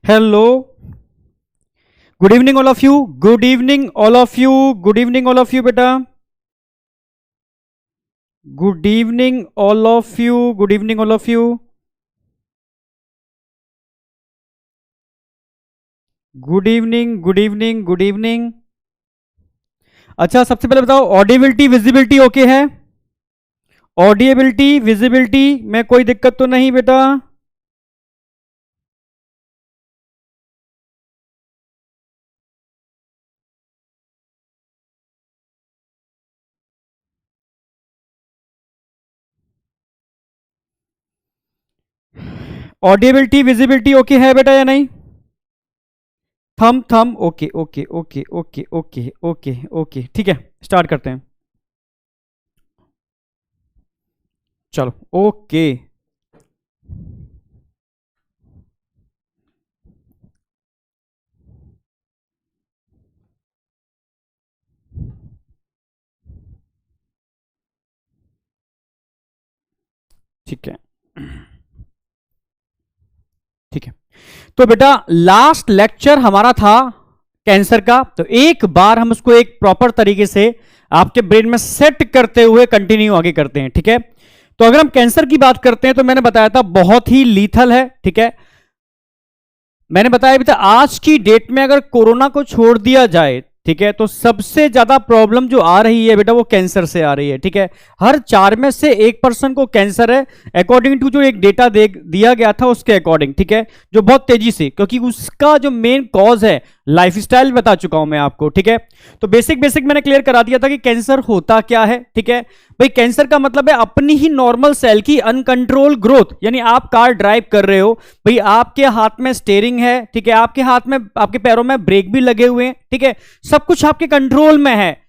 Hello. Good evening, all of you. Good evening, all of you. Good evening, all of you, beta. Good evening, all of you. Good evening, all of you. Good evening, good evening, good evening. अच्छा, सबसे पहले बताओ, audibility visibility okay है? Audibility visibility में कोई दिक्कत तो नहीं बेटा? ऑडिबिलिटी विजिबिलिटी ओके है बेटा या नहीं? थम थम okay okay okay okay okay okay okay, ठीक है, स्टार्ट करते हैं. चलो, ओके. ठीक है, ठीक है. तो बेटा लास्ट लेक्चर हमारा था कैंसर का, तो एक बार हम उसको एक प्रॉपर तरीके से आपके ब्रेन में सेट करते हुए कंटिन्यू आगे करते हैं. ठीक है, तो अगर हम कैंसर की बात करते हैं तो मैंने बताया था बहुत ही लीथल है. ठीक है, मैंने बताया भी था आज की डेट में अगर कोरोना को छोड़ दिया जाए, ठीक है, तो सबसे ज्यादा प्रॉब्लम जो आ रही है बेटा वो कैंसर से आ रही है. ठीक है, हर 4 में से 1 पर्सन को कैंसर है, अकॉर्डिंग टू जो एक डेटा दिया गया था उसके अकॉर्डिंग. ठीक है, जो बहुत तेजी से, क्योंकि उसका जो मेन कॉज है लाइफस्टाइल बता चुका हूं मैं आपको. ठीक है, तो बेसिक मैंने क्लियर करा दिया था कि कैंसर होता क्या है. ठीक है भाई, कैंसर का मतलब है अपनी ही नॉर्मल सेल की अनकंट्रोल ग्रोथ. यानी आप कार ड्राइव कर रहे हो भाई, आपके हाथ में स्टीयरिंग है, ठीक है, आपके हाथ में, आपके पैरों में ब्रेक भी लगे हुए हैं, ठीक है, सब कुछ आपके कंट्रोल में है.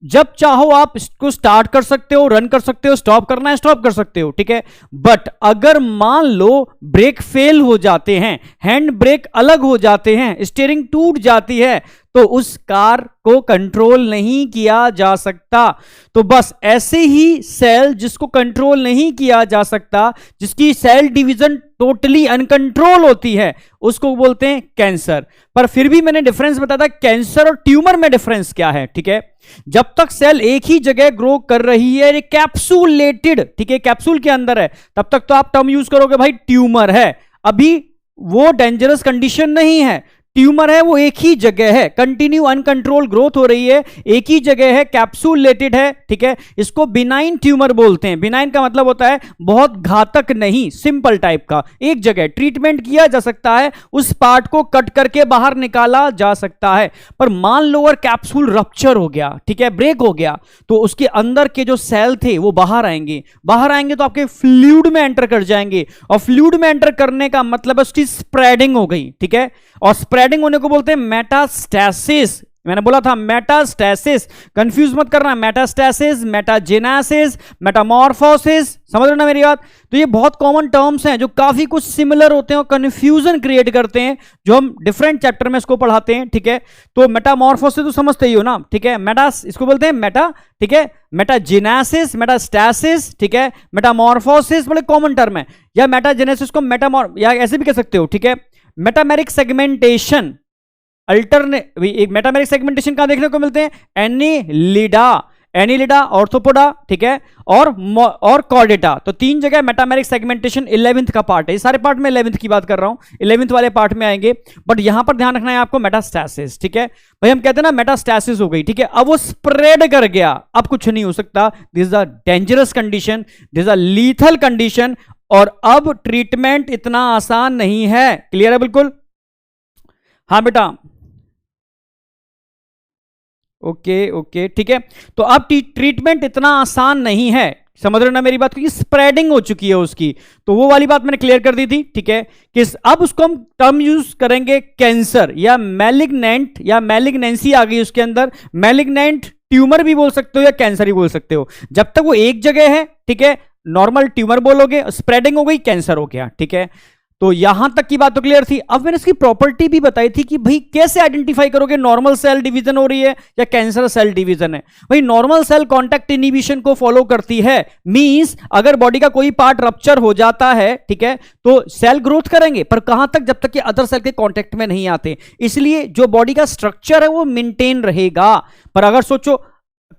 जब चाहो आप इसको स्टार्ट कर सकते हो, रन कर सकते हो, स्टॉप करना है स्टॉप कर सकते हो. ठीक है, बट अगर मान लो ब्रेक फेल हो जाते हैं, हैंड ब्रेक अलग हो जाते हैं, स्टीयरिंग टूट जाती है, तो उस कार को कंट्रोल नहीं किया जा सकता. तो बस ऐसे ही सेल जिसको कंट्रोल नहीं किया जा सकता, जिसकी सेल डिवीजन टोटली अनकंट्रोल होती है, उसको बोलते हैं कैंसर. पर फिर भी मैंने डिफरेंस बताया था कैंसर और ट्यूमर में डिफरेंस क्या है. ठीक है, जब तक सेल एक ही जगह ग्रो कर रही है, कैप्सूलेटेड, ठीक है, कैप्सूल के अंदर है, तब तक तो आप टर्म यूज करोगे भाई ट्यूमर है. अभी वो डेंजरस कंडीशन नहीं है. ट्यूमर है वो एक ही जगह है, कंटिन्यू अनकंट्रोल ग्रोथ हो रही है, एक ही जगह है, कैप्सूलेटेड है. ठीक है, इसको बिनाइन ट्यूमर बोलते हैं. बिनाइन का मतलब होता है बहुत घातक नहीं, सिंपल टाइप का, एक जगह ट्रीटमेंट किया जा सकता है, उस पार्ट को कट करके बाहर निकाला जा सकता है. पर मान लो अगर कैप्सूल रप्चर हो गया, ठीक है, ब्रेक हो गया, तो उसके अंदर के जो सेल थे वो बाहर आएंगे. बाहर आएंगे तो आपके फ्लूइड में एंटर कर जाएंगे, और फ्लूइड में एंटर करने का मतलब है उसकी स्प्रेडिंग हो गई. ठीक है, और स्प्रेडिंग होने को बोलते हैं मेटास्टेसिस. मैंने बोला था मेटास्टेसिस, कंफ्यूज मत करना, मेटास्टेसिस, मेटाजेनेसिस, मेटामॉर्फोसिस. समझ रहे ना मेरी बात? तो ये बहुत कॉमन टर्म्स हैं जो काफी कुछ सिमिलर होते हैं और कंफ्यूजन क्रिएट करते हैं, जो हम डिफरेंट चैप्टर में इसको पढ़ाते हैं. ठीक है, तो मेटामॉर्फोसिस तो समझते ही हो ना. ठीक है, मेटास इसको बोलते हैं मेटा. ठीक है, मेटाजेनेसिस, मेटास्टेसिस, ठीक है, मेटामॉर्फोसिस बड़े कॉमन टर्म है. या मेटाजेनेसिस को मेटामॉर्फ या ऐसे भी कह सकते हो. ठीक है, मेटामेरिक सेगमेंटेशन, एक मेटामेरिक सेगमेंटेशन कहां देखने को मिलते हैं? एनिलिडा, ऑर्थोपोडा, ठीक है, और कॉर्डेटा. तो 3 जगह मेटामेरिक सेगमेंटेशन 11th का पार्ट है. ये सारे पार्ट में 11th की बात कर रहा हूं, 11th वाले पार्ट में आएंगे. बट यहां पर ध्यान रखना है आपको मेटास्टेसिस. ठीक है भाई, हम कहते हैं ना मेटास्टेसिस हो गई. ठीक है, अब वो स्प्रेड कर गया, अब कुछ नहीं हो सकता. This is a dangerous condition, this is a lethal condition, और अब ट्रीटमेंट इतना आसान नहीं है. क्लियर है बिल्कुल? हाँ बेटा, ओके, ठीक है. तो अब ट्रीटमेंट इतना आसान नहीं है, समझ रहे ना मेरी बात, क्योंकि स्प्रेडिंग हो चुकी है उसकी. तो वो वाली बात मैंने क्लियर कर दी थी. ठीक है, कि अब उसको हम टर्म यूज करेंगे कैंसर या मैलिग्नेंट, या मैलिग्नेंसी आ गई उसके अंदर. मैलिग्नेंट ट्यूमर भी बोल सकते हो या कैंसर भी बोल सकते हो, जब तक वो एक जगह है. ठीक है, नॉर्मल ट्यूमर बोलोगे, स्प्रेडिंग हो गई कैंसर हो गया. ठीक है, तो यहां तक की बात तो क्लियर थी। अब मैंने इसकी प्रॉपर्टी भी बताई थी कि भाई कैसे आइडेंटिफाई करोगे नॉर्मल सेल डिवीजन हो रही है या कैंसर सेल डिवीजन है। भाई नॉर्मल सेल कांटेक्ट इनहिबिशन को फॉलो करती है, मींस अगर बॉडी का कोई पार्ट रप्चर हो जाता है, ठीक है, तो सेल ग्रोथ करेंगे, पर कहां तक, जब तक कि अदर सेल के कांटेक्ट में नहीं आते। इसलिए जो बॉडी का स्ट्रक्चर है वो मेंटेन रहेगा। पर अगर सोचो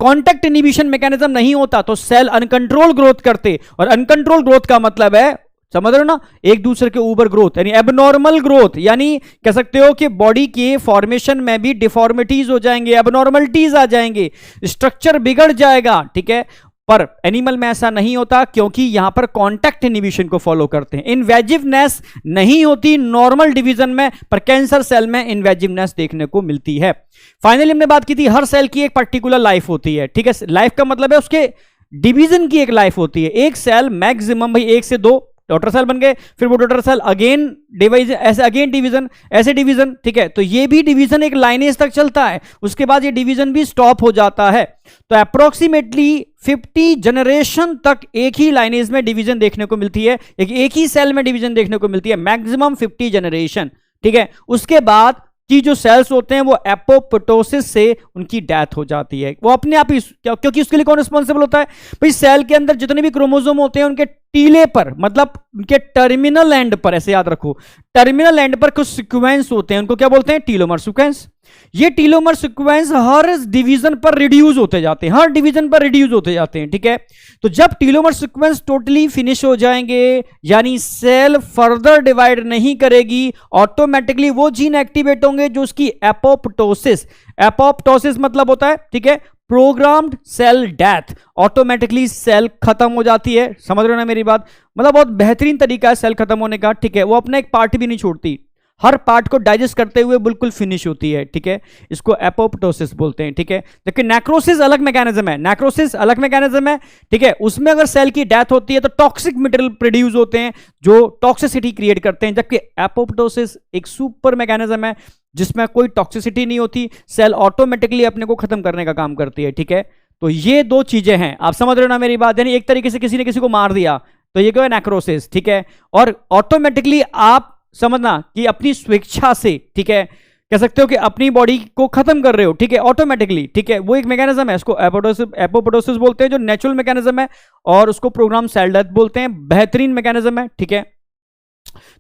कांटेक्ट इनहिबिशन मैकेनिज्म नहीं होता तो सेल अनकंट्रोल ग्रोथ करते, और अनकंट्रोल ग्रोथ का मतलब है, समझ रहे हो ना, एक दूसरे के ऊपर ग्रोथ, यानी एबनॉर्मल ग्रोथ, यानी कह सकते हो कि बॉडी के फॉर्मेशन में भी डिफॉर्मिटीज हो जाएंगे, एबनॉर्मलिटीज आ जाएंगे, स्ट्रक्चर बिगड़ जाएगा, ठीक है। पर एनिमल में ऐसा नहीं होता, क्योंकि यहां पर कांटेक्ट इनहिबिशन को फॉलो करते हैं। इनवेजिवनेस नहीं होती नॉर्मल डिवीजन में, पर कैंसर सेल में इनवेजिवनेस देखने को मिलती है। फाइनली हमने बात की थी हर सेल की एक पर्टिकुलर लाइफ होती है, ठीक है। लाइफ का मतलब है उसके डिवीजन की एक लाइफ होती है। एक सेल मैक्सिमम भाई 1 से 2 डॉटर सेल बन गए, फिर वो डॉटर सेल अगेन डिवाइजन, ऐसे अगेन डिवीजन, ऐसे डिवीजन, ठीक है। तो ये भी डिवीजन एक लाइनेज तक चलता है, उसके बाद ये डिवीजन भी स्टॉप हो जाता है। तो अप्रोक्सीमेटली 50 जनरेशन तक एक ही लाइनेज में डिवीजन देखने को मिलती है, एक ही सेल में डिवीजन देखने को मिलती है, मैक्सिमम 50 जनरेशन, ठीक है। उसके बाद कि जो सेल्स होते हैं वो एपोप्टोसिस से उनकी डेथ हो जाती है, वो अपने आप ही, क्योंकि उसके लिए कौन रिस्पॉन्सिबल होता है भाई, सेल के अंदर जितने भी क्रोमोसोम होते हैं उनके टीले पर, मतलब उनके टर्मिनल एंड पर, ऐसे याद रखो, टर्मिनल एंड पर कुछ सीक्वेंस होते हैं, उनको क्या बोलते हैं, टीलोमर सीक्वेंस। ये टीलोमर सीक्वेंस हर डिवीजन पर रिड्यूस होते जाते हैं, हर डिवीजन पर रिड्यूस होते जाते हैं, ठीक है। तो जब टीलोमर सीक्वेंस टोटली फिनिश हो जाएंगे, यानी सेल फर्दर डिवाइड नहीं करेगी, ऑटोमेटिकली वो जीन एक्टिवेट होंगे जो उसकी एपोप्टोसिस, एपोप्टोसिस मतलब होता है, ठीक है, programmed cell death, automatically cell खत्म हो जाती है। समझ रहे हो ना मेरी बात, मतलब बहुत बेहतरीन तरीका है सेल खत्म होने का, ठीक है। वो अपना एक पार्ट भी नहीं छोड़ती, हर पार्ट को डाइजेस्ट करते हुए बिल्कुल फिनिश होती है, ठीक है। इसको एपोप्टोसिस बोलते हैं, ठीक है। जबकि नेक्रोसिस अलग मैकेनिज्म है, नेक्रोसिस अलग मैकेनिज्म है, ठीक है। उसमें अगर सेल की डेथ होती है तो टॉक्सिक मटेरियल प्रोड्यूस होते हैं जो टॉक्सिसिटी क्रिएट करते हैं, जबकि एपोप्टोसिस एक सुपर मैकेनिज्म है जिसमें कोई टॉक्सिसिटी नहीं होती, सेल ऑटोमेटिकली अपने को खत्म करने का काम करती है, ठीक है। तो ये दो चीजें हैं, आप समझ रहे हो ना मेरी बात, यानी एक तरीके से किसी ने किसी को मार दिया तो ये क्या है, नेक्रोसिस, ठीक है। और ऑटोमेटिकली आप समझना कि अपनी स्वेच्छा से, ठीक है, कह सकते हो कि अपनी बॉडी को खत्म कर रहे हो, ठीक है, ऑटोमेटिकली, ठीक है। वो एक मैकेनिज्म है, इसको एपोप्टोसिस बोलते हैं, जो नेचुरल मैकेनिज्म है, और उसको प्रोग्राम सेल डेथ बोलते हैं, बेहतरीन मैकेनिज्म है, ठीक है।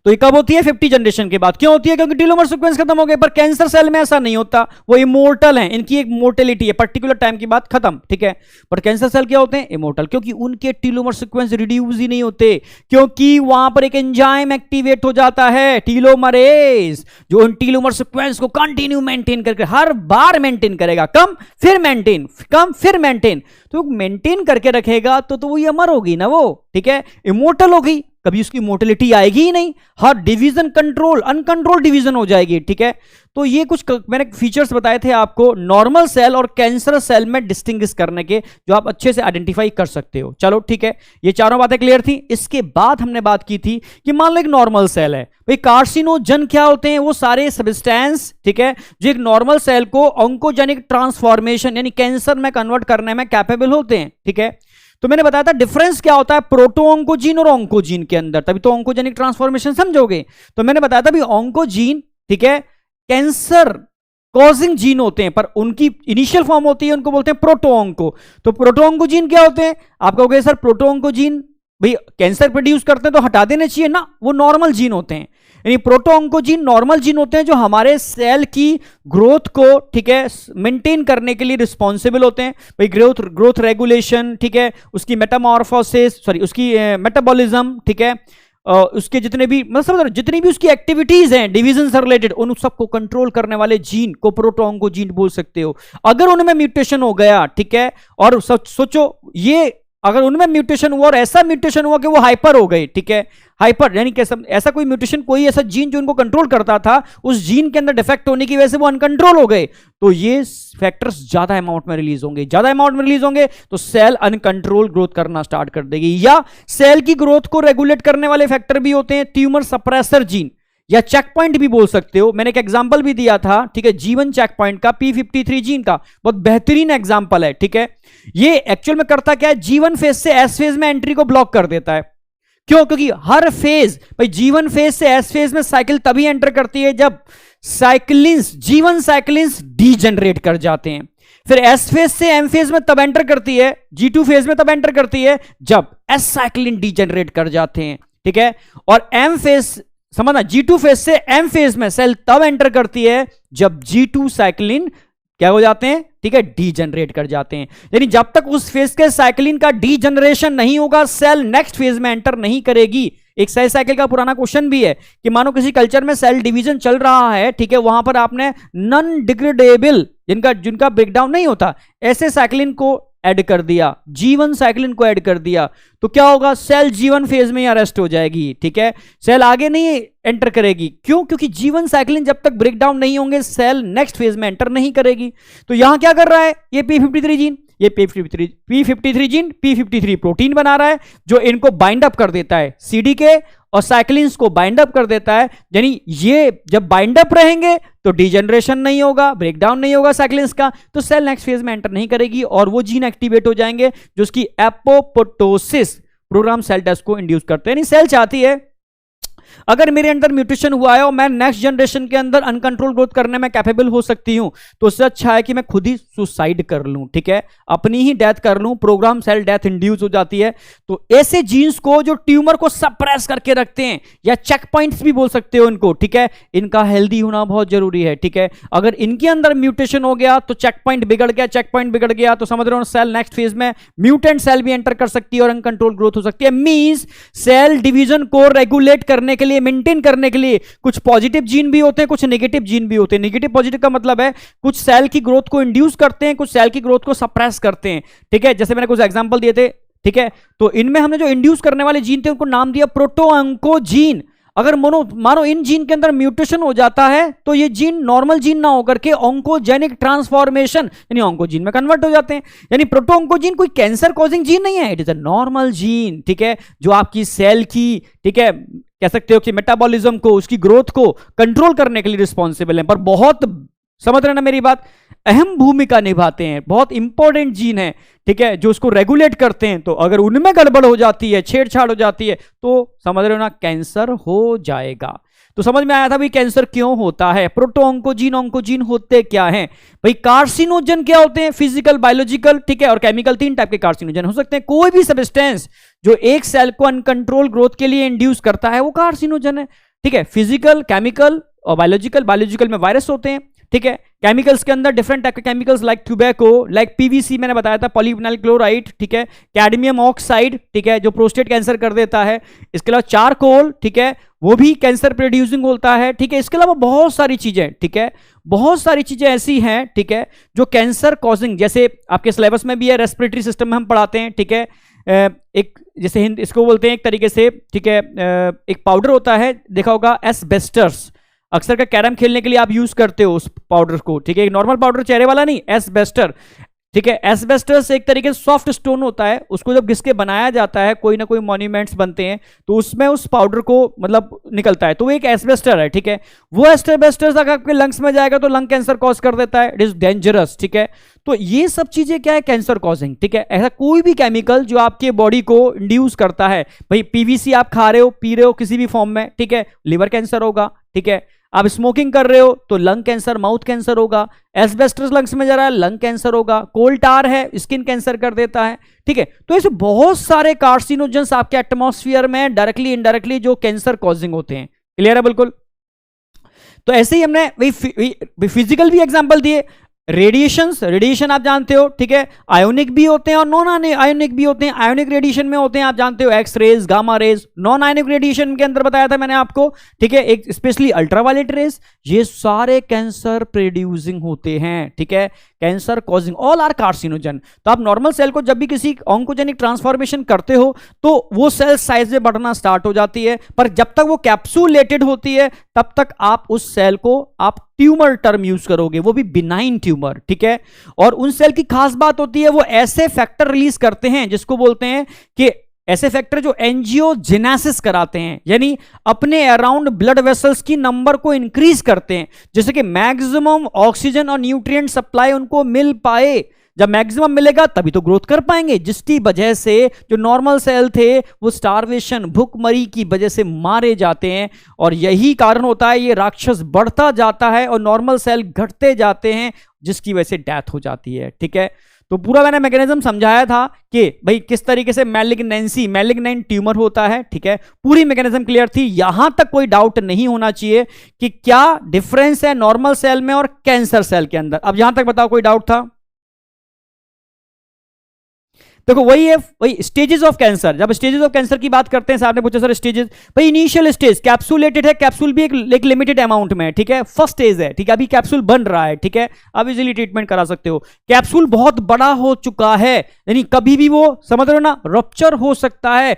तो ये कब होती है, 50 जनरेशन के बाद। क्यों होती है, क्योंकि टीलोमर सीक्वेंस खत्म हो गए। पर कैंसर सेल में ऐसा नहीं होता, वो इमोर्टल हैं, इनकी एक मोर्टेलिटी है, पर्टिकुलर टाइम के बाद खत्म, ठीक है। पर कैंसर सेल क्या होते हैं, इमोर्टल, क्योंकि उनके टीलोमर सीक्वेंस रिड्यूस ही नहीं होते, क्योंकि वहां पर एक एंजाइम एक्टिवेट हो जाता है, टीलोमरेज, जो उन टीलोमर सीक्वेंस को कंटिन्यू मेंटेन करके हर बार मेंटेन करेगा, कम फिर मेंटेन, कम फिर मेंटेन, तो मेंटेन करके रखेगा तो वो अमर होगी ना वो, ठीक है, इमोर्टल होगी, कभी उसकी मोर्टेलिटी आएगी ही नहीं, हर डिवीजन कंट्रोल, अनकंट्रोल डिवीजन हो जाएगी, ठीक है। तो ये कुछ मैंने फीचर्स बताए थे आपको नॉर्मल सेल और कैंसर सेल में डिस्टिंग्विश करने के, जो आप अच्छे से आइडेंटिफाई कर सकते हो। चलो ठीक है, ये चारों बातें क्लियर थी। इसके बाद हमने बात की थी कि मान लो एक नॉर्मल सेल है, भाई कार्सिनोजन क्या होते हैं, वो सारे सब्सटेंस, ठीक है, जो एक नॉर्मल सेल को ऑन्कोजेनिक ट्रांसफॉर्मेशन यानी कैंसर में कन्वर्ट करने में कैपेबल होते हैं, ठीक है। तो मैंने बताया था डिफरेंस क्या होता है प्रोटो ऑन्कोजीन और ऑन्कोजीन के अंदर, तभी तो ऑन्कोजेनिक ट्रांसफॉर्मेशन समझोगे। तो मैंने बताया था भी ऑन्कोजीन, ठीक है, कैंसर कॉजिंग जीन होते हैं, पर उनकी इनिशियल फॉर्म होती है, उनको बोलते हैं प्रोटो ऑन्को। तो प्रोटो ऑन्कोजीन क्या होते हैं, आप कहोगे सर प्रोटो ऑन्कोजीन भाई कैंसर प्रोड्यूस करते हैं तो हटा देने चाहिए ना, वो नॉर्मल जीन होते हैं। यानी प्रोटो ऑन्कोजीन नॉर्मल जीन होते हैं जो हमारे सेल की ग्रोथ को, ठीक है, मेंटेन करने के लिए रिस्पॉन्सिबल होते हैं, भाई ग्रोथ रेगुलेशन, ठीक है, उसकी मेटामॉर्फोसिस, सॉरी उसकी मेटाबॉलिज्म, ठीक है, उसके जितने भी मतलब जितनी भी उसकी एक्टिविटीज हैं डिवीजन से रिलेटेड, उन सबको कंट्रोल करने वाले जीन को प्रोटो ऑन्कोजीन बोल सकते हो। अगर उनमें म्यूटेशन हो गया, ठीक है, और सोचो ये अगर उनमें म्यूटेशन हुआ और ऐसा म्यूटेशन हुआ कि वो हाइपर हो गए, ठीक है, हाइपर यानी कैसा, ऐसा कोई म्यूटेशन, कोई ऐसा जीन जो उनको कंट्रोल करता था, उस जीन के अंदर डिफेक्ट होने की वजह से वो अनकंट्रोल हो गए, तो ये फैक्टर्स ज्यादा अमाउंट में रिलीज होंगे, ज्यादा अमाउंट में रिलीज होंगे तो सेल अनकंट्रोल ग्रोथ करना स्टार्ट कर देगी। या सेल की ग्रोथ को रेगुलेट करने वाले फैक्टर भी होते हैं ट्यूमर सप्रेसर जीन, या चेक पॉइंट भी बोल सकते हो। मैंने एक एग्जांपल भी दिया था, ठीक है, जीवन चेक पॉइंट का, P53 जीन का, बहुत बेहतरीन एग्जांपल है, ठीक है। ये एक्चुअल में करता क्या है, जीवन फेज से एस फेज में एंट्री को ब्लॉक कर देता है। क्यों? क्योंकि हर फेज, भाई जीवन फेज से एस फेज में साइकिल तभी एंटर करती है जब साइक्लिन्स, जीवन साइक्लिन्स डीजनरेट कर जाते हैं। फिर एस फेज से एम फेज में तब एंटर करती है, G2 फेज में तब एंटर करती है जब एस साइक्लिन डीजनरेट कर जाते हैं, ठीक है। और एम फेज, समझना, G2 फेज से एम फेज में सेल तब एंटर करती है जब G2 साइक्लिन क्या हो जाते हैं, ठीक है, डीजनरेट कर जाते हैं। यानी जब तक उस फेज के साइक्लिन का डीजनरेशन नहीं होगा, सेल नेक्स्ट फेज में एंटर नहीं करेगी। एक सेल साइकिल का पुराना क्वेश्चन भी है कि मानो किसी कल्चर में सेल डिवीजन चल रहा है, ठीक है, वहां पर आपने नॉन डिग्रेडेबल, जिनका ब्रेकडाउन नहीं होता, ऐसे साइक्लिन को ऐड कर दिया, जीवन साइक्लिन को ऐड कर दिया, तो क्या होगा, सेल जीवन फेज में ही अरेस्ट हो जाएगी, ठीक है, सेल आगे नहीं एंटर करेगी। क्यों? क्योंकि जीवन साइक्लिन जब तक ब्रेकडाउन नहीं होंगे, सेल नेक्स्ट फेज में एंटर नहीं करेगी। तो यहां क्या कर रहा है ये P53 जीन, ये P53 जीन P53 प्रोटीन बना रहा है जो इनको बाइंड अप कर देता है, CDK और साइक्लिन्स को बाइंड अप कर देता है। यानी ये जब बाइंड अप रहेंगे तो डीजनरेशन नहीं होगा, ब्रेकडाउन नहीं होगा साइक्लिन्स का, तो सेल नेक्स्ट फेज में एंटर नहीं करेगी और वो जीन एक्टिवेट हो जाएंगे जो उसकी एपोप्टोसिस प्रोग्राम सेल डेथ को इंड्यूस करते हैं। यानी सेल चाहती है अगर मेरे अंदर म्यूटेशन हुआ है और मैं नेक्स्ट जनरेशन के अंदर अनकंट्रोल ग्रोथ करने में कैपेबल हो सकती हूं, तो उससे अच्छा है कि मैं खुद ही सुसाइड कर लूं, ठीक है, अपनी ही डेथ कर लूं, प्रोग्राम सेल डेथ इंड्यूस हो जाती है। तो ऐसे जीन्स को जो ट्यूमर को सप्रेस करके रखते हैं, या चेक पॉइंट्स भी बोल सकते हो इनको, ठीक है, इनका हेल्दी होना बहुत जरूरी है, ठीक है। अगर इनके अंदर म्यूटेशन हो गया तो चेक पॉइंट बिगड़ गया, चेक पॉइंट बिगड़ गया तो समझ रहे हो सेल नेक्स्ट फेज में म्यूटेंट सेल भी एंटर कर सकती है और अनकंट्रोल ग्रोथ हो सकती है। मींस सेल डिवीजन को रेगुलेट करने के लिए, मेंटेन करने के लिए कुछ पॉजिटिव जीन भी होते हैं, कुछ नेगेटिव जीन भी होते हैं। नेगेटिव पॉजिटिव का मतलब है कुछ सेल की ग्रोथ को इंड्यूस करते हैं, कुछ सेल की ग्रोथ को सप्रेस करते हैं, ठीक है। जैसे मैंने कुछ एग्जांपल दिए थे, ठीक है, तो इनमें हमने जो इंड्यूस करने वाले जीन थे उनको नाम दिया प्रोटोऑन्कोजीन। अगर मानो इन जीन के अंदर म्यूटेशन हो जाता है तो ये जीन नॉर्मल जीन ना होकर के ऑन्कोजेनिक ट्रांसफॉर्मेशन यानी ऑन्कोजीन में कन्वर्ट हो जाते हैं। यानी प्रोटोऑन्कोजीन कोई कैंसर कॉजिंग जीन नहीं है, it is a normal gene, ठीक है, जो आपकी सेल की, ठीक है, कह सकते हो कि मेटाबॉलिज्म को, उसकी ग्रोथ को कंट्रोल करने के लिए रिस्पॉन्सिबल है। पर बहुत, समझ रहे ना मेरी बात, अहम भूमिका निभाते हैं, बहुत इंपॉर्टेंट जीन है, ठीक है, जो उसको रेगुलेट करते हैं। तो अगर उनमें गड़बड़ हो जाती है, छेड़छाड़ हो जाती है, तो समझ रहे हो ना, कैंसर हो जाएगा। तो समझ में आया था भाई कैंसर क्यों होता है। प्रोटोऑन्कोजीन, ऑन्कोजीन होते क्या हैं भाई? कार्सिनोजन क्या होते हैं? फिजिकल, बायोलॉजिकल, ठीक है, और केमिकल। 3 टाइप के कार्सिनोजन हो सकते हैं। कोई भी सब्सटेंस जो एक सेल को अनकंट्रोल ग्रोथ के लिए इंड्यूस करता है वो कार्सिनोजन है, ठीक है। फिजिकल, केमिकल और बायोलॉजिकल। बायोलॉजिकल में वायरस होते हैं, ठीक है। केमिकल्स के अंदर डिफरेंट टाइप के chemicals like tobacco, like PVC मैंने बताया था, पॉलीविनाइल क्लोराइड, ठीक है, कैडमियम ऑक्साइड, ठीक है, जो प्रोस्टेट कैंसर कर देता है। इसके अलावा चारकोल, ठीक है, वो भी कैंसर प्रोड्यूसिंग होता है, ठीक है। इसके अलावा बहुत सारी चीजें, ठीक है, बहुत सारी चीजें ऐसी हैं, ठीक है, जो कैंसर कॉजिंग, जैसे आपके सिलेबस में भी है, रेस्पिरेटरी सिस्टम में हम पढ़ाते हैं, ठीक है। एक जैसे इसको बोलते हैं एक तरीके से, ठीक है, एक पाउडर होता है, देखा होगा, एस्बेस्टस। अक्सर का कैरम खेलने के लिए आप यूज करते हो उस पाउडर को, ठीक है, एक नॉर्मल पाउडर चेहरे वाला नहीं, एस्बेस्टर, ठीक है। एस्बेस्टस एक तरीके से सॉफ्ट स्टोन होता है, उसको जब घिस के बनाया जाता है, कोई ना कोई मॉन्यूमेंट्स बनते हैं, तो उसमें उस पाउडर को मतलब निकलता है, तो वो एक एस्बेस्टर है, ठीक है। वो एस्बेस्टस अगर आपके लंग्स में जाएगा तो लंग कैंसर कॉज कर देता है, इट इज डेंजरस, ठीक है। तो ये सब चीजें क्या है, कैंसर कॉजिंग, ठीक है। ऐसा कोई भी केमिकल जो आपके बॉडी को इंड्यूस करता है, भाई PVC आप खा रहे हो, पी रहे हो किसी भी फॉर्म में, ठीक है, लिवर कैंसर होगा, ठीक है। आप स्मोकिंग कर रहे हो तो लंग कैंसर, माउथ कैंसर होगा। एस्बेस्टस लंग्स में जा रहा है, लंग कैंसर होगा। कोल टार है, स्किन कैंसर कर देता है, ठीक है। तो ऐसे बहुत सारे कार्सिनोजेंस आपके एटमॉस्फेयर में डायरेक्टली इनडायरेक्टली जो कैंसर कॉजिंग होते हैं। क्लियर है बिल्कुल? तो ऐसे ही हमने फिजिकल भी एग्जांपल दिए। रेडिएशन आप जानते हो, ठीक है, आयोनिक भी होते हैं और नॉन आयोनिक भी होते हैं। आयोनिक रेडिएशन में होते हैं, आप जानते हो, X rays, gamma rays. Non ionic radiation के अंदर बताया था मैंने आपको, ठीक है, एक स्पेशली अल्ट्रावायलेट रेज। ये सारे कैंसर प्रोड्यूसिंग होते हैं, ठीक है, cancer causing, all are carcinogen. तो आप नॉर्मल सेल को जब भी किसी ऑन्कोजेनिक ट्रांसफॉर्मेशन करते हो तो वो सेल साइज में बढ़ना स्टार्ट हो जाती है, पर जब तक वो कैप्सूलेटेड होती है तब तक आप उस सेल को आप ट्यूमर टर्म यूज करोगे, वो भी बिनाइन ट्यूमर, ठीक है। और उन सेल की खास बात होती है वो ऐसे फैक्टर रिलीज करते हैं जिसको बोलते हैं कि ऐसे फैक्टर जो एंजियोजेनेसिस कराते हैं, यानी अपने अराउंड ब्लड वेसल्स की नंबर को इंक्रीज करते हैं, जैसे कि मैक्सिमम ऑक्सीजन और न्यूट्रिएंट सप्लाई उनको मिल पाए। जब मैक्सिमम मिलेगा तभी तो ग्रोथ कर पाएंगे, जिसकी वजह से जो नॉर्मल सेल थे वो स्टारवेशन, भूखमरी की वजह से मारे जाते हैं। और यही कारण होता है, ये राक्षस बढ़ता जाता है और नॉर्मल सेल घटते जाते हैं, जिसकी वजह से डेथ हो जाती है। ठीक है, तो पूरा मैंने मैकेनिज्म समझाया था कि भाई किस तरीके से मैलिग्नेंट ट्यूमर होता है। ठीक है, पूरी मैकेनिज्म क्लियर थी, यहां तक कोई डाउट नहीं होना चाहिए कि क्या डिफरेंस है नॉर्मल सेल में और कैंसर सेल के अंदर। अब यहां तक बताओ कोई डाउट था? देखो वही है, वही स्टेजेस ऑफ कैंसर। जब स्टेजेस ऑफ कैंसर की बात करते हैं, साहब ने पूछा सर स्टेजेस, भाई इनिशियल स्टेज कैप्सूलेटेड है, कैप्सूल भी एक लिमिटेड अमाउंट में है। ठीक है, फर्स्ट स्टेज है। ठीक है, अभी कैप्सूल बन रहा है। ठीक है, अब इजीली ट्रीटमेंट करा सकते हो। कैप्सूल बहुत बड़ा हो चुका है, यानी कभी भी वो समझ रहे हो ना, रप्चर हो सकता है।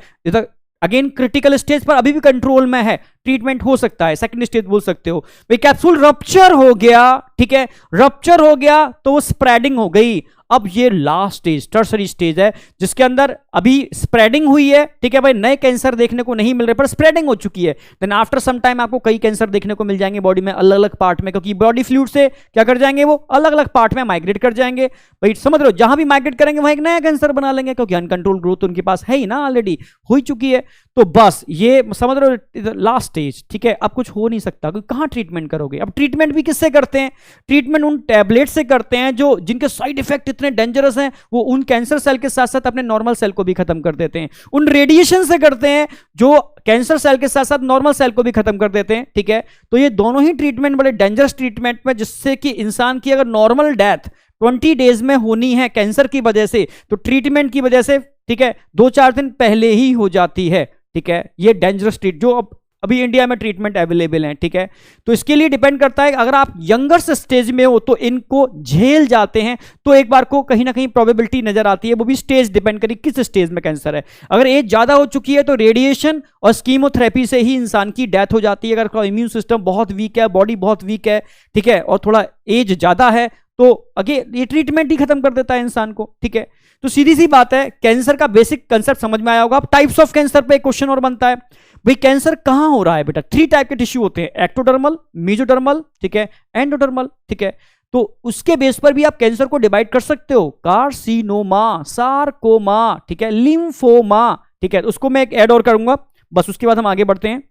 अगेन क्रिटिकल स्टेज पर अभी भी कंट्रोल में है, ट्रीटमेंट हो सकता है, सेकंड स्टेज बोल सकते हो। भाई कैप्सूल रप्चर हो गया, ठीक है, रप्चर हो गया तो वो स्प्रेडिंग हो गई। अब ये लास्ट स्टेज, टर्सरी स्टेज है, जिसके अंदर अभी स्प्रेडिंग हुई है। ठीक है भाई, नए कैंसर देखने को नहीं मिल रहे पर स्प्रेडिंग हो चुकी है। देन आफ्टर सम टाइम आपको कई कैंसर देखने को मिल जाएंगे बॉडी में, अलग अलग पार्ट में, क्योंकि बॉडी फ्लूइड से क्या कर जाएंगे, वो अलग अलग पार्ट में माइग्रेट कर जाएंगे। भाई समझ रहे हो, जहां भी माइग्रेट करेंगे वहां एक नया कैंसर बना लेंगे, क्योंकि अनकंट्रोल ग्रोथ उनके पास है ही ना, ऑलरेडी हो ही चुकी है। तो बस ये समझ रहे हो लास्ट स्टेज। ठीक है, अब कुछ हो नहीं सकता, क्योंकि कहां ट्रीटमेंट करोगे। अब ट्रीटमेंट भी किससे करते हैं? ट्रीटमेंट उन टैबलेट से करते हैं जो जिनके साइड इफेक्ट इतने डेंजरस हैं, वो उन कैंसर सेल के साथ साथ अपने नॉर्मल सेल को भी खत्म कर देते हैं। उन रेडिएशन से करते हैं जो कैंसर सेल के साथ साथ नॉर्मल सेल को भी खत्म कर देते हैं। ठीक है, तो ये दोनों ही ट्रीटमेंट बड़े डेंजरस ट्रीटमेंट में, जिससे कि इंसान की अगर नॉर्मल डेथ 20 डेज में होनी है कैंसर की वजह से, तो ट्रीटमेंट की वजह से, ठीक है, 2-4 दिन पहले ही हो जाती है। ठीक है, ये डेंजरस ट्रीट जो अभी इंडिया में ट्रीटमेंट अवेलेबल है। ठीक है, तो इसके लिए डिपेंड करता है, अगर आप यंगर स्टेज में हो तो इनको झेल जाते हैं, तो एक बार को कहीं ना कहीं प्रोबेबिलिटी नजर आती है। वो भी स्टेज डिपेंड करी किस स्टेज में कैंसर है। अगर एज ज्यादा हो चुकी है तो रेडिएशन और कीमोथेरेपी से ही इंसान की डेथ हो जाती है। अगर इम्यून सिस्टम बहुत वीक है, बॉडी बहुत वीक है, ठीक है, और थोड़ा एज ज्यादा है, तो अगे ये ट्रीटमेंट ही खत्म कर देता है इंसान को। ठीक है, तो सीधी सी बात है, कैंसर का बेसिक कंसेप्ट समझ में आया होगा। अब टाइप्स ऑफ कैंसर पे एक क्वेश्चन और बनता है, भाई कैंसर कहां हो रहा है बेटा? 3 टाइप के टिश्यू होते हैं, एक्टोडर्मल, मेसोडर्मल, ठीक है, एंडोडर्मल। ठीक है, तो उसके बेस पर भी आप कैंसर को डिवाइड कर सकते हो, कार्सिनोमा, सार्कोमा, ठीक है, लिम्फोमा। ठीक है, उसको मैं एक ऐड और करूंगा, बस उसके बाद हम आगे बढ़ते हैं।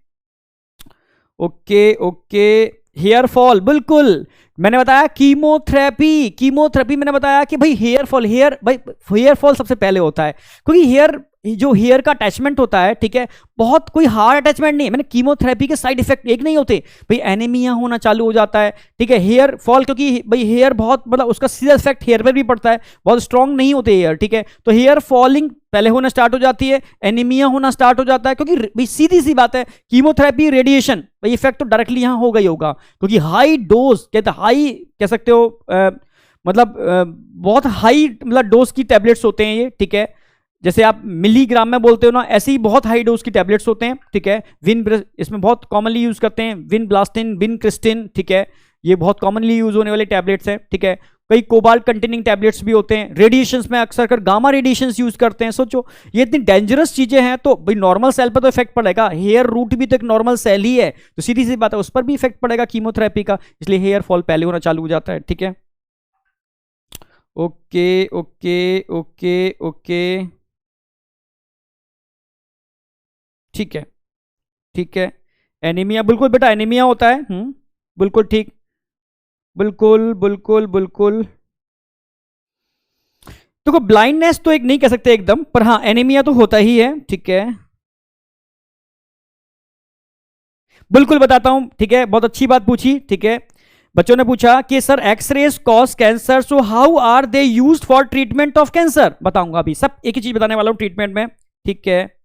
ओके ओके, हेयर फॉल, बिल्कुल मैंने बताया कीमोथेरेपी मैंने बताया कि भाई हेयर फॉल सबसे पहले होता है, क्योंकि हेयर का अटैचमेंट होता है, ठीक है, बहुत कोई हार्ड अटैचमेंट नहीं है। मैंने कीमोथेरेपी के साइड इफेक्ट एक नहीं होते, भाई एनीमिया होना चालू हो जाता है, ठीक है, हेयर फॉल, क्योंकि भाई हेयर बहुत मतलब उसका सीधा इफेक्ट हेयर पर भी पड़ता है, बहुत स्ट्रांग नहीं होते हेयर। ठीक है, तो हेयर फॉलिंग पहले होना स्टार्ट हो जाती है, एनीमिया होना स्टार्ट हो जाता है, क्योंकि भाई सीधी सी बात है, कीमोथेरेपी रेडिएशन भाई इफेक्ट तो डायरेक्टली यहां होगा ही होगा, क्योंकि हाई डोज कहते, हाई कह सकते हो, बहुत हाई मतलब डोज की टैबलेट्स होते हैं ये। ठीक है, जैसे आप मिलीग्राम में बोलते हो ना, ऐसे ही बहुत हाई डोज की टैबलेट्स होते हैं। ठीक है, इसमें बहुत कॉमनली यूज करते हैं विनब्लास्टिन, विनक्रिस्टिन। ठीक है, ये बहुत कॉमनली यूज होने वाले टैबलेट्स हैं। ठीक है, कई कोबाल्ट कंटेनिंग टैबलेट्स भी होते हैं। रेडिएशंस में अक्सर कर गामा रेडिएशंस यूज करते हैं। सोचो ये इतनी डेंजरस चीजें हैं, तो भाई नॉर्मल सेल पर तो इफेक्ट पड़ेगा, हेयर रूट भी तो एक नॉर्मल सेल ही है, तो सीधी सी बात है उस पर भी इफेक्ट पड़ेगा कीमोथेरेपी का, इसलिए हेयर फॉल पहले होना चालू हो जाता है। ठीक है, ओके ओके ओके ओके, ठीक है ठीक है। एनीमिया, बिल्कुल बेटा एनीमिया होता है, बिल्कुल ठीक, बिल्कुल बिल्कुल बिल्कुल। देखो ब्लाइंडनेस तो एक नहीं कह सकते एकदम, पर हाँ एनीमिया तो होता ही है। ठीक है, बिल्कुल बताता हूं। ठीक है, बहुत अच्छी बात पूछी। ठीक है, बच्चों ने पूछा कि sir X rays cause cancer, so how are they used for treatment of cancer. बताऊंगा अभी, सब एक ही चीज बताने वाला हूं ट्रीटमेंट में। ठीक है,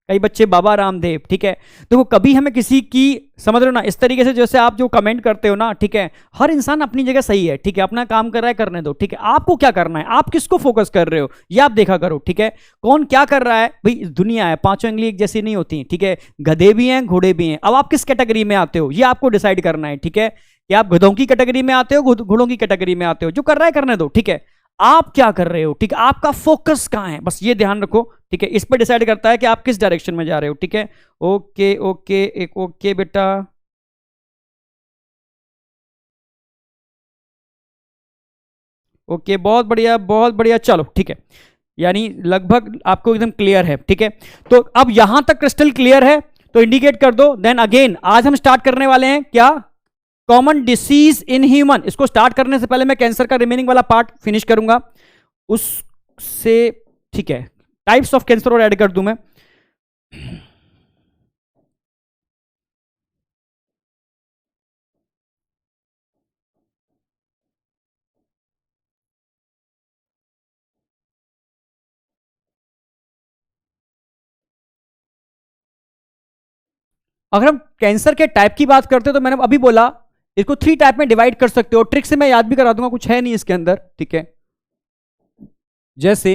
कई बच्चे बाबा रामदेव, ठीक है, देखो कभी हमें किसी की, समझ रहे हो ना, इस तरीके से जैसे आप जो कमेंट करते हो ना, ठीक है, हर इंसान अपनी जगह सही है, ठीक है, अपना काम कर रहा है, करने दो। ठीक है, आपको क्या करना है, आप किसको फोकस कर रहे हो, ये आप देखा करो। ठीक है, कौन क्या कर रहा है, भाई दुनिया है, पांचों उंगली एक जैसी नहीं होती। ठीक है, गधे भी हैं, घोड़े भी हैं, अब आप किस कैटेगरी में आते हो, ये आपको डिसाइड करना है। ठीक है, कि आप गधों की कैटेगरी में आते हो, घोड़ों की कैटेगरी में आते हो, जो कर रहा है करने दो। ठीक है, आप क्या कर रहे हो, ठीक है, आपका फोकस कहां है, बस ये ध्यान रखो। ठीक है, इस पर डिसाइड करता है कि आप किस डायरेक्शन में जा रहे हो। ठीक है, ओके ओके, एक ओके बेटा, ओके, बहुत बढ़िया बहुत बढ़िया, चलो ठीक है, यानी लगभग आपको एकदम क्लियर है। ठीक है, तो अब यहां तक क्रिस्टल क्लियर है तो इंडिकेट कर दो। देन अगेन आज हम स्टार्ट करने वाले हैं क्या, कॉमन डिसीज इन ह्यूमन। इसको स्टार्ट करने से पहले मैं कैंसर का रिमेनिंग वाला पार्ट फिनिश करूंगा उससे। ठीक है, टाइप्स ऑफ कैंसर और ऐड कर दूं मैं। अगर हम कैंसर के टाइप की बात करते हैं तो मैंने अभी बोला इसको 3 टाइप में डिवाइड कर सकते हो। ट्रिक से मैं याद भी करा दूंगा, कुछ है नहीं इसके अंदर। ठीक है, जैसे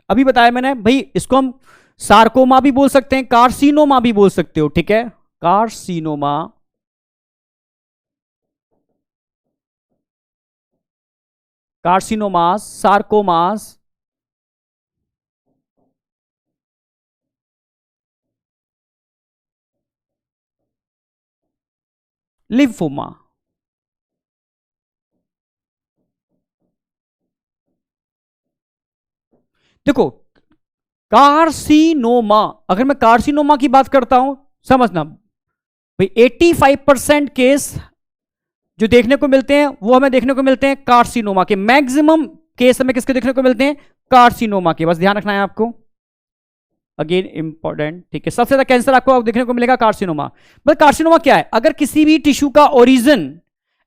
अभी बताया मैंने भाई, इसको हम सार्कोमा भी बोल सकते हैं, कार्सिनोमा भी बोल सकते हो। ठीक है, कार्सिनोमा, कार्सिनोमास, सार्कोमास, लिम्फोमा। देखो कार्सिनोमा, अगर मैं कार्सिनोमा की बात करता हूं, समझना भाई 85% केस जो देखने को मिलते हैं वो हमें देखने को मिलते हैं कार्सिनोमा के। मैक्सिमम केस हमें किसके देखने को मिलते हैं, कार्सिनोमा के। बस ध्यान रखना है आपको, अगेन इंपॉर्टेंट। ठीक है, सबसे ज्यादा कैंसर आपको देखने को मिलेगा कार्सिनोमा। बस कार्सिनोमा क्या है, अगर किसी भी टिश्यू का ओरिजिन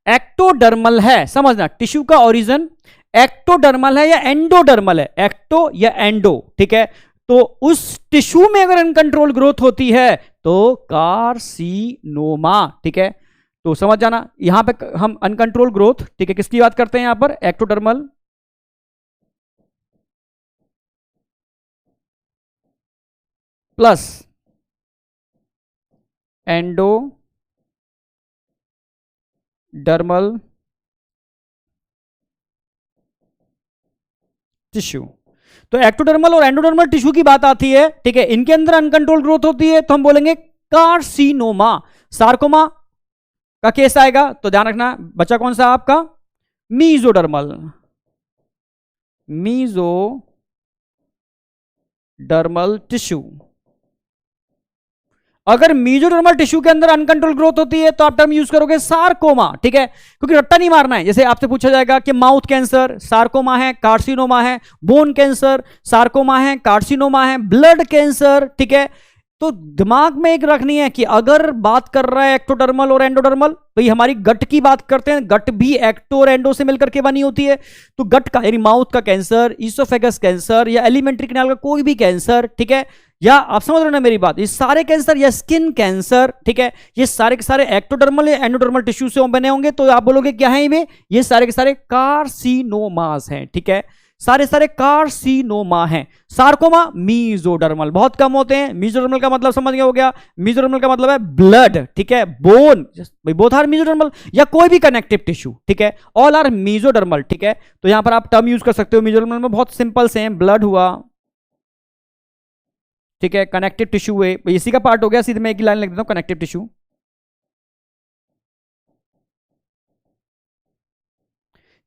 एक्टोडर्मल है, समझना टिश्यू का ओरिजिन एक्टोडर्मल है या एंडोडर्मल है, एक्टो या एंडो। ठीक है, तो उस टिश्यू में अगर अनकंट्रोल ग्रोथ होती है तो कार्सिनोमा। ठीक है, तो समझ जाना यहां पे हम अनकंट्रोल ग्रोथ, ठीक है, किसकी बात करते हैं यहां पर, एक्टोडर्मल प्लस एंडोडर्मल टिश्यू। तो एक्टोडर्मल और एंडोडर्मल टिश्यू की बात आती है, ठीक है, इनके अंदर अनकंट्रोल ग्रोथ होती है तो हम बोलेंगे कार्सिनोमा। सार्कोमा का केस आएगा तो ध्यान रखना, बचा कौन सा आपका, मीजोडर्मल, मीजोडर्मल टिश्यू। अगर मीजोडर्मल टिश्यू के अंदर अनकंट्रोल ग्रोथ होती है तो आप टर्म यूज करोगे सार्कोमा। ठीक है, क्योंकि रट्टा नहीं मारना है। जैसे आपसे पूछा जाएगा कि माउथ कैंसर सार्कोमा है, कार्सिनोमा है, बोन कैंसर सार्कोमा है, कार्सिनोमा है, ब्लड कैंसर। ठीक है, तो दिमाग में एक रखनी है कि अगर बात कर रहा है एक्टोडर्मल और एंडोडर्मल, तो ये हमारी गट की बात करते हैं, गट भी एक्टो और एंडो से मिलकर के बनी होती है। तो गट का यानी माउथ का कैंसर, ईसोफेगस कैंसर या एलिमेंट्री कैनाल का कोई भी कैंसर, ठीक है, या आप समझ रहे हो ना मेरी बात, ये सारे कैंसर या स्किन कैंसर, ठीक है, ये सारे के सारे एक्टोडर्मल या एंडोडर्मल टिश्यू से बने होंगे। तो आप बोलोगे क्या है ये सारे के सारे कार्सिनोमास हैं। ठीक है, सारे सारे कार्सिनोमा हैं। सार्कोमा मीजोडर्मल बहुत कम होते हैं। मीजोडर्मल का मतलब समझ गया हो गया, मीजोडर्मल का मतलब है ब्लड, ठीक है, बोन, भाई बोथ आर मीजोडर्मल, या कोई भी कनेक्टिव टिश्यू, ठीक है, ऑल आर मीजोडर्मल। ठीक है, तो यहां पर आप टर्म यूज कर सकते हो मीजोडर्मल में, बहुत सिंपल से हैं, ब्लड हुआ, ठीक है, कनेक्टिव टिश्यू है, इसी का पार्ट हो गया। सीधे मैं एक ही लाइन लिख देता हूं, कनेक्टिव टिश्यू।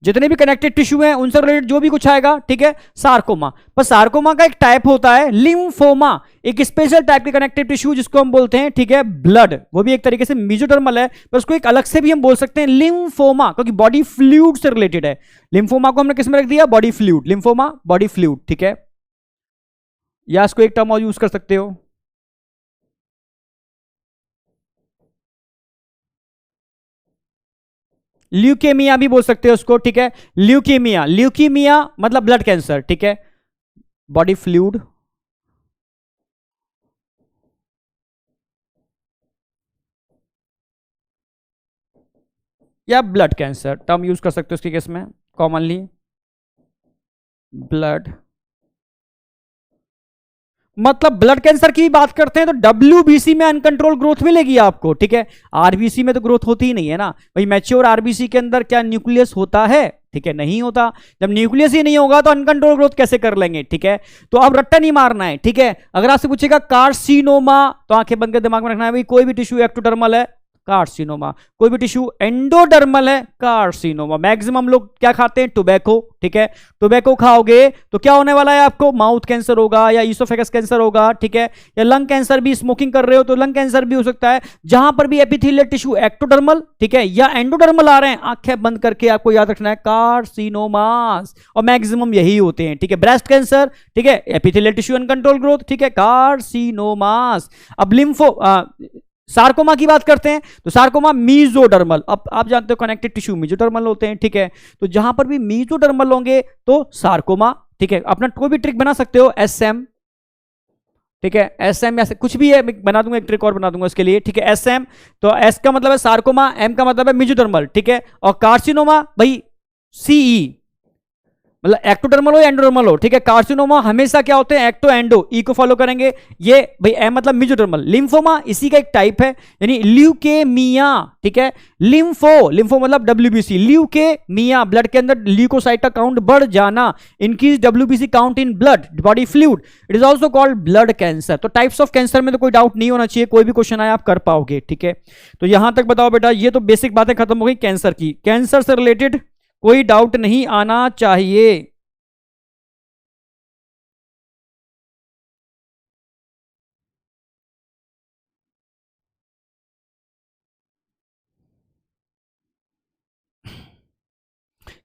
जितने भी कनेक्टेड टिश्यू हैं उनसे रिलेटेड जो भी कुछ आएगा, ठीक है, सार्कोमा। पर सार्कोमा का एक टाइप होता है लिम्फोमा, एक स्पेशल टाइप के कनेक्टिव टिश्यू जिसको हम बोलते हैं, ठीक है, ब्लड, वो भी एक तरीके से मीजोडर्मल है, पर उसको एक अलग से भी हम बोल सकते हैं लिम्फोमा, क्योंकि बॉडी फ्लूइड से रिलेटेड है। लिम्फोमा को हमने किस में रख दिया, body fluid, lymphoma body fluid. ठीक है, या इसको एक टर्म और यूज कर सकते हो, ल्यूकेमिया भी बोल सकते हो उसको। ठीक है, ल्यूकेमिया, ल्यूकीमिया मतलब ब्लड कैंसर, ठीक है, बॉडी फ्लूइड, या ब्लड कैंसर टर्म यूज कर सकते हो उसके केस में कॉमनली, ब्लड मतलब ब्लड कैंसर की बात करते हैं तो डब्ल्यूबीसी में अनकंट्रोल ग्रोथ मिलेगी आपको। ठीक है, आरबीसी में तो ग्रोथ होती ही नहीं है ना भाई। मैच्योर आरबीसी के अंदर क्या न्यूक्लियस होता है, ठीक है, नहीं होता। जब न्यूक्लियस ही नहीं होगा तो अनकंट्रोल ग्रोथ कैसे कर लेंगे। ठीक है, तो अब रट्टा नहीं मारना है। ठीक है, अगर आपसे पूछेगा कार्सिनोमा तो आंखें बंद कर दिमाग में रखना है भाई, कोई भी टिश्यू एक्टोडर्मल है, कार्सिनोमा। कोई भी टिश्यू एंडोडर्मल है, कार्सिनोमा। मैक्सिमम लोग क्या खाते हैं, टोबैको, ठीक है। टोबैको खाओगे तो क्या होने वाला है आपको, माउथ कैंसर होगा या ईसोफेगस कैंसर होगा, ठीक है। या लंग कैंसर भी, स्मोकिंग कर रहे हो तो लंग कैंसर भी हो सकता है। जहां पर भी एपिथेलियल टिश्यू एक्टोडर्मल, ठीक है, या एंडोडर्मल आ रहे हैं, आंखें बंद करके आपको याद रखना है कार्सिनोमास, और मैक्सिमम यही होते हैं, ठीक है। ब्रेस्ट कैंसर, ठीक है, एपिथेलियल टिश्यू अनकंट्रोल ग्रोथ, ठीक है, कार्सिनोमास। अब लिम्फो सार्कोमा की बात करते हैं तो सार्कोमा मीजोडर्मल, अब आप जानते हो कनेक्टिव टिश्यू मीजोडर्मल होते हैं, ठीक है। तो जहां पर भी मीजोडर्मल होंगे तो सार्कोमा, ठीक है। अपना कोई भी ट्रिक बना सकते हो, एसएम, ठीक है, एसएम या कुछ भी है, बना दूंगा एक ट्रिक और बना दूंगा इसके लिए, ठीक है। एसएम तो एस का मतलब है सार्कोमा, एम का मतलब है मीजोडर्मल, ठीक है। और कार्सिनोमा भाई सीई, मतलब एक्टोडर्मल हो या एंडोडर्मल हो, ठीक है। कार्सिनोमा हमेशा क्या होते हैं, एक्टो एंडो, ई को फॉलो करेंगे। ये भाई एम मतलब मीजोडर्मल। लिम्फोमा इसी का एक टाइप है, यानी ल्यूकेमिया, ठीक है। लिम्फो मतलब डब्ल्यूबीसी, ल्यूकेमिया ब्लड के अंदर ल्यूकोसाइट का काउंट बढ़ जाना, increase WBC count in blood body fluid, it is also called blood cancer. तो टाइप्स ऑफ कैंसर में तो कोई डाउट नहीं होना चाहिए, कोई भी क्वेश्चन आए आप कर पाओगे, ठीक है। तो यहां तक बताओ बेटा, ये तो बेसिक बातें खत्म हो गई कैंसर की। कैंसर से रिलेटेड कोई डाउट नहीं आना चाहिए।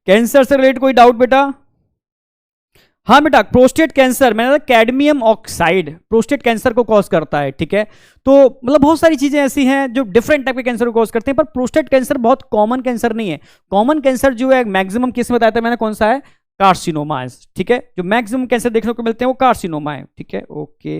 कैंसर से रिलेटेड कोई डाउट बेटा? हाँ बेटा, प्रोस्टेट कैंसर, मैंने कैडमियम ऑक्साइड प्रोस्टेट कैंसर को कॉज करता है, ठीक है। तो मतलब बहुत सारी चीजें ऐसी हैं जो डिफरेंट टाइप के कैंसर को कॉज करते हैं, पर प्रोस्टेट कैंसर बहुत कॉमन कैंसर नहीं है। कॉमन कैंसर जो है मैक्सिमम केस में बताया था मैंने, कौन सा है, कार्सिनोमा है, ठीक है। जो मैक्सिमम कैंसर देखने को मिलते हैं वो कार्सिनोमा है, ठीक है। ओके,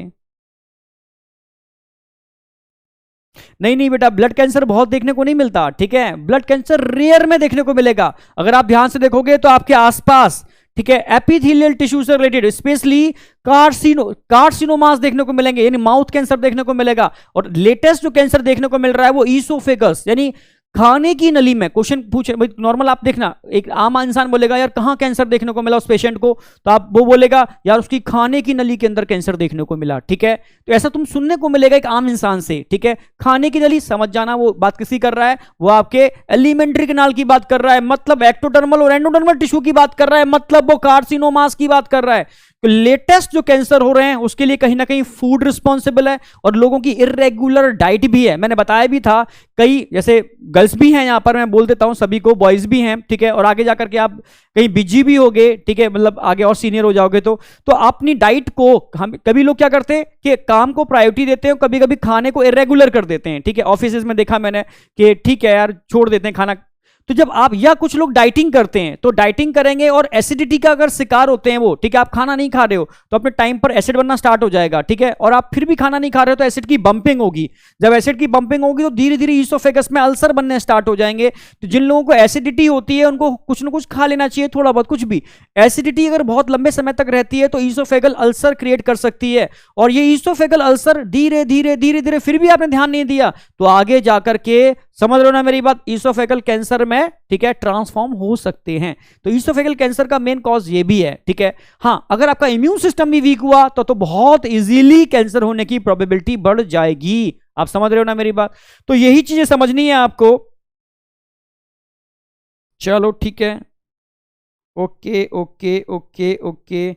नहीं नहीं बेटा, ब्लड कैंसर बहुत देखने को नहीं मिलता, ठीक है। ब्लड कैंसर रेयर में देखने को मिलेगा। अगर आप ध्यान से देखोगे तो आपके आसपास, ठीक है, एपिथेलियल टिश्यू से रिलेटेड स्पेशली कार्सिनोमास देखने को मिलेंगे, यानी माउथ कैंसर देखने को मिलेगा। और लेटेस्ट जो कैंसर देखने को मिल रहा है वो ईसोफेगस, यानी खाने की नली में। क्वेश्चन पूछे भाई, नॉर्मल आप देखना, एक आम इंसान बोलेगा यार कहां कैंसर देखने को मिला उस पेशेंट को, तो आप वो बोलेगा यार उसकी खाने की नली के अंदर कैंसर देखने को मिला, ठीक है। तो ऐसा तुम सुनने को मिलेगा एक आम इंसान से, ठीक है। खाने की नली, समझ जाना वो बात किसी कर रहा है, वो आपके एलिमेंट्री कैनाल की बात कर रहा है, मतलब एक्टोडर्मल और एंडोडर्मल टिश्यू की बात कर रहा है, मतलब वो कार्सिनोमास की बात कर रहा है। तो लेटेस्ट जो कैंसर हो रहे हैं उसके लिए कहीं ना कहीं फूड रिस्पॉन्सिबल है, और लोगों की इरेगुलर डाइट भी है। मैंने बताया भी था, कई जैसे गर्ल्स भी हैं यहां पर, मैं बोल देता हूं सभी को, बॉयज भी हैं, ठीक है। और आगे जाकर के आप कहीं बिजी भी होगे, ठीक है, मतलब आगे और सीनियर हो जाओगे तो अपनी डाइट को, हम कभी लोग क्या करते हैं कि काम को प्रायोरिटी देते हैं, कभी कभी खाने को इरेगुलर कर देते हैं, ठीक है। ऑफिस में देखा मैंने कि ठीक है यार छोड़ देते हैं खाना। तो जब आप, या कुछ लोग डाइटिंग करते हैं, तो डाइटिंग करेंगे और एसिडिटी का अगर शिकार होते हैं वो, ठीक है, आप खाना नहीं खा रहे हो तो अपने टाइम पर एसिड बनना स्टार्ट हो जाएगा, ठीक है। और आप फिर भी खाना नहीं खा रहे हो तो एसिड की बंपिंग होगी। जब एसिड की बंपिंग होगी तो धीरे धीरे ईसोफेगस में अल्सर बनने स्टार्ट हो जाएंगे। तो जिन लोगों को एसिडिटी होती है उनको कुछ ना कुछ खा लेना चाहिए, थोड़ा बहुत कुछ भी। एसिडिटी अगर बहुत लंबे समय तक रहती है तो ईसोफेगल अल्सर क्रिएट कर सकती है, और ये ईसोफेगल अल्सर धीरे धीरे धीरे धीरे, फिर भी आपने ध्यान नहीं दिया तो आगे जाकर के, समझ रहे हो ना मेरी बात, ईसोफेगल कैंसर में, ठीक है, ट्रांसफॉर्म हो सकते हैं। तो ईसोफेगल कैंसर का मेन कॉज ये भी है, ठीक है। हाँ, अगर आपका इम्यून सिस्टम भी वीक हुआ तो बहुत इजीली कैंसर होने की प्रोबेबिलिटी बढ़ जाएगी। आप समझ रहे हो ना मेरी बात? तो यही चीजें समझनी है आपको। चलो ठीक है, ओके ओके ओके ओके।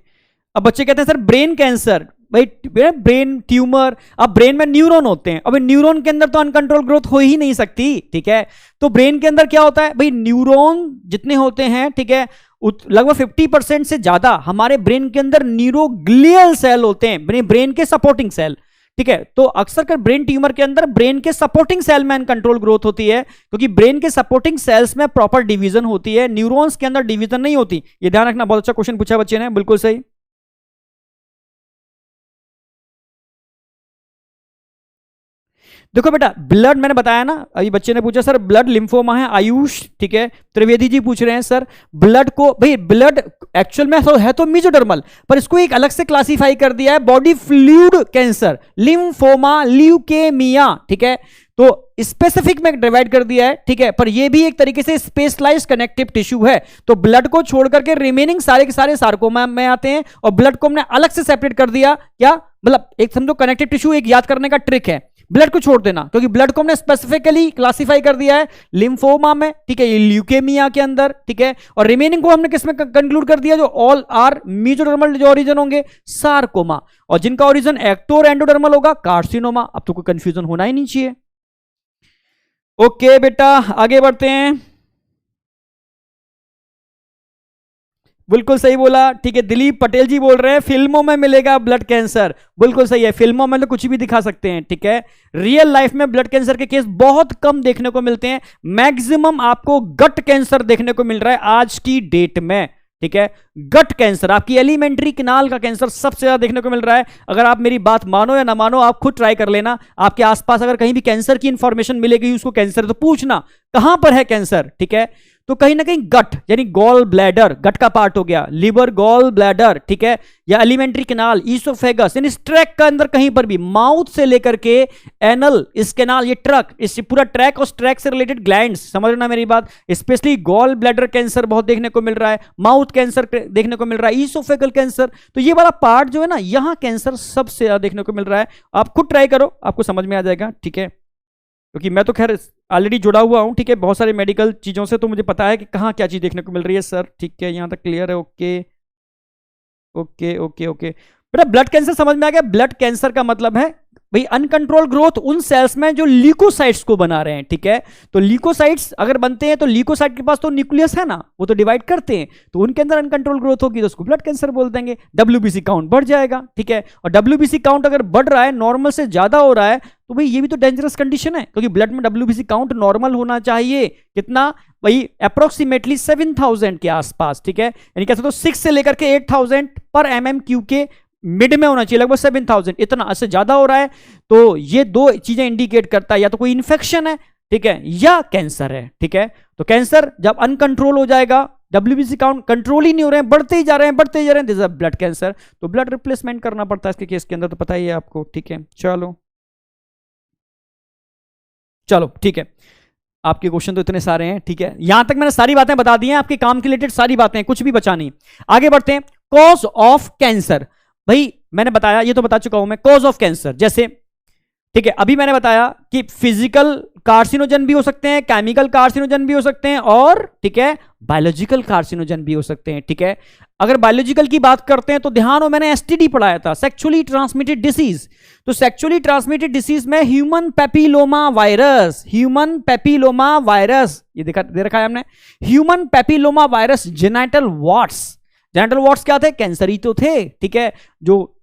अब बच्चे कहते हैं सर ब्रेन कैंसर, भाई ब्रेन ट्यूमर, अब ब्रेन में न्यूरॉन होते हैं, अब न्यूरॉन के अंदर तो अनकंट्रोल ग्रोथ हो ही नहीं सकती, ठीक है। तो ब्रेन के अंदर क्या होता है भाई, न्यूरॉन जितने होते हैं, ठीक है, लगभग 50% से ज्यादा हमारे ब्रेन के अंदर न्यूरोग्लियल सेल होते हैं, ब्रेन के सपोर्टिंग सेल, ठीक है। तो अक्सर कर ब्रेन ट्यूमर के अंदर ब्रेन के सपोर्टिंग सेल में अनकंट्रोल ग्रोथ होती है, क्योंकि ब्रेन के सपोर्टिंग सेल्स में प्रॉपर डिवीजन होती है, न्यूरॉन्स के अंदर डिवीजन नहीं होती। ये ध्यान रखना, बहुत अच्छा क्वेश्चन पूछा बच्चे ने, बिल्कुल सही। देखो बेटा, ब्लड मैंने बताया ना, अभी बच्चे ने पूछा सर ब्लड लिम्फोमा है, आयुष, ठीक है, त्रिवेदी जी पूछ रहे हैं सर ब्लड को, भाई ब्लड एक्चुअल में है तो मीजोडर्मल, पर इसको एक अलग से क्लासिफाई कर दिया है, body fluid cancer, lymphoma, leukaemia, ठीक है। तो स्पेसिफिक में डिवाइड कर दिया है, ठीक है, पर ये भी एक तरीके से स्पेशलाइज्ड कनेक्टिव टिश्यू है। तो ब्लड को छोड़ करके रिमेनिंग सारे के सारे सार्कोमा में आते हैं, और ब्लड को हमने अलग से सेपरेट कर दिया, क्या मतलब, एक समझो कनेक्टिव टिश्यू एक याद करने का ट्रिक है। ब्लड को छोड़ देना, क्योंकि ब्लड को हमने स्पेसिफिकली क्लासिफाई कर दिया है लिम्फोमा में, ठीक है, ल्यूकेमिया के अंदर, ठीक है, और रिमेनिंग को हमने किसमें कंक्लूड कर दिया, जो ऑल आर मेसोडर्मल जो ओरिजिन होंगे सार्कोमा, और जिनका ओरिजिन एक्टो और एंडोडर्मल होगा कार्सिनोमा। अब तो कोई कंफ्यूजन होना ही नहीं चाहिए। ओके बेटा आगे बढ़ते हैं। बिल्कुल सही बोला, ठीक है, दिलीप पटेल जी बोल रहे हैं फिल्मों में मिलेगा ब्लड कैंसर। बिल्कुल सही है, फिल्मों में तो कुछ भी दिखा सकते हैं, ठीक है। रियल लाइफ में ब्लड कैंसर के केस बहुत कम देखने को मिलते हैं। मैक्सिमम आपको गट कैंसर देखने को मिल रहा है आज की डेट में, ठीक है। गट कैंसर, आपकी एलिमेंट्री किनाल का कैंसर सबसे ज्यादा देखने को मिल रहा है। अगर आप मेरी बात मानो या ना मानो, आप खुद ट्राई कर लेना। आपके आसपास अगर कहीं भी कैंसर की इंफॉर्मेशन मिलेगी, उसको कैंसर तो पूछना कहां पर है कैंसर, ठीक है। तो कहीं ना कहीं गट यानी गॉल ब्लैडर, गट का पार्ट हो गया, लिवर, गॉल ब्लैडर, ठीक है, या एलिमेंट्री कैनाल, ईसोफेगस, यानी इस ट्रैक का अंदर कहीं पर भी, माउथ से लेकर के एनल, इस कैनाल, ये ट्रक, इस पूरा ट्रैक, उस ट्रैक से रिलेटेड ग्लैंड्स, समझ रहे ना मेरी बात। स्पेशली गॉल ब्लैडर कैंसर बहुत देखने को मिल रहा है, माउथ कैंसर देखने को मिल रहा है, ईसोफेगल कैंसर। तो ये वाला पार्ट जो है ना, यहां कैंसर सबसे ज्यादा देखने को मिल रहा है। आप खुद ट्राई करो, आपको समझ में आ जाएगा, ठीक है। क्योंकि मैं तो खैर ऑलरेडी जुड़ा हुआ हूं, ठीक है, बहुत सारे मेडिकल चीजों से, तो मुझे पता है कि कहाँ क्या चीज देखने को मिल रही है सर, ठीक है। यहां तक क्लियर है? ओके ओके ओके ओके बेटा, ब्लड कैंसर समझ में आ गया। ब्लड कैंसर का मतलब है भाई अनकंट्रोल ग्रोथ उन सेल्स में जो ल्यूकोसाइट्स को बना रहे हैं, ठीक है। तो ल्यूकोसाइट्स अगर बनते हैं तो ल्यूकोसाइट के पास तो न्यूक्लियस है ना, वो तो डिवाइड करते हैं, तो उनके अंदर अनकंट्रोल ग्रोथ होगी तो उसको ब्लड कैंसर बोल देंगे। डब्ल्यूबीसी काउंट बढ़ जाएगा, ठीक है, और डब्ल्यूबीसी काउंट अगर बढ़ रहा है, नॉर्मल से ज्यादा हो रहा है, तो भाई ये भी तो डेंजरस कंडीशन है, क्योंकि ब्लड में डब्ल्यूबीसी काउंट नॉर्मल होना चाहिए कितना भाई, अप्रोक्सीमेटली 7000 के आसपास, ठीक है, यानी कैसे तो 6 से लेकर के 8000 पर MM³ के मिड में होना चाहिए, लगभग 7000, इतना से ज्यादा हो रहा है। तो ये दो चीजें इंडिकेट करता है, या तो कोई इन्फेक्शन है, ठीक है, या कैंसर है, ठीक है। तो कैंसर जब अनकंट्रोल हो जाएगा, डब्ल्यूबीसी काउंट कंट्रोल ही नहीं हो रहे हैं, बढ़ते ही जा रहे हैं, बढ़ते ही जा रहे हैं, दिस इज ब्लड कैंसर। तो ब्लड रिप्लेसमेंट करना पड़ता है इसके केस के अंदर, तो पता ही है आपको, ठीक है। चलो चलो ठीक है, आपके क्वेश्चन तो इतने सारे हैं, ठीक है। यहां तक मैंने सारी बातें बता दी हैं, आपके काम के रिलेटेड सारी बातें, कुछ भी बचा नहीं। आगे बढ़ते हैं। कॉज ऑफ कैंसर, भाई मैंने बताया, ये तो बता चुका हूं मैं, कॉज ऑफ कैंसर जैसे, ठीक है, अभी मैंने बताया कि फिजिकल कार्सिनोजन भी हो सकते हैं, केमिकल कार्सिनोजन भी हो सकते हैं, और ठीक है बायोलॉजिकल कार्सिनोजन भी हो सकते हैं, ठीक है। अगर बायोलॉजिकल की बात करते हैं तो ध्यान हो, मैंने एसटीडी पढ़ाया था, सेक्सुअली ट्रांसमिटेड डिसीज। तो सेक्सुअली ट्रांसमिटेड डिसीज में human papilloma virus, human papilloma virus, ये दे रखा है हमने, human papilloma virus, genital warts. Genital warts क्या थे? कैंसर ही तो थे, ठीक है, जो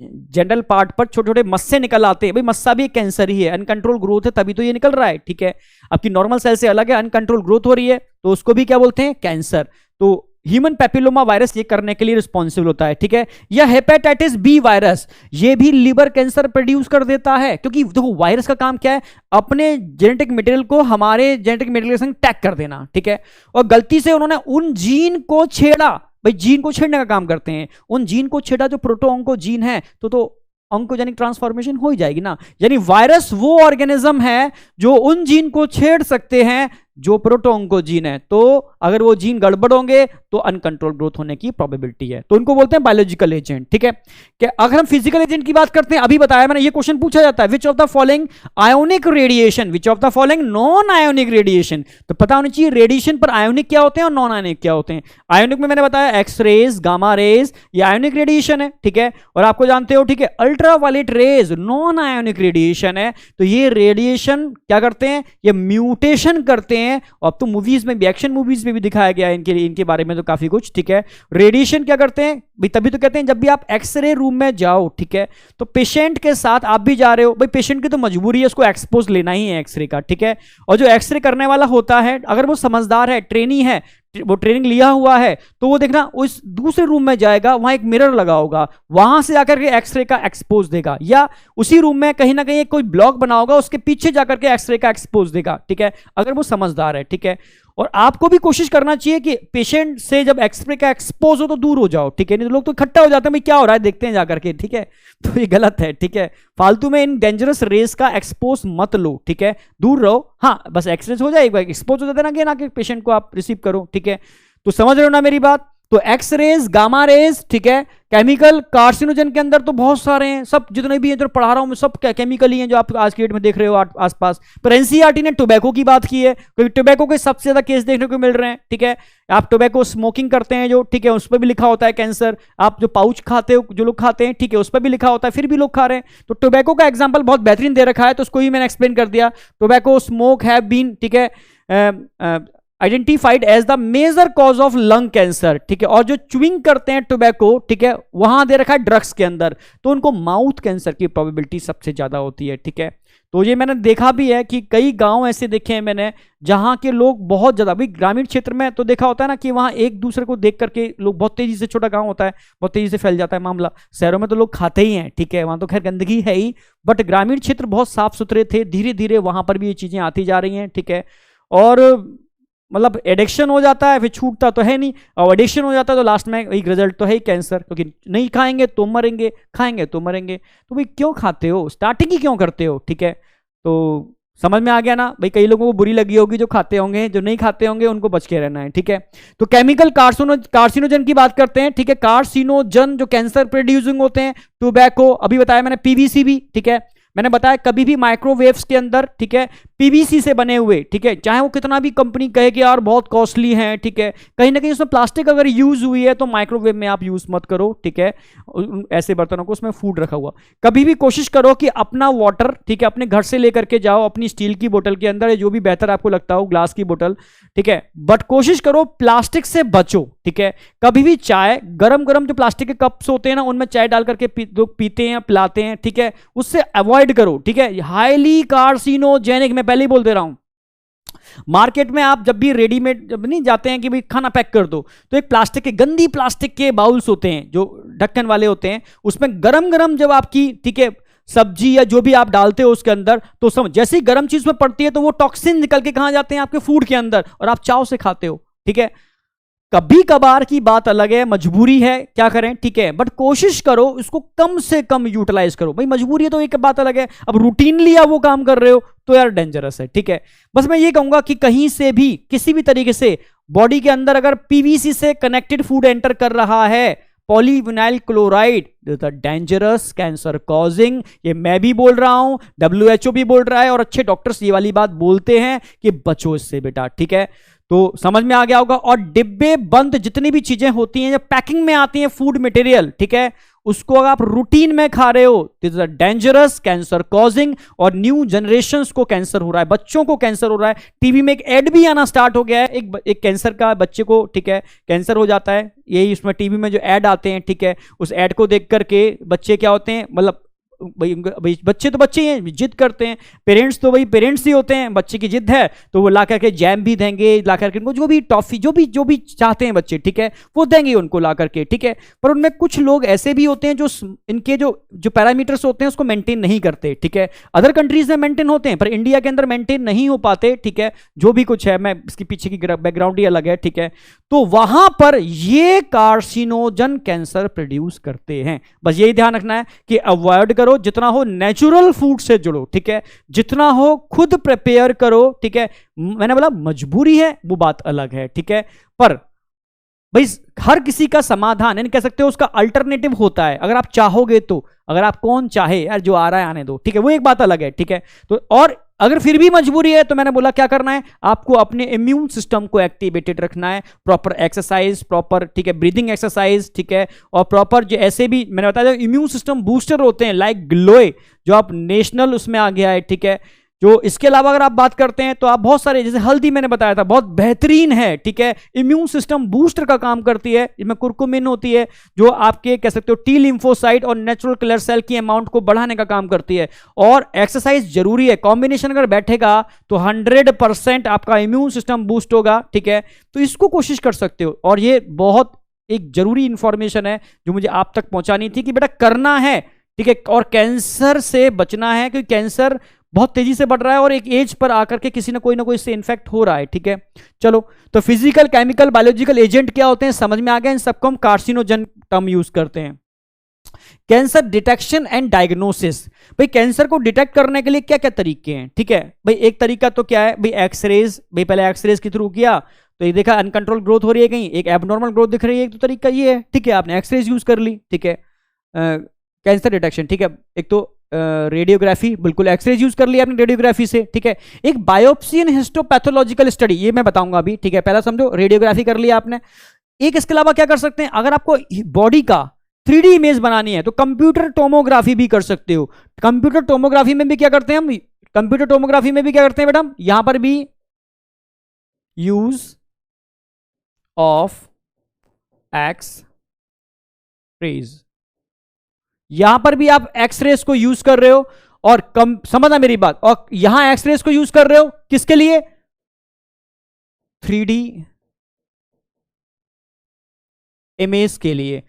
जेनिटल पार्ट पर छोटे छोटे मस्से निकल आते हैं, भाई मस्सा भी कैंसर ही है, अनकंट्रोल ग्रोथ है तभी तो ये निकल रहा है, ठीक है। आपकी नॉर्मल सेल से अलग है, अनकंट्रोल ग्रोथ हो रही है, तो उसको भी क्या बोलते हैं? कैंसर। तो ह्यूमन पेपिलोमा वायरस ये करने के लिए रिस्पॉन्सिबल होता है, ठीक है। या हेपेटाइटिस बी वायरस, ये भी लिवर कैंसर प्रोड्यूस कर देता है, क्योंकि देखो वायरस का काम क्या है? अपने जेनेटिक मटेरियल को हमारे जेनेटिक मटेरियल के संग टैग कर देना, ठीक है। और गलती से उन्होंने उन जीन को छेड़ा, भाई जीन को छेड़ने का काम करते हैं, उन जीन को छेड़ा जो प्रोटोऑन्को जीन है, तो ऑन्कोजेनिक ट्रांसफॉर्मेशन हो जाएगी ना। यानी वायरस वो ऑर्गेनिज्म है जो उन जीन को छेड़ सकते हैं जो प्रोटोऑन्को जीन है, तो अगर वो जीन गड़बड़ होंगे तो अनकंट्रोल ग्रोथ होने की प्रोबेबिलिटी है, तो उनको बोलते हैं बायोलॉजिकल एजेंट, ठीक है। कि अगर हम फिजिकल एजेंट की बात करते हैं, अभी बताया मैंने, ये क्वेश्चन पूछा जाता है, which of the following ionic radiation, which of the following non ionic radiation, तो पता होना चाहिए रेडिएशन पर आयोनिक क्या होते हैं और नॉन आयोनिक क्या होते हैं। आयोनिक में मैंने बताया एक्स रेज, गामा रेज, ये आयोनिक रेडिएशन है, ठीक है। और आपको जानते हो, ठीक है, ultraviolet rays non ionic radiation है। तो ये रेडिएशन क्या करते हैं? ये म्यूटेशन करते हैं, और अब तो मूवीज में भी, एक्शन मूवीज में भी दिखाया गया है इनके बारे में तो काफी कुछ, ठीक है। रेडिएशन क्या करते हैं भाई? तभी तो कहते हैं जब भी आप एक्सरे रूम में जाओ, ठीक है, तो पेशेंट के साथ आप भी जा रहे हो, भाई पेशेंट की तो मजबूरी है, उसको एक्सपोज लेना ही है एक्सरे का, ठीक है। और जो एक्सरे करने वाला होता है, अगर वो समझदार है, ट्रेनी है, वो ट्रेनिंग लिया हुआ है, तो वो देखना उस दूसरे रूम में जाएगा, वहां एक मिरर लगा होगा, वहां से जाकर के एक्सरे का एक्सपोज देगा, या उसी रूम में कहीं ना कहीं कोई ब्लॉक बना होगा, उसके पीछे जाकर के एक्सरे का एक्सपोज देगा, ठीक है, अगर वो समझदार है, ठीक है। और आपको भी कोशिश करना चाहिए कि पेशेंट से जब एक्सरे का एक्सपोज हो तो दूर हो जाओ, ठीक है, नहीं तो लोग तो इकट्ठा हो जाते हैं, भाई क्या हो रहा है देखते हैं जाकर के, ठीक है। तो ये गलत है, ठीक है, फालतू में इन डेंजरस रेस का एक्सपोज मत लो, ठीक है, दूर रहो। हाँ बस एक्सरे हो जाए, एक बार एक्सपोज हो जाता है ना कि पेशेंट को आप रिसीव करो, ठीक है। तो समझ रहे हो ना मेरी बात? तो एक्स रेज, गामा रेज, ठीक है, केमिकल कार्सिनोजन के अंदर तो बहुत सारे हैं, सब जितने भी हैं जो पढ़ा रहा हूं मैं सब केमिकल ही हैं जो आप आज की डेट में देख रहे हो आसपास। पर एनसीईआरटी ने टोबैको की बात की है, क्योंकि टोबैको के सबसे ज्यादा केस देखने को मिल रहे हैं, ठीक है। आप टोबैको स्मोकिंग करते हैं जो, ठीक है, उस पर भी लिखा होता है कैंसर। आप जो पाउच खाते हो, जो लोग खाते हैं, ठीक है, उस पर भी लिखा होता है, फिर भी लोग खा रहे हैं। तो टोबैको का एग्जाम्पल बहुत बेहतरीन दे रखा है, तो उसको ही मैंने एक्सप्लेन कर दिया। टोबैको स्मोक हैव बीन, ठीक है, identified as the major cause of lung cancer, ठीक है। और जो च्युइंग करते हैं टोबैको, ठीक है, वहां दे रखा है ड्रग्स के अंदर, तो उनको माउथ कैंसर की प्रोबेबिलिटी सबसे ज्यादा होती है, ठीक है। तो ये मैंने देखा भी है कि कई गांव ऐसे देखे हैं मैंने जहां के लोग बहुत ज्यादा, भाई ग्रामीण क्षेत्र में तो देखा होता है ना कि वहां एक दूसरे को देख करके लोग बहुत तेजी से, छोटा गांव होता है, बहुत तेजी से फैल जाता है मामला। शहरों में तो लोग खाते ही हैं, ठीक है, वहां तो खैर गंदगी है ही, बट ग्रामीण क्षेत्र बहुत साफ सुथरे थे, धीरे धीरे वहां पर भी ये चीजें आती जा रही हैं, ठीक है। और मतलब एडिक्शन हो जाता है, फिर छूटता तो है नहीं, और एडिक्शन हो जाता है तो लास्ट में एक रिजल्ट तो है ही कैंसर, क्योंकि नहीं खाएंगे तो मरेंगे, खाएंगे तो मरेंगे। तो भाई क्यों खाते हो, स्टार्टिंग ही क्यों करते हो, ठीक है। तो समझ में आ गया ना भाई, कई लोगों को बुरी लगी होगी जो खाते होंगे, जो नहीं खाते होंगे उनको बच के रहना है, ठीक है। तो केमिकल कार्सिनोजन की बात करते हैं, ठीक है। कार्सिनोजन जो कैंसर प्रोड्यूसिंग होते हैं, टोबैको, अभी बताया मैंने, पीवीसी भी, ठीक है, मैंने बताया कभी भी माइक्रोवेव्स के अंदर, ठीक है, पीवीसी से बने हुए, ठीक है, चाहे वो कितना भी कंपनी कहे कि यार बहुत कॉस्टली है, ठीक है, कहीं ना कहीं उसमें प्लास्टिक अगर यूज हुई है तो माइक्रोवेव में आप यूज मत करो, ठीक है, ऐसे बर्तनों को, उसमें फूड रखा हुआ। कभी भी कोशिश करो कि अपना वाटर, ठीक है, अपने घर से लेकर के जाओ अपनी स्टील की बोतल के अंदर, जो भी बेहतर आपको लगता हो, ग्लास की बोतल, ठीक है, बट कोशिश करो प्लास्टिक से बचो, ठीक है। कभी भी चाय, गरम गरम जो प्लास्टिक के कप्स होते हैं ना, उनमें चाय डाल करके लोग पीते हैं, पिलाते हैं, ठीक है, उससे अवॉइड करो, ठीक है। हाईली कार्सिनोजेनिक, मैं पहले ही बोल दे रहा हूं। मार्केट में आप जब भी रेडीमेड, जब नहीं जाते हैं कि भाई खाना पैक कर दो, तो एक प्लास्टिक के, गंदी प्लास्टिक के बाउल्स होते हैं जो ढक्कन वाले होते हैं, उसमें गरम गरम जब आपकी, ठीक है, सब्जी या जो भी आप डालते हो उसके अंदर, तो समझ जैसे ही गर्म चीज में पड़ती है तो वो टॉक्सिन निकल के कहां जाते हैं, आपके फूड के अंदर, और आप चाव से खाते हो, ठीक है। कभी कभार की बात अलग है, मजबूरी है, क्या करें, ठीक है, बट कोशिश करो इसको कम से कम यूटिलाइज करो। भाई मजबूरी है तो एक बात अलग है, अब रूटीनली आप वो काम कर रहे हो तो यार डेंजरस है, ठीक है। बस मैं ये कहूंगा कि कहीं से भी किसी भी तरीके से बॉडी के अंदर अगर पीवीसी से कनेक्टेड फूड एंटर कर रहा है, polyvinyl chloride, dangerous, cancer causing, ये मैं भी बोल रहा हूं, WHO भी बोल रहा है, और अच्छे डॉक्टर्स ये वाली बात बोलते हैं कि बचो इससे बेटा, ठीक है। तो समझ में आ गया होगा। और डिब्बे बंद जितनी भी चीजें होती हैं, जो पैकिंग में आती हैं फूड मटेरियल, ठीक है, उसको अगर आप रूटीन में खा रहे हो, this is dangerous, cancer causing, और न्यू जनरेशंस को कैंसर हो रहा है, बच्चों को कैंसर हो रहा है। टीवी में एक एड भी आना स्टार्ट हो गया है, एक कैंसर का, बच्चे को, ठीक है, कैंसर हो जाता है, यही उसमें टीवी में जो एड आते हैं, ठीक है, उस एड को देख करके बच्चे क्या होते हैं, मतलब भाई बच्चे तो बच्चे हैं, जिद करते हैं, पेरेंट्स तो भाई पेरेंट्स ही होते हैं, बच्चे की जिद है तो वो ला करके जैम भी देंगे, ला करके उनको जो भी टॉफी, जो भी चाहते हैं बच्चे, ठीक है, वो देंगे उनको ला करके, ठीक है। पर उनमें कुछ लोग ऐसे भी होते हैं जो इनके जो पैरामीटर्स होते हैं उसको मेंटेन नहीं करते, ठीक है। अदर कंट्रीज में मेंटेन होते हैं पर इंडिया के अंदर मेंटेन नहीं हो पाते, ठीक है, जो भी कुछ है, मैं इसके पीछे की बैकग्राउंड ही अलग है, ठीक है। तो वहां पर ये कार्सिनोजन कैंसर प्रोड्यूस करते हैं। बस यही ध्यान रखना है कि अवॉइड करो, जितना हो नेचुरल फूड से जुड़ो, ठीक है, जितना हो खुद प्रिपेयर करो, ठीक है। मैंने बोला मजबूरी है वो बात अलग है, ठीक है, पर भाई हर किसी का समाधान यानी कह सकते हो उसका अल्टरनेटिव होता है, अगर आप चाहोगे तो। अगर आप कौन चाहे यार जो आ रहा है आने दो, ठीक है, वो एक बात अलग है, ठीक है। तो और अगर फिर भी मजबूरी है तो मैंने बोला क्या करना है, आपको अपने इम्यून सिस्टम को एक्टिवेटेड रखना है, प्रॉपर एक्सरसाइज, प्रॉपर, ठीक है, ब्रीदिंग एक्सरसाइज, ठीक है, और प्रॉपर जो ऐसे भी मैंने बताया इम्यून सिस्टम बूस्टर होते हैं लाइक ग्लोए, जो आप नेशनल उसमें आ गया है, ठीक है। जो इसके अलावा अगर आप बात करते हैं तो आप बहुत सारे, जैसे हल्दी मैंने बताया था बहुत बेहतरीन है, ठीक है, इम्यून सिस्टम बूस्टर का काम करती है, इसमें कुरकुमिन होती है जो आपके कह सकते हो टी लिम्फोसाइट और नेचुरल किलर सेल की अमाउंट को बढ़ाने का काम करती है। और एक्सरसाइज जरूरी है, कॉम्बिनेशन अगर बैठेगा तो 100% आपका इम्यून सिस्टम बूस्ट होगा, ठीक है। तो इसको कोशिश कर सकते हो, और ये बहुत एक जरूरी इंफॉर्मेशन है जो मुझे आप तक पहुंचानी थी कि बेटा करना है, ठीक है, और कैंसर से बचना है, क्योंकि कैंसर बहुत तेजी से बढ़ रहा है और एक एज पर आकर के किसी ना कोई इससे इन्फेक्ट हो रहा है, ठीक है। चलो, तो फिजिकल, केमिकल, बायोलॉजिकल एजेंट क्या होते हैं समझ में आ गया, इन सबको हम कार्सिनोजन टर्म यूज करते हैं। Cancer detection and diagnosis. भाई कैंसर को डिटेक्ट करने के लिए क्या क्या तरीके हैं, ठीक है भाई। एक तरीका तो क्या है भाई, एक्सरेज। भाई पहले एक्सरेज के थ्रू किया तो ये देखा अनकंट्रोल ग्रोथ हो रही है, कहीं एक एबनॉर्मल ग्रोथ दिख रही है, एक तो तरीका ये है, ठीक है, आपने एक्सरेज यूज कर ली, ठीक है, कैंसर डिटेक्शन, ठीक है। एक तो रेडियोग्राफी, बिल्कुल एक्सरेज यूज कर लिया आपने रेडियोग्राफी से, ठीक है। एक बायोप्सी एंड हिस्टोपैथोलॉजिकल स्टडी, ये मैं बताऊंगा अभी, ठीक है। पहला समझो, रेडियोग्राफी कर लिया आपने। एक इसके अलावा क्या कर सकते हैं, अगर आपको बॉडी का 3D इमेज बनानी है तो कंप्यूटर टोमोग्राफी भी कर सकते हो। कंप्यूटर टोमोग्राफी में भी क्या करते हैं हम, कंप्यूटर टोमोग्राफी में भी क्या करते हैं मैडम, यहां पर भी यूज ऑफ एक्स-रेज, यहां पर भी आप एक्स-रेज को यूज कर रहे हो, और समझना मेरी बात, और यहां एक्स-रेज को यूज कर रहे हो किसके लिए, 3D इमेज के लिए।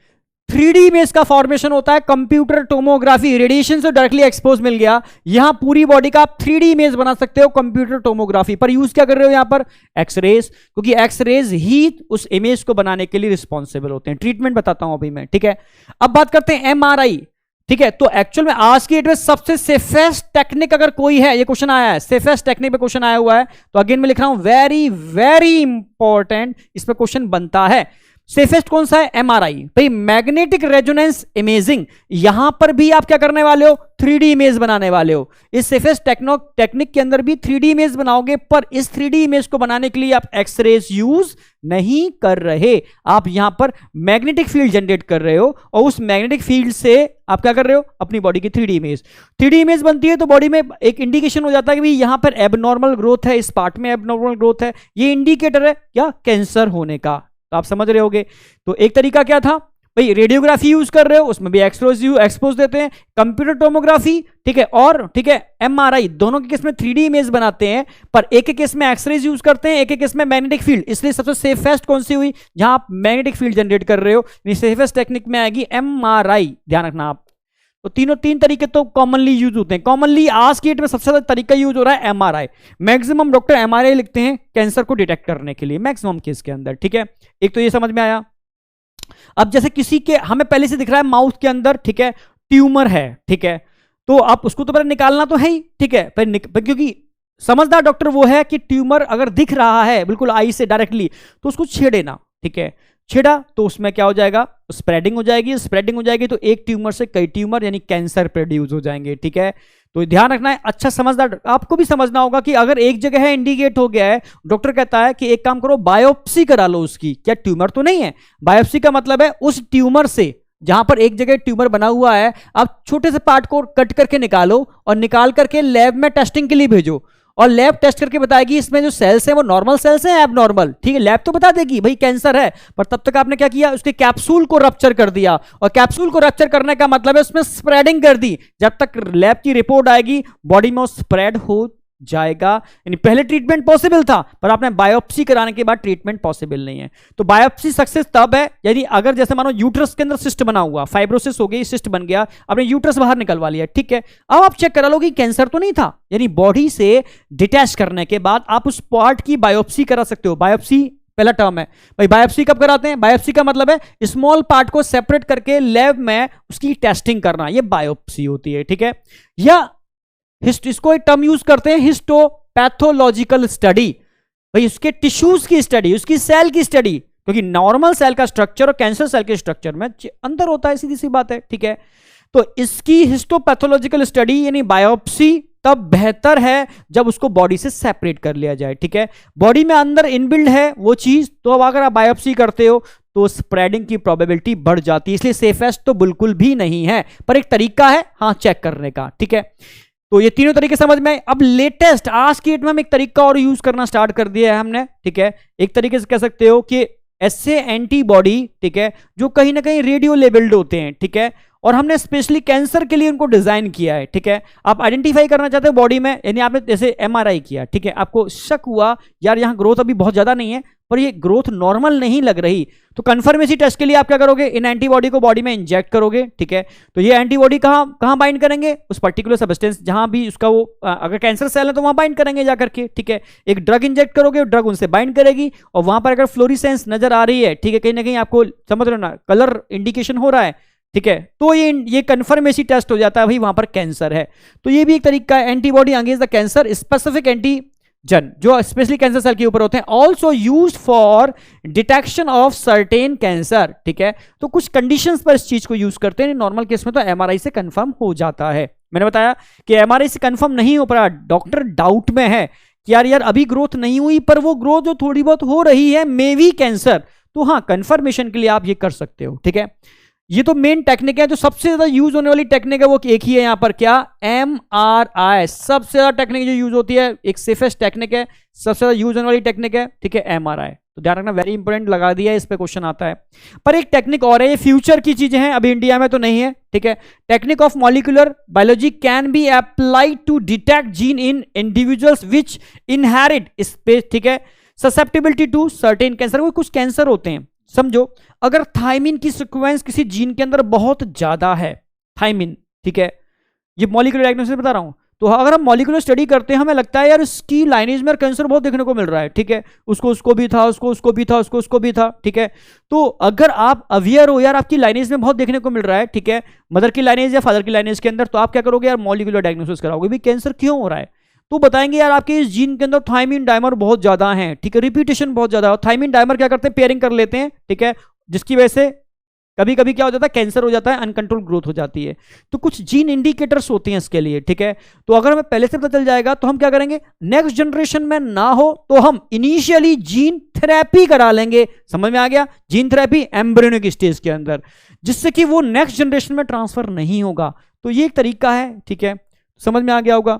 3D इमेज का फॉर्मेशन होता है कंप्यूटर टोमोग्राफी, रेडिएशन से डायरेक्टली एक्सपोज मिल गया, यहां पूरी बॉडी का आप 3D इमेज बना सकते हो कंप्यूटर टोमोग्राफी पर। यूज क्या कर रहे हो यहां पर, एक्सरेज, क्योंकि एक्सरेज ही उस इमेज को बनाने के लिए रिस्पॉन्सिबल होते हैं। ट्रीटमेंट बताता हूं अभी मैं, ठीक है। अब बात करते हैं MRI, ठीक है। तो एक्चुअल में आज की डेट में सबसे सेफेस्ट टेक्निक अगर कोई है, ये क्वेश्चन आया है, सेफेस्ट टेक्निक पे क्वेश्चन आया हुआ है, तो अगेन मैं लिख रहा हूं वेरी वेरी इंपॉर्टेंट, इस पे क्वेश्चन बनता है। सेफेस्ट कौन सा है, MRI। भाई मैग्नेटिक रेजोनेंस इमेजिंग, यहां पर भी आप क्या करने वाले हो, 3D इमेज बनाने वाले हो। इस सेफेस्ट टेक्निक के अंदर भी 3D इमेज बनाओगे, पर इस 3D इमेज को बनाने के लिए आप एक्सरेज यूज नहीं कर रहे, आप यहां पर मैग्नेटिक फील्ड जनरेट कर रहे हो, और उस मैग्नेटिक फील्ड से आप क्या कर रहे हो, अपनी बॉडी की 3D इमेज। 3D इमेज बनती है तो बॉडी में एक इंडिकेशन हो जाता है कि भाई यहां पर एबनॉर्मल ग्रोथ है, इस पार्ट में एबनॉर्मल ग्रोथ है, ये इंडिकेटर है क्या, कैंसर होने का। तो आप समझ रहे होगे। तो एक तरीका क्या था भाई, रेडियोग्राफी यूज कर रहे हो, उसमें भी एक्सपोज देते हैं, कंप्यूटर टोमोग्राफी, ठीक है, और ठीक है MRI, दोनों के केस में 3D इमेज बनाते हैं, पर एक एक केस में एक्सरेज यूज करते हैं, एक एक केस में मैग्नेटिक फील्ड। इसलिए सबसे सेफेस्ट कौन सी हुई, जहां आप मैग्नेटिक फील्ड जनरेट कर रहे हो, सेफेस्ट टेक्निक में आएगी MRI, ध्यान रखना आप। तो तीन तरीके तो कॉमनली यूज होते हैं। कॉमनली आज की डेट में सबसे ज्यादा तरीका यूज हो रहा है MRI। मैक्सिमम डॉक्टर MRI लिखते हैं कैंसर को डिटेक्ट करने के लिए, मैक्सिमम केस के अंदर, ठीक है। एक तो ये समझ में आया। अब जैसे किसी के, हमें पहले से दिख रहा है माउथ के अंदर, ठीक है, ट्यूमर है, ठीक है, तो आप उसको तो पहले निकालना तो है ही, ठीक है, क्योंकि समझदार डॉक्टर वो है कि ट्यूमर अगर दिख रहा है बिल्कुल आई से डायरेक्टली, तो उसको छेड़े ना, ठीक है। छेड़ा तो उसमें क्या हो जाएगा, स्प्रेडिंग हो जाएगी, स्प्रेडिंग हो जाएगी तो एक ट्यूमर से कई ट्यूमर यानी कैंसर प्रोड्यूस हो जाएंगे, ठीक है। तो ध्यान रखना है, अच्छा समझदार, आपको भी समझना होगा कि अगर एक जगह है इंडिकेट हो गया है, डॉक्टर कहता है कि एक काम करो बायोप्सी करा लो उसकी, क्या ट्यूमर तो नहीं है। बायोप्सी का मतलब है उस ट्यूमर से, जहां पर एक जगह ट्यूमर बना हुआ है, आप छोटे से पार्ट को कट करके निकालो, और निकाल करके लैब में टेस्टिंग के लिए भेजो, और लैब टेस्ट करके बताएगी इसमें जो सेल्स हैं वो नॉर्मल सेल्स हैं एबनॉर्मल, ठीक है। लैब तो बता देगी भाई कैंसर है, पर तब तक आपने क्या किया, उसके कैप्सूल को रप्चर कर दिया, और कैप्सूल को रप्चर करने का मतलब है उसमें स्प्रेडिंग कर दी। जब तक लैब की रिपोर्ट आएगी बॉडी में स्प्रेड हो जाएगा, यानी पहले ट्रीटमेंट पॉसिबल था, पर आपने बायोप्सी कराने के बाद ट्रीटमेंट पॉसिबल नहीं है। तो बायोप्सी सक्सेस तब है यदि अगर जैसे मानो यूट्रस के अंदर सिस्ट बना हुआ, फाइब्रोसिस हो गई, सिस्ट बन गया, आपने यूट्रस बाहर निकलवा लिया, ठीक है। अब आप चेक करा लो कि कैंसर तो नहीं था, यानी बॉडी से डिटैच करने के बाद आप उस पार्ट की बायोप्सी करा सकते हो। बायोप्सी पहला टर्म है भाई। बायोप्सी कब कराते हैं, बायोप्सी का मतलब है स्मॉल पार्ट को सेपरेट करके लैब में उसकी टेस्टिंग करना, ये बायोप्सी होती है, ठीक है। या इसको एक टर्म यूज करते हैं हिस्टोपैथोलॉजिकल स्टडी, भाई उसके टिश्यूज की स्टडी, उसकी सेल की स्टडी, क्योंकि नॉर्मल सेल का स्ट्रक्चर और कैंसर सेल के स्ट्रक्चर में अंतर होता है, सीधी सी बात है, ठीक है। तो इसकी हिस्टोपैथोलॉजिकल स्टडी यानी बायोप्सी तब बेहतर है जब उसको बॉडी से सेपरेट कर लिया जाए, ठीक है। बॉडी में अंदर इनबिल्ड है वो चीज, तो अब अगर आप बायोप्सी करते हो तो स्प्रेडिंग की प्रोबेबिलिटी बढ़ जाती है, इसलिए सेफेस्ट तो बिल्कुल भी नहीं है, पर एक तरीका है हाँ चेक करने का, ठीक है। तो ये तीनों तरीके समझ में आए। अब लेटेस्ट आज की डेट में हम एक तरीका और यूज करना स्टार्ट कर दिया है हमने, ठीक है। एक तरीके से कह सकते हो कि ऐसे एंटीबॉडी, ठीक है, जो कहीं ना कहीं रेडियो लेबल्ड होते हैं, ठीक है, और हमने स्पेशली कैंसर के लिए उनको डिजाइन किया है, ठीक है। आप आइडेंटिफाई करना चाहते हो बॉडी में, यानी आपने जैसे MRI किया, ठीक है, आपको शक हुआ यार यहाँ ग्रोथ अभी बहुत ज्यादा नहीं है, पर ये ग्रोथ नॉर्मल नहीं लग रही, तो कंफर्मेसी टेस्ट के लिए आप क्या करोगे, इन एंटीबॉडी को बॉडी में इंजेक्ट करोगे, ठीक है। तो ये एंटीबॉडी कहां बाइंड करेंगे, उस पर्टिकुलर सब्सटेंस जहां भी उसका वो अगर कैंसर सेल है तो वहां बाइंड करेंगे जाकर के, ठीक है। एक ड्रग इंजेक्ट करोगे, ड्रग उनसे बाइंड करेगी, और वहां पर अगर फ्लोरिसेंस नजर आ रही है, ठीक है, कहीं ना कहीं आपको समझ रहे हो ना, कलर इंडिकेशन हो रहा है, ठीक है, तो ये कंफर्मेसी टेस्ट हो जाता है, भाई वहां पर कैंसर है। तो ये भी एक तरीका है, antibody against the cancer, specific antigen जो स्पेशली कैंसर सेल के ऊपर होते हैं, also used for detection of certain cancer. ठीक है, तो कुछ कंडीशंस पर इस चीज को यूज करते हैं, नॉर्मल केस में तो एमआरआई से कंफर्म हो जाता है। मैंने बताया कि एमआरआई से कंफर्म नहीं हो पा, डॉक्टर डाउट में है कि यार अभी ग्रोथ नहीं हुई, पर वो ग्रोथ जो थोड़ी बहुत हो रही है मे बी कैंसर, तो हाँ कंफर्मेशन के लिए आप ये कर सकते हो। ठीक है, ये तो मेन टेक्निक है, जो सबसे ज्यादा यूज होने वाली टेक्निक है वो एक ही है यहां पर, क्या, एमआरआई। सबसे ज्यादा टेक्निक जो यूज होती है, एक सेफेस्ट टेक्निक है, सबसे ज्यादा यूज होने वाली टेक्निक है, ठीक है, एमआरआई। तो ध्यान रखना, वेरी इंपॉर्टेंट, लगा दिया है, इस पे क्वेश्चन आता है। पर एक टेक्निक और है, ये फ्यूचर की चीजें हैं, अभी इंडिया में तो नहीं है। ठीक है, technique of molecular biology can be applied to detect gene in individuals which inherit space, ठीक है, ससेप्टेबिलिटी टू सर्टेन कैंसर। वो कुछ कैंसर होते हैं, समझो अगर थायमिन की सीक्वेंस किसी जीन के अंदर बहुत ज्यादा है, थायमिन, ठीक है, ये मॉलिक्यूलर डायग्नोसिस बता रहा हूं, तो अगर हम मॉलिक्यूलर स्टडी करते हैं, हमें लगता है यार इसकी लाइनेज में कैंसर बहुत देखने को मिल रहा है। ठीक है, उसको भी था, उसको भी था, उसको भी था। ठीक है, तो अगर आप अवेयर हो यार आपकी लाइनेज में बहुत देखने को मिल रहा है, ठीक है, मदर की लाइनेज या फादर की लाइनेज के अंदर, तो आप क्या करोगे यार, मॉलिक्यूलर डायग्नोसिस कराओगे, भी कैंसर क्यों हो रहा है, तो बताएंगे यार आपके इस जीन के अंदर थायमिन डायमर बहुत ज्यादा है। ठीक है, रिपीटेशन बहुत ज्यादा है, थायमिन डायमर क्या करते हैं, पेयरिंग कर लेते हैं। ठीक है, जिसकी वजह से कभी कभी क्या हो जाता है, कैंसर हो जाता है, अनकंट्रोल ग्रोथ हो जाती है। तो कुछ जीन इंडिकेटर्स होते हैं इसके लिए। ठीक है, तो अगर हमें पहले से पता चल जाएगा तो हम क्या करेंगे, नेक्स्ट जनरेशन में ना हो तो हम इनिशियली जीन थेरेपी करा लेंगे। समझ में आ गया, जीन थेरेपी एम्ब्रियोनिक स्टेज के अंदर, जिससे कि वो नेक्स्ट जनरेशन में ट्रांसफर नहीं होगा। तो ये एक तरीका है। ठीक है, समझ में आ गया होगा।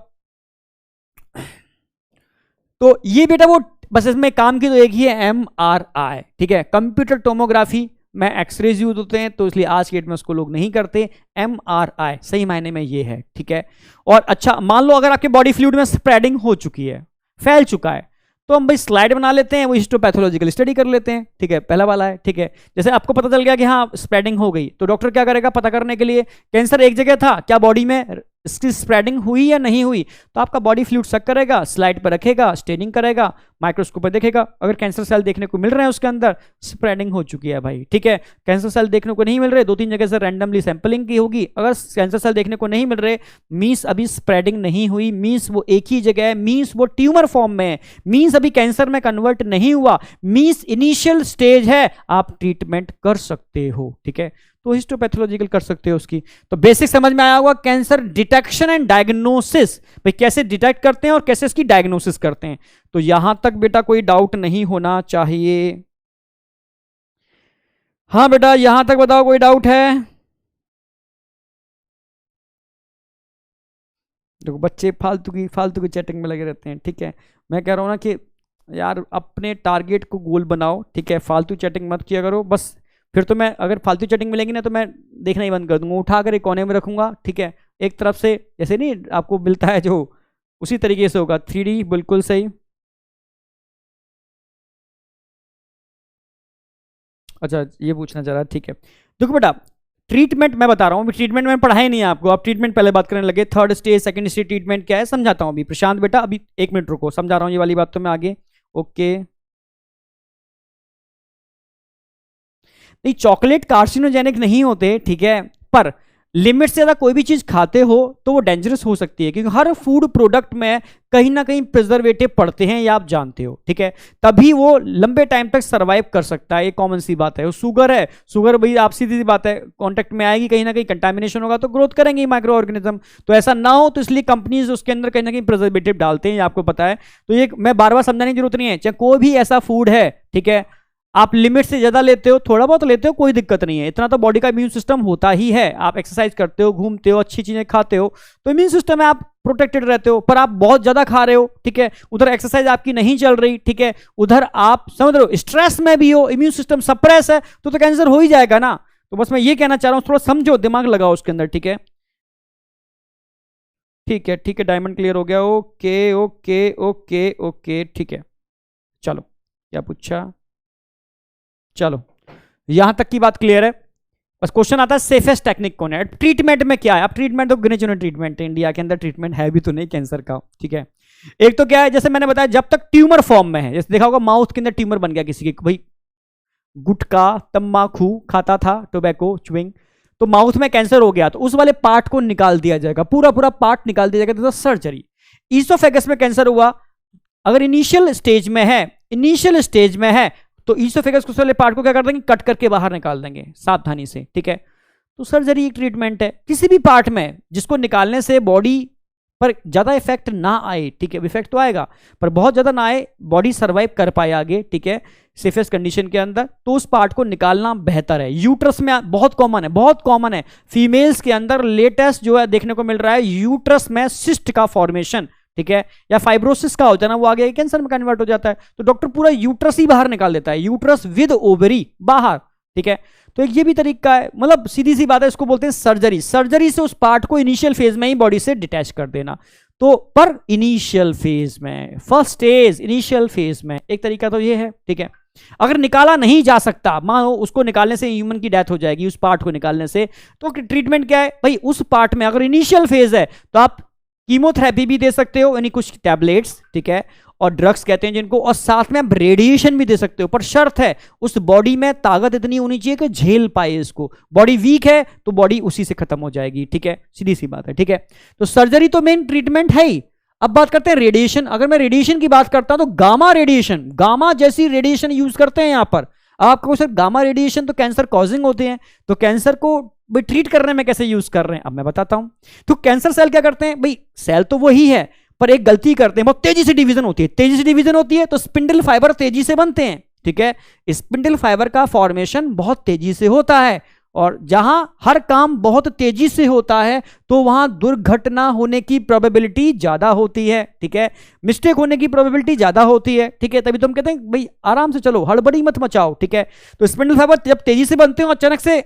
तो ये बेटा वो बस इसमें काम की तो एक ही है, एमआरआई। ठीक है, कंप्यूटर टोमोग्राफी में एक्सरेज यूज होते हैं, तो इसलिए आज के डेट में उसको लोग नहीं करते। एमआरआई सही मायने में ये है। ठीक है, और अच्छा मान लो अगर आपके बॉडी फ्लूइड में स्प्रेडिंग हो चुकी है, फैल चुका है, तो हम भाई स्लाइड बना लेते हैं, वो हिस्टोपैथोलॉजिकल स्टडी कर लेते हैं। ठीक है, पहला वाला है। ठीक है, जैसे आपको पता चल गया कि हाँ स्प्रेडिंग हो गई, तो डॉक्टर क्या करेगा, पता करने के लिए कैंसर एक जगह था, क्या बॉडी में इसकी स्प्रेडिंग हुई या नहीं हुई, तो आपका बॉडी फ्लूइड सक करेगा, स्लाइड पर रखेगा, स्टेनिंग करेगा, माइक्रोस्कोप पर देखेगा, अगर कैंसर सेल देखने को मिल रहे हैं उसके अंदर, स्प्रेडिंग हो चुकी है भाई। ठीक है, कैंसर सेल देखने को नहीं मिल रहे, 2-3 जगह से रैंडमली सैंपलिंग की होगी, अगर कैंसर सेल देखने को नहीं मिल रहे, मींस अभी स्प्रेडिंग नहीं हुई, मींस वो एक ही जगह है, मींस वो ट्यूमर फॉर्म में है, मींस अभी कैंसर में कन्वर्ट नहीं हुआ, मींस इनिशियल स्टेज है, आप ट्रीटमेंट कर सकते हो। ठीक है, तो हिस्टोपैथोलॉजिकल कर सकते हो उसकी। तो बेसिक समझ में आया होगा, कैंसर डिटेक्शन एंड डायग्नोसिस, भाई कैसे डिटेक्ट करते हैं और कैसे इसकी डायग्नोसिस करते हैं। तो यहां तक बेटा कोई डाउट नहीं होना चाहिए। हाँ बेटा, यहां तक बताओ कोई डाउट है। देखो बच्चे फालतू की चैटिंग में लगे रहते हैं। ठीक है, मैं कह रहा हूं ना कि यार अपने टारगेट को गोल बनाओ। ठीक है, फालतू चैटिंग मत किया करो बस, फिर तो मैं अगर फालतू चैटिंग मिलेगी ना तो मैं देखना ही बंद कर दूंगा, उठाकर एक कोने में रखूंगा। ठीक है, एक तरफ से जैसे नहीं आपको मिलता है जो, उसी तरीके से होगा। 3D बिल्कुल सही। अच्छा ये पूछना चाह रहा है, ठीक है। देखो बेटा, ट्रीटमेंट मैं बता रहा हूँ, ट्रीटमेंट में पढ़ाया नहीं है आपको, आप ट्रीटमेंट पहले बात करने लगे। Third stage, second stage treatment क्या है समझाता हूँ अभी। प्रशांत बेटा अभी 1 मिनट रुको, समझा रहा हूँ ये वाली बात तो मैं आगे। ओके, नहीं चॉकलेट कार्सिनोजेनिक नहीं होते, ठीक है, पर लिमिट से ज्यादा कोई भी चीज खाते हो तो वो डेंजरस हो सकती है, क्योंकि हर फूड प्रोडक्ट में कहीं ना कहीं प्रिजर्वेटिव पड़ते हैं, ये आप जानते हो। ठीक है, तभी वो लंबे टाइम तक सरवाइव कर सकता है, ये कॉमन सी बात है। वो शुगर है, शुगर भाई आप सीधी सी बात है, कांटेक्ट में आएगी, कहीं ना कहीं कंटामिनेशन होगा तो ग्रोथ करेंगे माइक्रो ऑर्गेनिज्म। तो ऐसा ना हो तो इसलिए कंपनीज उसके अंदर कहीं ना कहीं प्रिजर्वेटिव डालते हैं, ये आपको पता है। तो ये मैं बार बार समझाने की जरूरत नहीं है, चाहे कोई भी ऐसा फूड है, ठीक है, आप लिमिट से ज्यादा लेते हो, थोड़ा बहुत लेते हो, कोई दिक्कत नहीं है, इतना तो बॉडी का इम्यून सिस्टम होता ही है। आप एक्सरसाइज करते हो, घूमते हो, अच्छी चीजें खाते हो, तो इम्यून सिस्टम है, आप प्रोटेक्टेड रहते हो। पर आप बहुत ज्यादा खा रहे हो, ठीक है, उधर एक्सरसाइज आपकी नहीं चल रही, ठीक है, उधर आप समझ रहे हो स्ट्रेस में भी हो, इम्यून सिस्टम सप्रेस है, तो कैंसर हो ही जाएगा ना। तो बस मैं ये कहना चाह रहा हूं, थोड़ा समझो, दिमाग लगाओ उसके अंदर। ठीक है, ठीक है, ठीक है, डायमंड क्लियर हो गया। ओके ओके ओके ओके, ठीक है, चलो क्या पूछा, चलो यहां तक की बात क्लियर है। बस क्वेश्चन आता है सेफेस्ट टेक्निक कौन है ट्रीटमेंट में, क्या है। अब ट्रीटमेंट तो गिने चुने ट्रीटमेंट है, इंडिया के अंदर ट्रीटमेंट है भी तो नहीं कैंसर का। ठीक है, एक तो क्या है, जैसे मैंने बताया, जब तक ट्यूमर फॉर्म में है, जैसे देखा होगा माउथ के अंदर ट्यूमर बन गया किसी की, भाई गुटखा तम्बाकू खाता था, टोबैको च्युइंग, तो माउथ में कैंसर हो गया तो उस वाले पार्ट को निकाल दिया जाएगा, पूरा पूरा पार्ट निकाल दिया जाएगा, तो सर्जरी। ईसोफेगस में कैंसर हुआ, अगर इनिशियल स्टेज में है तो ईसोफेगस के वाले पार्ट को क्या कर देंगे, कट करके बाहर निकाल देंगे सावधानी से, ठीक है। तो सर्जरी एक ट्रीटमेंट है। किसी भी पार्ट में जिसको निकालने से बॉडी पर ज्यादा इफेक्ट ना आए, ठीक है, इफेक्ट तो आएगा पर बहुत ज्यादा ना आए, बॉडी सर्वाइव कर पाए आगे, ठीक है, सेफेस्ट कंडीशन के अंदर, तो उस पार्ट को निकालना बेहतर है। यूट्रस में बहुत कॉमन है फीमेल्स के अंदर लेटेस्ट जो है देखने को मिल रहा है, यूट्रस में सिस्ट का फॉर्मेशन, ठीक है, या फाइब्रोसिस का होता है ना, वो आगे कैंसर में कन्वर्ट हो जाता है, तो डॉक्टर पूरा यूट्रस ही बाहर निकाल देता है, यूट्रस विद ओवरी बाहर, ठीक है। तो ये भी तरीका है, मतलब सीधी सी बात है, इसको बोलते हैं सर्जरी। सर्जरी से उस पार्ट को इनिशियल फेज में ही बॉडी से डिटैच कर देना। तो पर इनिशियल फेज में, फर्स्ट स्टेज इनिशियल फेज में एक तरीका तो ये है, ठीक है। अगर निकाला नहीं जा सकता, मान लो उसको निकालने से ह्यूमन की डेथ हो जाएगी, उस पार्ट को निकालने से, तो ट्रीटमेंट क्या है भाई, उस पार्ट में अगर इनिशियल फेज है तो आप कीमोथेरेपी भी दे सकते हो, यानी कुछ टैबलेट्स, ठीक है, और ड्रग्स कहते हैं जिनको, और साथ में आप रेडिएशन भी दे सकते हो, पर शर्त है उस बॉडी में ताकत इतनी होनी चाहिए कि झेल पाए इसको। बॉडी वीक है तो बॉडी उसी से खत्म हो जाएगी, ठीक है, सीधी सी बात है, ठीक है। तो सर्जरी तो मेन ट्रीटमेंट है ही। अब बात करते हैं रेडिएशन। अगर मैं रेडिएशन की बात करता हूं तो गामा रेडिएशन, गामा जैसी रेडिएशन यूज करते हैं यहां पर। आपको सर गामा रेडिएशन तो कैंसर कॉजिंग होते हैं, तो कैंसर को भाई ट्रीट करने में कैसे यूज कर रहे हैं अब मैं बताता हूं। तो कैंसर सेल क्या करते हैं भाई, सेल तो वही है पर एक गलती करते हैं, बहुत तेजी से डिवीजन होती है, तो स्पिंडल फाइबर तेजी से बनते हैं, ठीक है। स्पिंडल फाइबर का फॉर्मेशन बहुत तेजी से होता है, और जहां हर काम बहुत तेजी से होता है तो वहां दुर्घटना होने की प्रोबेबिलिटी ज्यादा होती है, ठीक है, मिस्टेक होने की प्रोबेबिलिटी ज्यादा होती है, ठीक है। तभी तो हम कहते हैं भाई आराम से चलो, हड़बड़ी मत मचाओ, ठीक है। तो स्पिंडल फाइबर जब तेजी से बनते हैं और अचानक से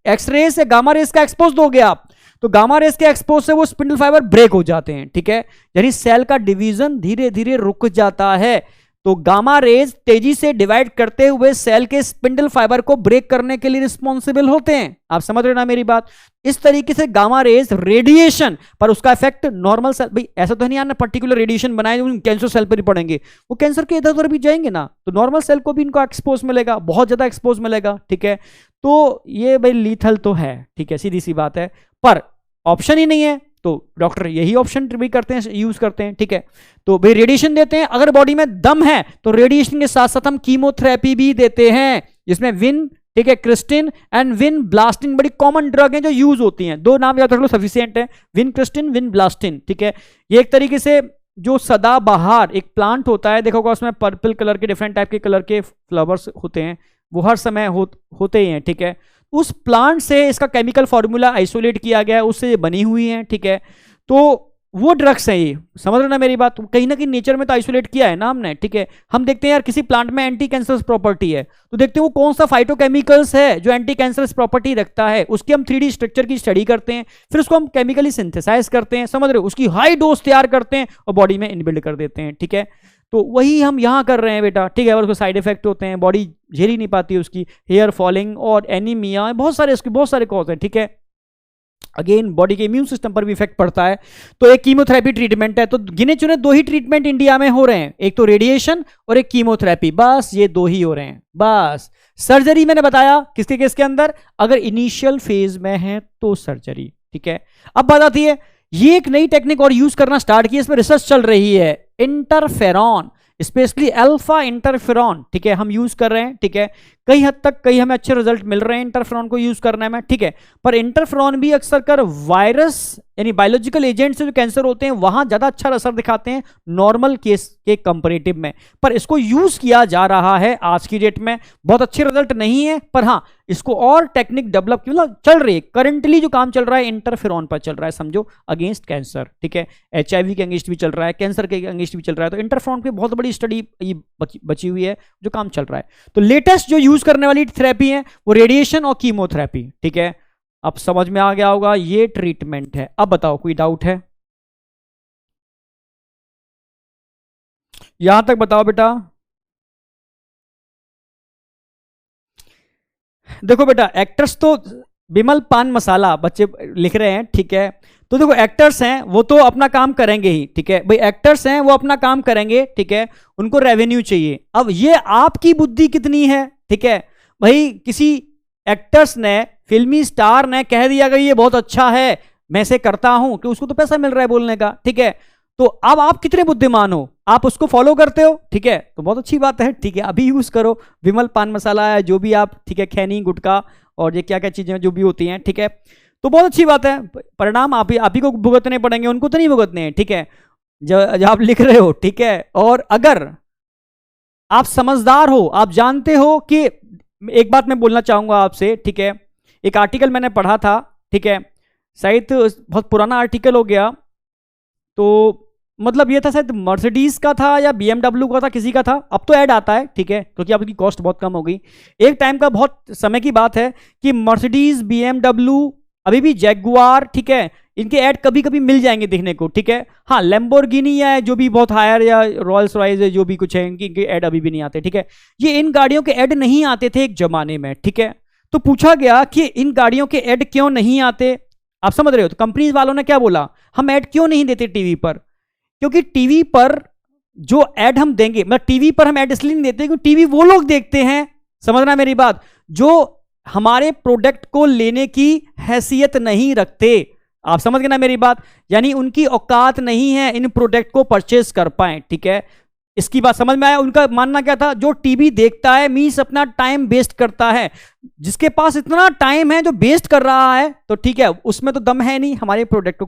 एक्सरे से गामा रेस का एक्सपोज दोगे आप, तो गामा रेस के एक्सपोज से वो स्पिंडल फाइबर ब्रेक हो जाते हैं, ठीक है, यानी सेल का डिवीजन धीरे धीरे रुक जाता है। तो गामा रेज तेजी से डिवाइड करते हुए सेल के स्पिंडल फाइबर को ब्रेक करने के लिए रिस्पॉन्सिबल होते हैं। आप समझ रहे ना मेरी बात। इस तरीके से गामा रेज रेडिएशन पर उसका इफेक्ट नॉर्मल सेल, भाई ऐसा तो नहीं आना पर्टिकुलर रेडिएशन बनाए जो कैंसर सेल पर ही पड़ेंगे, वो कैंसर के इधर उधर भी जाएंगे ना, तो नॉर्मल सेल को भी इनको एक्सपोज मिलेगा, बहुत ज्यादा एक्सपोज मिलेगा, ठीक है। तो ये भाई लीथल तो है, ठीक है, सीधी सी बात है, पर ऑप्शन ही नहीं है तो डॉक्टर यही ऑप्शन भी करते हैं, यूज करते हैं, ठीक है। तो भाई रेडिएशन देते हैं, अगर बॉडी में दम है तो रेडिएशन के साथ साथ हम कीमोथेरेपी भी देते हैं, जिसमें विन, ठीक है, क्रिस्टिन एंड विन ब्लास्टिन बड़ी कॉमन ड्रग हैं जो यूज होती हैं। दो नाम याद रख लो सफिशिएंट है, विन क्रिस्टिन, विन ब्लास्टिन, ठीक है। ये एक तरीके से जो सदाबहार एक प्लांट होता है, देखोगा उसमें पर्पल कलर के डिफरेंट टाइप के कलर के फ्लावर्स होते हैं, वो हर समय होते ही हैं, ठीक है। उस प्लांट से इसका केमिकल फॉर्मूला आइसोलेट किया गया है, उससे ये बनी हुई है, ठीक है। तो वो ड्रग्स हैं ये, समझ रहे ना मेरी बात, कहीं ना कहीं नेचर में तो आइसोलेट किया है ना हमने, ठीक है। हम देखते हैं यार किसी प्लांट में एंटी कैंसरस प्रॉपर्टी है, तो देखते हैं वो कौन सा फाइटोकेमिकल्स है जो एंटी कैंसरस प्रॉपर्टी रखता है, उसकी हम 3D स्ट्रक्चर की स्टडी करते हैं, फिर उसको हम केमिकली सिंथेसाइज करते हैं, समझ रहे हो, उसकी हाई डोज तैयार करते हैं और बॉडी में इनबिल्ड कर देते हैं, ठीक है। तो वही हम यहाँ कर रहे हैं बेटा, ठीक है। और उसको साइड इफेक्ट होते हैं, बॉडी झेल ही नहीं पाती उसकी, हेयर फॉलिंग और एनीमिया, बहुत सारे कॉज हैं, ठीक है। अगेन बॉडी के इम्यून सिस्टम पर भी इफेक्ट पड़ता है। तो एक कीमोथेरेपी ट्रीटमेंट है, तो गिने चुने दो ही ट्रीटमेंट इंडिया में हो रहे हैं, एक तो रेडिएशन और एक कीमोथेरेपी, बस ये दो ही हो रहे हैं बस। सर्जरी मैंने बताया किसके केस के अंदर, अगर इनिशियल फेज में है तो सर्जरी, ठीक है। अब बात आती है, ये एक नई टेक्निक और यूज करना स्टार्ट की, इसमें रिसर्च चल रही है, इंटरफेरॉन, स्पेशली अल्फा इंटरफेरॉन, ठीक है, हम यूज कर रहे हैं, ठीक है। कई हद तक कई हमें अच्छे रिजल्ट मिल रहे हैं इंटरफेरॉन को यूज करने में, ठीक है। पर इंटरफेरॉन भी अक्सर कर वायरस यानी बायोलॉजिकल एजेंट से जो कैंसर होते हैं वहां ज्यादा अच्छा असर दिखाते हैं नॉर्मल केस के कंपैरेटिव में, पर इसको यूज किया जा रहा है आज की डेट में, बहुत अच्छे रिजल्ट नहीं है, पर हाँ इसको और टेक्निक डेवलप मतलब चल रही है। करंटली जो काम चल रहा है इंटरफेरॉन पर चल रहा है, समझो अगेंस्ट कैंसर, ठीक है, HIV के अगेंस्ट भी चल रहा है, कैंसर के अगेंस्ट भी चल रहा है, तो इंटरफेरॉन पे बहुत बड़ी स्टडी बची हुई है जो काम चल रहा है। तो लेटेस्ट जो यूज करने वाली थेरेपी है वो रेडिएशन और कीमोथेरेपी, ठीक है। अब समझ में आ गया होगा ये ट्रीटमेंट है। अब बताओ कोई डाउट है यहां तक, बताओ बेटा। देखो बेटा एक्टर्स तो बिमल पान मसाला बच्चे लिख रहे हैं, ठीक है। तो देखो एक्टर्स हैं वो तो अपना काम करेंगे ही, ठीक है भाई, एक्टर्स हैं वो अपना काम करेंगे, ठीक है, उनको रेवेन्यू चाहिए। अब ये आपकी बुद्धि कितनी है, ठीक है भाई। किसी एक्टर्स ने फिल्मी स्टार ने कह दिया कि ये बहुत अच्छा है, मैं से करता हूं, कि उसको तो पैसा मिल रहा है बोलने का, ठीक है। तो अब आप कितने बुद्धिमान हो, आप उसको फॉलो करते हो, ठीक है, तो बहुत अच्छी बात है, ठीक है। अभी यूज करो विमल पान मसाला है, जो भी आप, ठीक है, खैनी गुटखा और ये क्या क्या चीजें जो भी होती हैं, ठीक है, तो बहुत अच्छी बात है। परिणाम आप ही को भुगतने पड़ेंगे, उनको तो नहीं भुगतने हैं, ठीक है, जब आप लिख रहे हो, ठीक है। और अगर आप समझदार हो, आप जानते हो कि, एक बात मैं बोलना चाहूंगा आपसे, ठीक है, एक आर्टिकल मैंने पढ़ा था, ठीक है, शायद बहुत पुराना आर्टिकल हो गया, तो मतलब ये था शायद मर्सिडीज का था या BMW का था, किसी का था, अब तो ऐड आता है, ठीक है, क्योंकि अब की कॉस्ट बहुत कम हो गई। एक टाइम का बहुत समय की बात है कि मर्सिडीज, BMW, अभी भी जैगुआर, ठीक है, इनके ऐड कभी कभी मिल जाएंगे देखने को, ठीक है। हाँ, लैम्बोर्गिनी या जो भी बहुत हायर या रॉयल्स रॉयस है, जो भी कुछ है, इनके ऐड अभी भी नहीं आते, ठीक है। ये इन गाड़ियों के ऐड नहीं आते थे एक जमाने में, ठीक है। तो पूछा गया कि इन गाड़ियों के ऐड क्यों नहीं आते, आप समझ रहे हो। तो कंपनीज वालों ने क्या बोला, हम ऐड क्यों नहीं देते टीवी पर, क्योंकि टीवी पर जो ऐड हम देंगे, मतलब टीवी पर हम ऐड इसलिए नहीं देते क्योंकि टीवी वो लोग देखते हैं, समझना मेरी बात, जो हमारे प्रोडक्ट को लेने की हैसियत नहीं रखते, आप समझ गए ना मेरी बात, यानी उनकी औकात नहीं है इन प्रोडक्ट को परचेस कर पाए, ठीक है। इसकी बात समझ में आया। उनका मानना क्या था, जो टीवी देखता है मींस अपना टाइम वेस्ट करता है, जिसके पास इतना टाइम है जो वेस्ट कर रहा है, तो ठीक है, उसमें तो दम है नहीं हमारे प्रोडक्ट को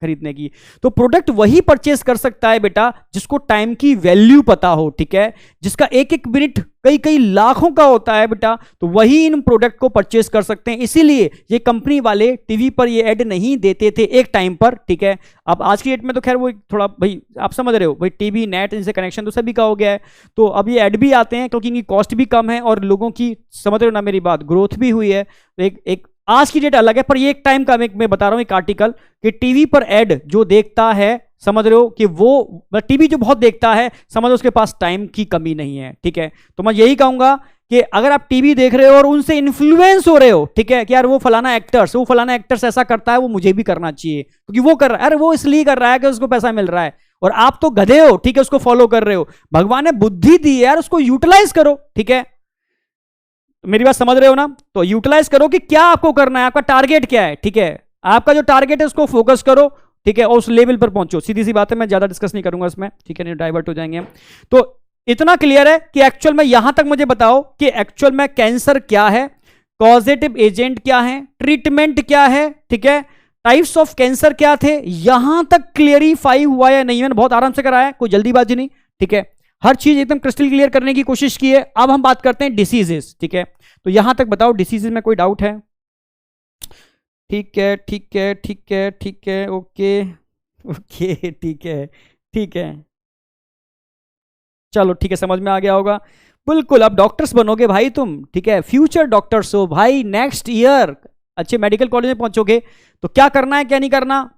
खरीदने की। तो प्रोडक्ट वही परचेस कर सकता है बेटा जिसको टाइम की वैल्यू पता हो, ठीक है, जिसका एक एक मिनट कई कई लाखों का होता है बेटा, तो वही इन प्रोडक्ट को परचेस कर सकते हैं। इसीलिए ये कंपनी वाले टीवी पर ये ऐड नहीं देते थे एक टाइम पर, ठीक है। अब आज की डेट में तो खैर वो थोड़ा, भाई आप समझ रहे हो, भाई टीवी नेट इनसे कनेक्शन तो सभी का हो गया है, तो अब ये ऐड भी आते हैं क्योंकि इनकी कॉस्ट भी कम है और लोगों की, समझ रहे हो ना मेरी बात, ग्रोथ भी हुई है। तो एक आज की डेट अलग है, पर ये एक टाइम का मैं बता रहा हूं एक आर्टिकल, कि टीवी पर ऐड जो देखता है, समझ रहे हो, कि वो टीवी जो बहुत देखता है, समझ लो उसके पास टाइम की कमी नहीं है, ठीक है। तो मैं यही कहूंगा कि अगर आप टीवी देख रहे हो और उनसे इन्फ्लुएंस हो रहे हो, ठीक है, कि यार वो फलाना एक्टर्स ऐसा करता है, वो मुझे भी करना चाहिए क्योंकि वो कर रहा है, अरे वो इसलिए कर रहा है कि उसको पैसा मिल रहा है, और आप तो गधे हो, ठीक है, उसको फॉलो कर रहे हो। भगवान ने बुद्धि दी है यार, उसको यूटिलाइज करो, ठीक है, मेरी बात समझ रहे हो ना। तो यूटिलाइज करो कि क्या आपको करना है, आपका टारगेट क्या है, ठीक है, आपका जो टारगेट है उसको फोकस करो, ठीक है, और उस लेवल पर पहुंचो। सीधी सी बात है, मैं ज्यादा डिस्कस नहीं करूंगा इसमें, ठीक है, नहीं डाइवर्ट हो जाएंगे हम। तो इतना क्लियर है कि एक्चुअल में, यहां तक मुझे बताओ कि एक्चुअल में कैंसर क्या है, कॉजेटिव एजेंट क्या है, ट्रीटमेंट क्या है, ठीक है, टाइप्स ऑफ कैंसर क्या थे, यहां तक क्लियरिफाई हुआ या नहीं। मैंने बहुत आराम से कराया, कोई जल्दीबाजी नहीं, ठीक है, हर चीज एकदम क्रिस्टल क्लियर करने की कोशिश की है। अब हम बात करते हैं डिसीजेस, ठीक है, तो यहां तक बताओ डिसीजेस में कोई डाउट है? ठीक है, ठीक है, ठीक है, ठीक है, ओके ओके, ठीक है, ठीक है, चलो ठीक है, समझ में आ गया होगा। बिल्कुल, अब डॉक्टर्स बनोगे भाई तुम, ठीक है, फ्यूचर डॉक्टर्स हो भाई, नेक्स्ट ईयर अच्छे मेडिकल कॉलेज में पहुंचोगे, तो क्या करना है क्या नहीं करना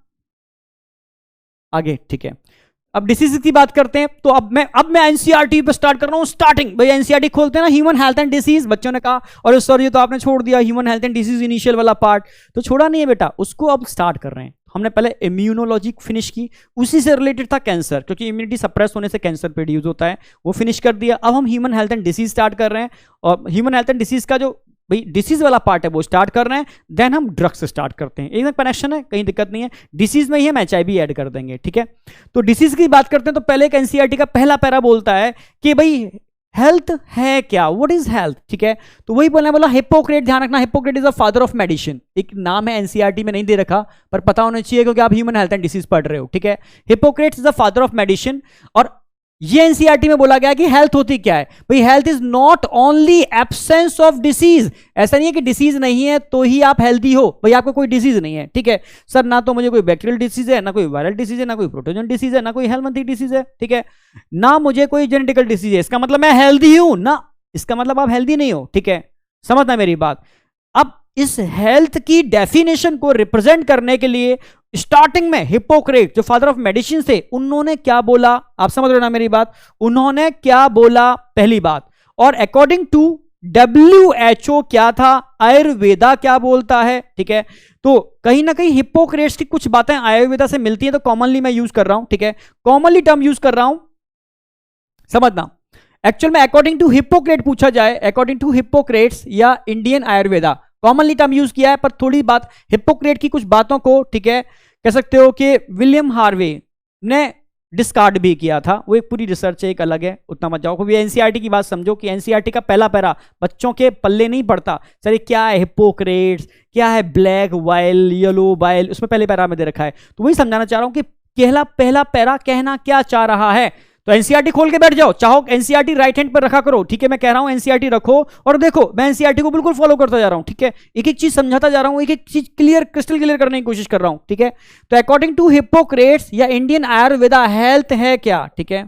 आगे, ठीक है। अब डिसीज की बात करते हैं, तो अब मैं एनसीईआरटी पे स्टार्ट कर रहा हूं। स्टार्टिंग भाई एनसीईआरटी खोलते हैं ना, ह्यूमन हेल्थ एंड डिसीज, बच्चों ने कहा और सर ये तो आपने छोड़ दिया human health and disease initial वाला पार्ट, तो छोड़ा नहीं है बेटा, उसको अब स्टार्ट कर रहे हैं। हमने पहले इम्यूनोलॉजी फिनिश की, उसी से रिलेटेड था कैंसर, क्योंकि इम्यूनिटी सप्रेस होने से कैंसर प्रोड्यूस होता है, वो फिनिश कर दिया। अब हम human health and disease start कर रहे हैं, और ह्यूमन हेल्थ एंड डिसीज का जो भाई डिसीज वाला पार्ट है वो स्टार्ट कर रहे हैं, देन हम ड्रग्स स्टार्ट करते हैं। एकदम कनेक्शन है, कहीं दिक्कत नहीं है, डिसीज में ही हम HIV ऐड कर देंगे, ठीक है। तो डिसीज की बात करते हैं, तो पहले एक एनसीईआरटी का पहला पैरा बोलता है कि भाई हेल्थ है क्या, व्हाट इज हेल्थ, ठीक है। तो वही बोला हिप्पोक्रेट, ध्यान रखना Hippocrates is the father of medicine, एक नाम है एनसीईआरटी में नहीं दे रखा, पर पता होना चाहिए क्योंकि आप ह्यूमन हेल्थ एंड डिसीज पढ़ रहे हो, ठीक है। Hippocrates is the father of medicine, और ये एनसीईआरटी में बोला गया कि हेल्थ होती क्या है भाई, health is not only absence of disease, ऐसा नहीं है कि डिसीज नहीं है तो ही आप हेल्दी हो, भाई आपको कोई डिसीज नहीं है, ठीक है सर, ना तो मुझे कोई बैक्टीरियल डिसीज है, ना कोई वायरल डिसीज है, ना कोई प्रोटोजन डिसीज है, ना कोई हेलमेंथिक डिसीज है, ठीक है, ना मुझे कोई जेनेटिकल डिसीज है, इसका मतलब मैं हेल्दी हूं ना, इसका मतलब आप हेल्दी नहीं हो, ठीक है, समझना मेरी बात। अब इस हेल्थ की डेफिनेशन को रिप्रेजेंट करने के लिए स्टार्टिंग में हिप्पोक्रेट जो फादर ऑफ मेडिसिन थे, उन्होंने क्या बोला, आप समझ रहे हो ना मेरी बात, उन्होंने क्या बोला, पहली बात, और अकॉर्डिंग टू WHO क्या था, आयुर्वेदा क्या बोलता है, ठीक है। तो कहीं ना कहीं हिप्पोक्रेट्स की कुछ बातें आयुर्वेदा से मिलती हैं, तो कॉमनली मैं यूज कर रहा हूं, ठीक है, कॉमनली टर्म यूज कर रहा हूं, समझना। एक्चुअल में अकॉर्डिंग टू हिप्पोक्रेट पूछा जाए, अकॉर्डिंग टू हिप्पोक्रेट्स या Indian Ayurveda, commonly term use किया है, पर थोड़ी बात हिप्पोक्रेट की कुछ बातों को, ठीक है, कह सकते हो कि विलियम हार्वे ने डिस्कार्ड भी किया था। वो एक पूरी रिसर्च है, एक अलग है, उतना मत जाओ। एनसीईआरटी की बात समझो कि एनसीईआरटी का पहला पैरा बच्चों के पल्ले नहीं पड़ता। सर क्या है हिप्पोक्रेट्स, क्या है ब्लैक वाइल, येलो वाइल, उसमें पहले पैरा में दे रखा है। तो वही समझाना चाह रहा हूं कि पहला पैरा कहना क्या चाह रहा है। तो एनसीईआरटी खोल के बैठ जाओ, चाहो एनसीईआरटी राइट हैंड पर रखा करो, ठीक है, मैं कह रहा हूं एनसीईआरटी रखो और देखो मैं एनसीईआरटी को बिल्कुल फॉलो करता जा रहा हूं, ठीक है, एक एक चीज समझाता जा रहा हूं, एक एक चीज क्रिस्टल क्लियर करने की कोशिश कर रहा हूं, ठीक है। तो अकॉर्डिंग टू हिप्पोक्रेट्स या इंडियन आयुर्वेदा हेल्थ है क्या, ठीक है।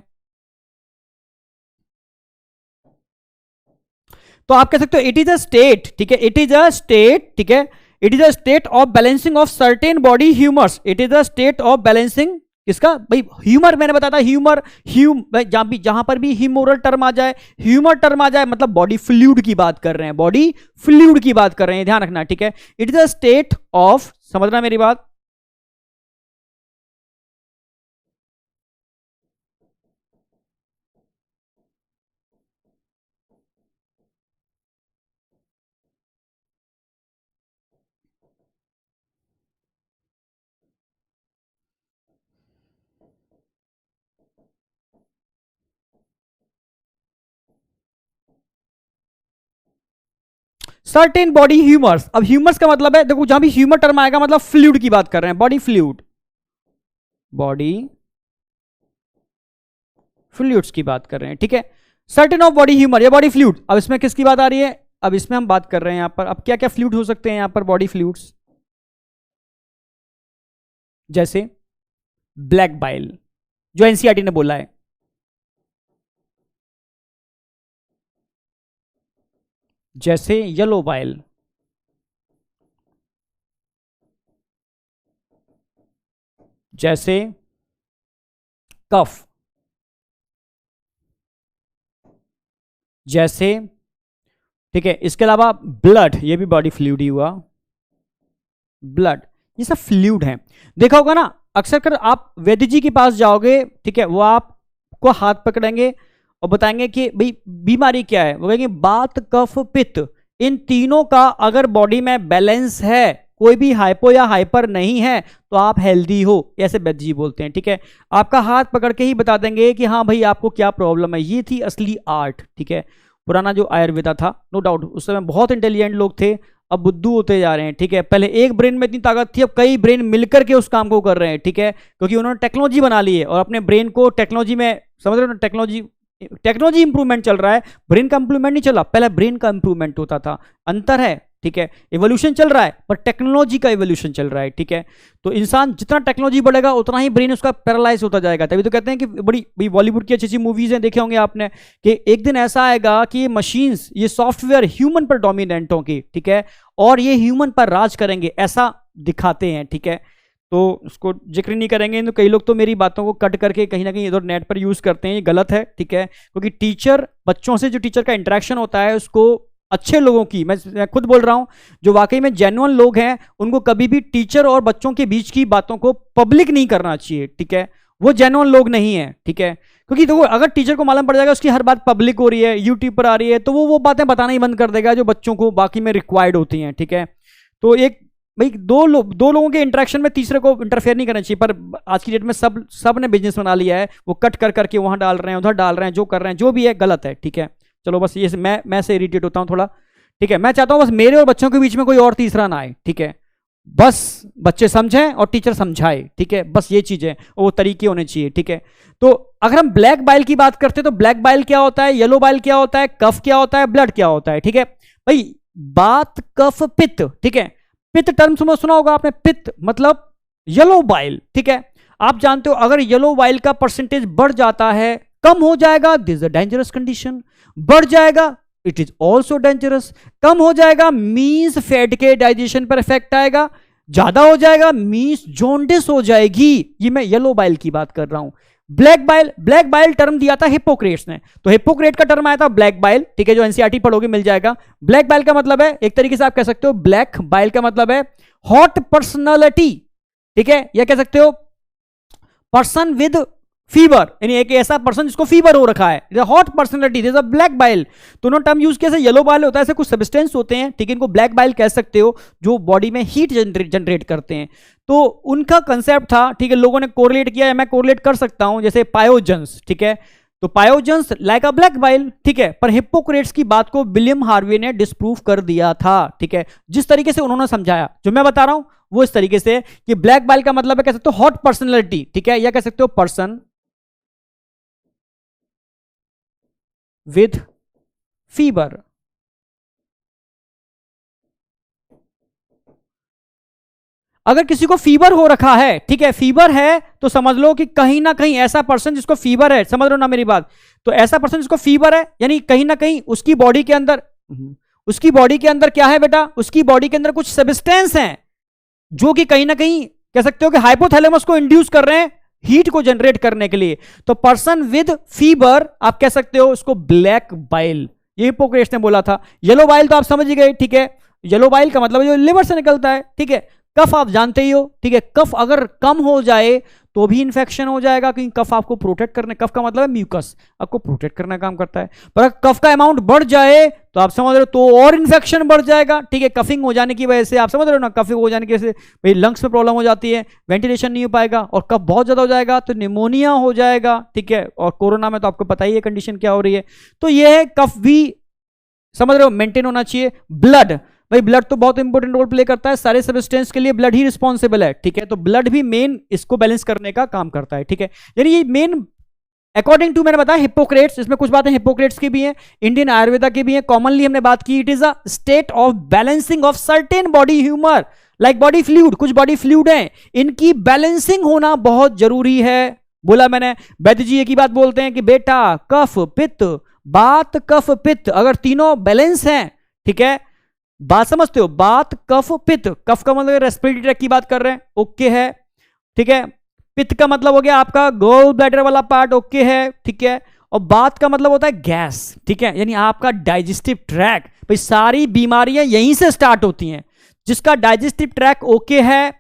तो आप कह सकते हो इट इज अ स्टेट, ठीक है, इट इज अ स्टेट, ठीक है, it is a state of balancing of certain body humours. It is a state of balancing किसका भाई, ह्यूमर, मैंने बताया था ह्यूमर, जहां पर भी ह्यूमरल टर्म आ जाए, ह्यूमर टर्म आ जाए, मतलब बॉडी फ्लूइड की बात कर रहे हैं, बॉडी फ्लूइड की बात कर रहे हैं, ध्यान रखना, ठीक है। It is a state of, समझना मेरी बात, सर्टेन बॉडी ह्यूमर्स। अब ह्यूमर्स का मतलब है, देखो जहां भी ह्यूमर टर्म आएगा मतलब फ्लूइड की बात कर रहे हैं, बॉडी फ्लूइड, बॉडी फ्लूइड्स की बात कर रहे हैं, ठीक है। सर्टेन ऑफ बॉडी ह्यूमर या बॉडी फ्लूइड। अब इसमें किसकी बात आ रही है, अब इसमें हम बात कर रहे हैं यहां पर, अब क्या क्या फ्लूइड हो सकते हैं यहां पर, बॉडी फ्लूइड्स, जैसे ब्लैक बाइल जो एनसीईआरटी ने बोला है, जैसे येलो बाइल, जैसे कफ, जैसे, ठीक है, इसके अलावा ब्लड, ये भी बॉडी फ्लूइड ही हुआ, ब्लड, ये सब फ्लूइड है। देखा होगा ना अक्सर कर आप वैद्य जी के पास जाओगे, ठीक है, वो आपको हाथ पकड़ेंगे और बताएंगे कि भाई बीमारी क्या है, वो कहेंगे बात कफ पित्त, इन तीनों का अगर बॉडी में बैलेंस है, कोई भी हाइपो या हाइपर नहीं है, तो आप हेल्दी हो, ऐसे वैद्य जी बोलते हैं, ठीक है। आपका हाथ पकड़ के ही बता देंगे कि हाँ भाई आपको क्या प्रॉब्लम है। ये थी असली आर्ट, ठीक है, पुराना जो आयुर्वेदा था, नो डाउट उस समय बहुत इंटेलिजेंट लोग थे, अब बुद्धू होते जा रहे हैं, ठीक है। पहले एक ब्रेन में इतनी ताकत थी, अब कई ब्रेन मिलकर के उस काम को कर रहे हैं, ठीक है, क्योंकि उन्होंने टेक्नोलॉजी बना ली है और अपने ब्रेन को टेक्नोलॉजी में, समझ रहे हो, टेक्नोलॉजी इंप्रूवमेंट चल रहा है, ब्रेन का इंप्रूवमेंट नहीं चला, पहले ब्रेन का इंप्रूवमेंट होता था, अंतर है, ठीक है। इवोल्यूशन चल रहा है पर टेक्नोलॉजी का इवोल्यूशन चल रहा है, ठीक है। तो इंसान जितना टेक्नोलॉजी बढ़ेगा उतना ही ब्रेन उसका पैरालाइज होता जाएगा। तभी तो कहते हैं कि बड़ी बॉलीवुड की अच्छी अच्छी मूवीज हैं, देखे होंगे आपने, कि एक दिन ऐसा आएगा कि ये मशीन्स, ये सॉफ्टवेयर ह्यूमन पर डोमिनेंट होंगी, ठीक है, और ये ह्यूमन पर राज करेंगे, ऐसा दिखाते हैं, ठीक है। तो उसको जिक्र नहीं करेंगे, तो कई लोग तो मेरी बातों को कट करके कहीं ना कहीं इधर नेट पर यूज करते हैं, ये गलत है, ठीक है, क्योंकि टीचर बच्चों से जो टीचर का इंटरेक्शन होता है उसको, अच्छे लोगों की, मैं खुद बोल रहा हूं, जो वाकई में जेन्युइन लोग हैं उनको कभी भी टीचर और बच्चों के बीच की बातों को पब्लिक नहीं करना चाहिए, ठीक है, वो जेन्युइन लोग नहीं है, ठीक है। क्योंकि देखो अगर टीचर को मालूम पड़ जाएगा उसकी हर बात पब्लिक हो रही है, यूट्यूब पर आ रही है, तो वो बातें बताना ही बंद कर देगा जो बच्चों को बाकी में रिक्वायर्ड होती हैं, ठीक है। तो एक भाई दो लोगों के इंटरेक्शन में तीसरे को इंटरफेयर नहीं करना चाहिए, पर आज की डेट में सब ने बिजनेस बना लिया है, वो कट कर करके वहां डाल रहे हैं, उधर डाल रहे हैं, जो कर रहे हैं, जो भी है गलत है, ठीक है। चलो बस ये मैं से इरिटेट होता हूं थोड़ा, ठीक है। मैं चाहता हूं बस मेरे और बच्चों के बीच में कोई और तीसरा ना आए, ठीक है, बस बच्चे समझें और टीचर समझाए, ठीक है, बस ये चीजें वो तरीके होने चाहिए, ठीक है। तो अगर हम ब्लैक बाइल की बात करते हैं तो ब्लैक बाइल क्या होता है, येलो बाइल क्या होता है, कफ क्या होता है, ब्लड क्या होता है, ठीक है भाई। बात कफ पित्त, ठीक है, पित्त टर्म सुना होगा आपने, पित्त मतलब येलो बाइल, ठीक है। आप जानते हो अगर येलो बाइल का परसेंटेज बढ़ जाता है, कम हो जाएगा, this is a dangerous condition, बढ़ जाएगा इट इज ऑल्सो डेंजरस, कम हो जाएगा मीन्स फैट के डाइजेशन पर इफेक्ट आएगा, ज्यादा हो जाएगा मीन्स जॉन्डिस हो जाएगी। ये मैं येलो बाइल की बात कर रहा हूं। ब्लैक बाइल टर्म दिया था हिप्पोक्रेट्स ने, तो हिप्पोक्रेट का टर्म आया था ब्लैक बाइल, ठीक है, जो एनसीईआरटी पढ़ोगे मिल जाएगा। ब्लैक बाइल का मतलब है, एक तरीके से आप कह सकते हो ब्लैक बाइल का मतलब है हॉट पर्सनालिटी, ठीक है, या कह सकते हो पर्सन विद फीवर, यानी एक ऐसा पर्सन जिसको फीवर हो रखा है, hot personality, this a black bile. दोनों टर्म यूज किया, येलो बाइल होता है, ऐसे कुछ सब्सटेंस होते हैं, ठीक है, इनको ब्लैक बाइल कह सकते हो, जो बॉडी में हीट जनरेट करते हैं। तो उनका कंसेप्ट था, ठीक है, लोगों ने कोरिलेट किया, मैं कोरिलेट कर सकता हूं, जैसे पायोजन्स, ठीक है, तो पायोजन्स लाइक अ ब्लैक बाइल, ठीक है, पर हिप्पोक्रेट्स की बात को विलियम हार्वे ने डिस्प्रूव कर दिया था, ठीक है, जिस तरीके से उन्होंने समझाया, जो मैं बता रहा हूं वो इस तरीके से कि ब्लैक बाइल का मतलब है, कह सकते हो हॉट पर्सनैलिटी, ठीक है, या कह सकते हो पर्सन विद फीवर। अगर किसी को फीवर हो रखा है, ठीक है, फीवर है, तो समझ लो कि कहीं ना कहीं ऐसा पर्सन जिसको फीवर है, समझ लो ना मेरी बात, तो ऐसा पर्सन जिसको फीवर है, यानी कहीं ना कहीं उसकी बॉडी के अंदर, क्या है बेटा, उसकी बॉडी के अंदर कुछ सब्सटेंस हैं जो कि कहीं ना कहीं कह सकते हो कि हाइपोथैलेमस को इंड्यूस कर रहे हैं हीट को जनरेट करने के लिए। तो पर्सन विद फीवर आप कह सकते हो उसको ब्लैक बाइल, ये हिप्पोक्रेट्स ने बोला था। येलो बाइल तो आप समझ ही गए, ठीक है, येलो बाइल का मतलब जो लिवर से निकलता है, ठीक है। कफ आप जानते ही हो, ठीक है, कफ अगर कम हो जाए तो भी इंफेक्शन हो जाएगा, क्योंकि कफ आपको प्रोटेक्ट करने, कफ का मतलब है म्यूकस, आपको प्रोटेक्ट करने का काम करता है। पर अगर कफ का अमाउंट बढ़ जाए तो आप समझ रहे हो तो और इंफेक्शन बढ़ जाएगा, ठीक है, कफिंग हो जाने की वजह से, आप समझ रहे हो ना, कफिंग हो जाने की वजह से भाई लंग्स में प्रॉब्लम हो जाती है, वेंटिलेशन नहीं हो पाएगा, और कफ बहुत ज्यादा हो जाएगा तो निमोनिया हो जाएगा, ठीक है, और कोरोना में तो आपको पता ही है कंडीशन क्या हो रही है। तो यह है, कफ भी समझ रहे हो मेंटेन होना चाहिए। ब्लड, भाई ब्लड तो बहुत इंपॉर्टेंट रोल प्ले करता है, सारे सब्सटेंस के लिए ब्लड ही रिस्पॉन्सिबल है, ठीक है, तो ब्लड भी मेन इसको बैलेंस करने का काम करता है, ठीक है, यानी ये मेन अकॉर्डिंग टू मैंने बताया हिप्पोक्रेट्स, इसमें कुछ बातें हिप्पोक्रेट्स की भी हैं, इंडियन आयुर्वेदा की भी हैं, कॉमनली हमने बात की, it is a state of balancing of certain body humour like body fluid, कुछ बॉडी फ्लूइड हैं, इनकी बैलेंसिंग होना बहुत जरूरी है। बोला मैंने, वैद्य जी एक ही बात बोलते हैं कि बेटा कफ पित्त बात, कफ पित्त अगर तीनों बैलेंस हैं, ठीक है, बात समझते हो, बात कफ पित्त, कफ का मतलब रेस्पिरेटरी ट्रैक की बात कर रहे हैं, ओके है, ठीक है, पित्त का मतलब हो गया आपका गोल ब्लैडर वाला पार्ट, ओके है, ठीक है, और बात का मतलब होता है गैस, ठीक है, यानी आपका डाइजेस्टिव ट्रैक, भाई सारी बीमारियां यहीं से स्टार्ट होती हैं, जिसका डाइजेस्टिव ट्रैक ओके है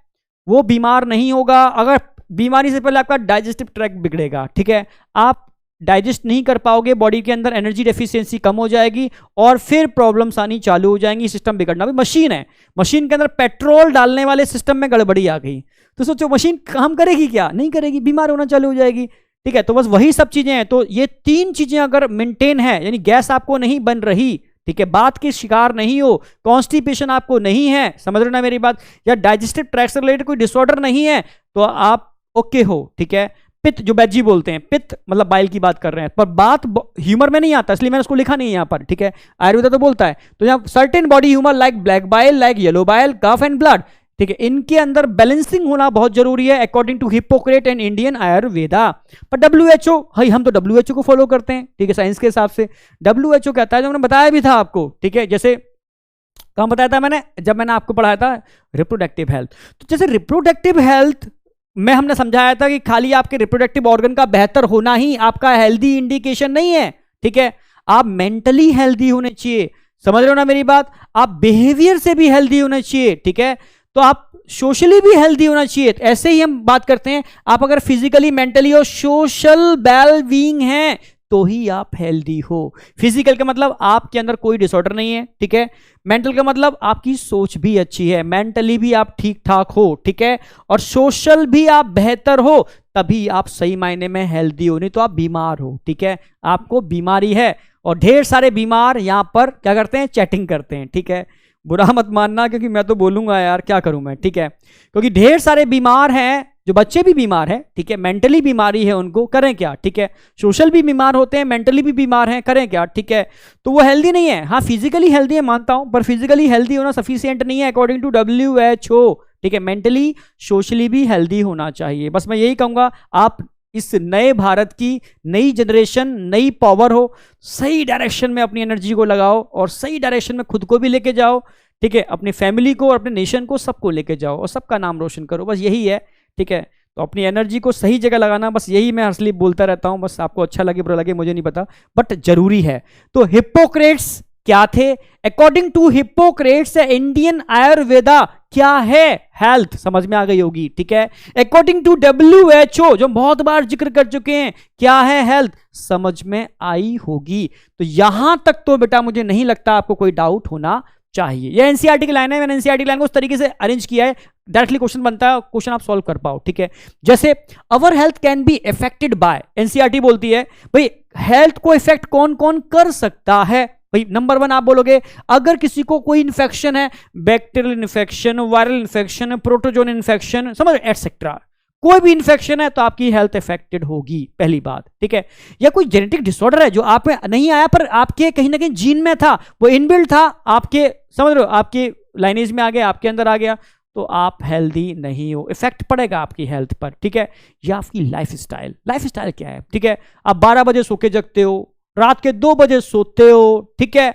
वो बीमार नहीं होगा। अगर बीमारी से पहले आपका डाइजेस्टिव ट्रैक बिगड़ेगा, ठीक है, आप डाइजेस्ट नहीं कर पाओगे, बॉडी के अंदर एनर्जी डेफिशिएंसी कम हो जाएगी और फिर प्रॉब्लम्स आनी चालू हो जाएंगी, सिस्टम बिगड़ना। भी मशीन है, मशीन के अंदर पेट्रोल डालने वाले सिस्टम में गड़बड़ी आ गई तो सोचो मशीन काम करेगी क्या, नहीं करेगी, बीमार होना चालू हो जाएगी, ठीक है। तो बस वही सब चीजें हैं, तो ये तीन चीजें अगर मेंटेन है, यानी गैस आपको नहीं बन रही, ठीक है, बात के शिकार नहीं हो, कॉन्स्टिपेशन आपको नहीं है, समझ रहे ना मेरी बात, या डाइजेस्टिव ट्रैक्ट से रिलेटेड कोई डिसऑर्डर नहीं है, तो आप ओके हो, ठीक है। पित्त जो बैजी बोलते हैं, पित्त मतलब बाइल की बात कर रहे हैं, पर बात ह्यूमर में नहीं आता, इसलिए मैंने उसको लिखा नहीं है यहां पर, ठीक है, आयुर्वेदा तो बोलता है, तो यहां certain body humour like black bile, like yellow bile, कफ एंड ब्लड, ठीक है, इनके अंदर बैलेंसिंग होना बहुत जरूरी है according to Hippocrate and Indian Ayurveda. पर डब्ल्यूएचओ, भाई हम तो डब्ल्यूएचओ को फॉलो करते हैं, ठीक है, साइंस के हिसाब से डब्ल्यूएचओ कहता है, जो मैंने बताया भी था आपको, ठीक है, जैसे कहां बताया था मैंने, जब मैंने आपको पढ़ाया था रिप्रोडक्टिव हेल्थ, तो जैसे रिप्रोडक्टिव हेल्थ में हमने समझाया था कि खाली आपके रिप्रोडक्टिव ऑर्गन का बेहतर होना ही आपका हेल्दी इंडिकेशन नहीं है, ठीक है, आप मेंटली हेल्दी होने चाहिए, समझ रहे हो ना मेरी बात, आप बिहेवियर से भी हेल्दी होने चाहिए, ठीक है, तो आप सोशली भी हेल्दी होना चाहिए। ऐसे ही हम बात करते हैं, आप अगर फिजिकली मेंटली और सोशल वेल बीइंग हैं तो ही आप हेल्दी हो। फिजिकल का मतलब आपके अंदर कोई डिसऑर्डर नहीं है, ठीक है, मेंटल का मतलब आपकी सोच भी अच्छी है, मेंटली भी आप ठीक ठाक हो, ठीक है, और सोशल भी आप बेहतर हो, तभी आप सही मायने में हेल्दी हो, नहीं तो आप बीमार हो, ठीक है, आपको बीमारी है। और ढेर सारे बीमार यहां पर क्या करते हैं, चैटिंग करते हैं, ठीक है, बुरा मत मानना क्योंकि मैं तो बोलूंगा यार, क्या करूं मैं, ठीक है, क्योंकि ढेर सारे बीमार हैं, जो बच्चे भी बीमार हैं, ठीक है, मेंटली बीमारी है उनको, करें क्या, ठीक है, सोशल भी बीमार होते हैं, मेंटली भी बीमार हैं, करें क्या, ठीक है, तो वो हेल्दी नहीं है। हाँ फिजिकली हेल्दी है मानता हूं, पर फिजिकली हेल्दी होना सफिशिएंट नहीं है अकॉर्डिंग टू WHO, ठीक है, मेंटली सोशली भी हेल्दी होना चाहिए। बस मैं यही कहूंगा, आप इस नए भारत की नई जनरेशन, नई पावर हो, सही डायरेक्शन में अपनी एनर्जी को लगाओ और सही डायरेक्शन में खुद को भी लेके जाओ, ठीक है, अपनी फैमिली को और अपने नेशन को सबको लेके जाओ और सबका नाम रोशन करो, बस यही है, ठीक है। तो अपनी एनर्जी को सही जगह लगाना, बस यही मैं असली बोलता रहता हूं, बस आपको अच्छा लगे बुरा लगे मुझे नहीं पता, बट जरूरी है। तो हिप्पोक्रेट्स क्या थे? According to Hippocrates Indian Ayurveda क्या है? हेल्थ। समझ में आ गई होगी, ठीक है। अकॉर्डिंग टू WHO, जो बहुत बार जिक्र कर चुके हैं, क्या है? हेल्थ। समझ में आई होगी। तो यहां तक तो बेटा मुझे नहीं लगता आपको कोई डाउट होना चाहिए। ये एनसीईआरटी की लाइन है, मैंने एनसीईआरटी की लाइन को उस तरीके से अरेंज किया है, डायरेक्टली क्वेश्चन बनता है, क्वेश्चन आप सॉल्व कर पाओ, ठीक है। जैसे our health can be affected by, NCERT बोलती है भाई हेल्थ को इफेक्ट कौन कौन कर सकता है? भाई नंबर 1 आप बोलोगे, अगर किसी को कोई इंफेक्शन है, bacterial infection, viral infection, protozoan infection, समझ, एटसेट्रा, कोई भी इंफेक्शन है तो आपकी हेल्थ इफेक्टेड होगी, पहली बात, ठीक है। या कोई जेनेटिक डिसऑर्डर है जो आप में नहीं आया पर आपके कहीं ना कहीं जीन में था, वो इनबिल्ट था आपके, समझ रहे हो, आपके लाइनेज में आ गया, आपके अंदर आ गया, तो आप हेल्दी नहीं हो, इफेक्ट पड़ेगा आपकी हेल्थ पर, ठीक है। या आपकी लाइफस्टाइल, लाइफस्टाइल क्या है, ठीक है। आप 12 बजे सो के जगते हो, रात के 2 बजे सोते हो, ठीक है,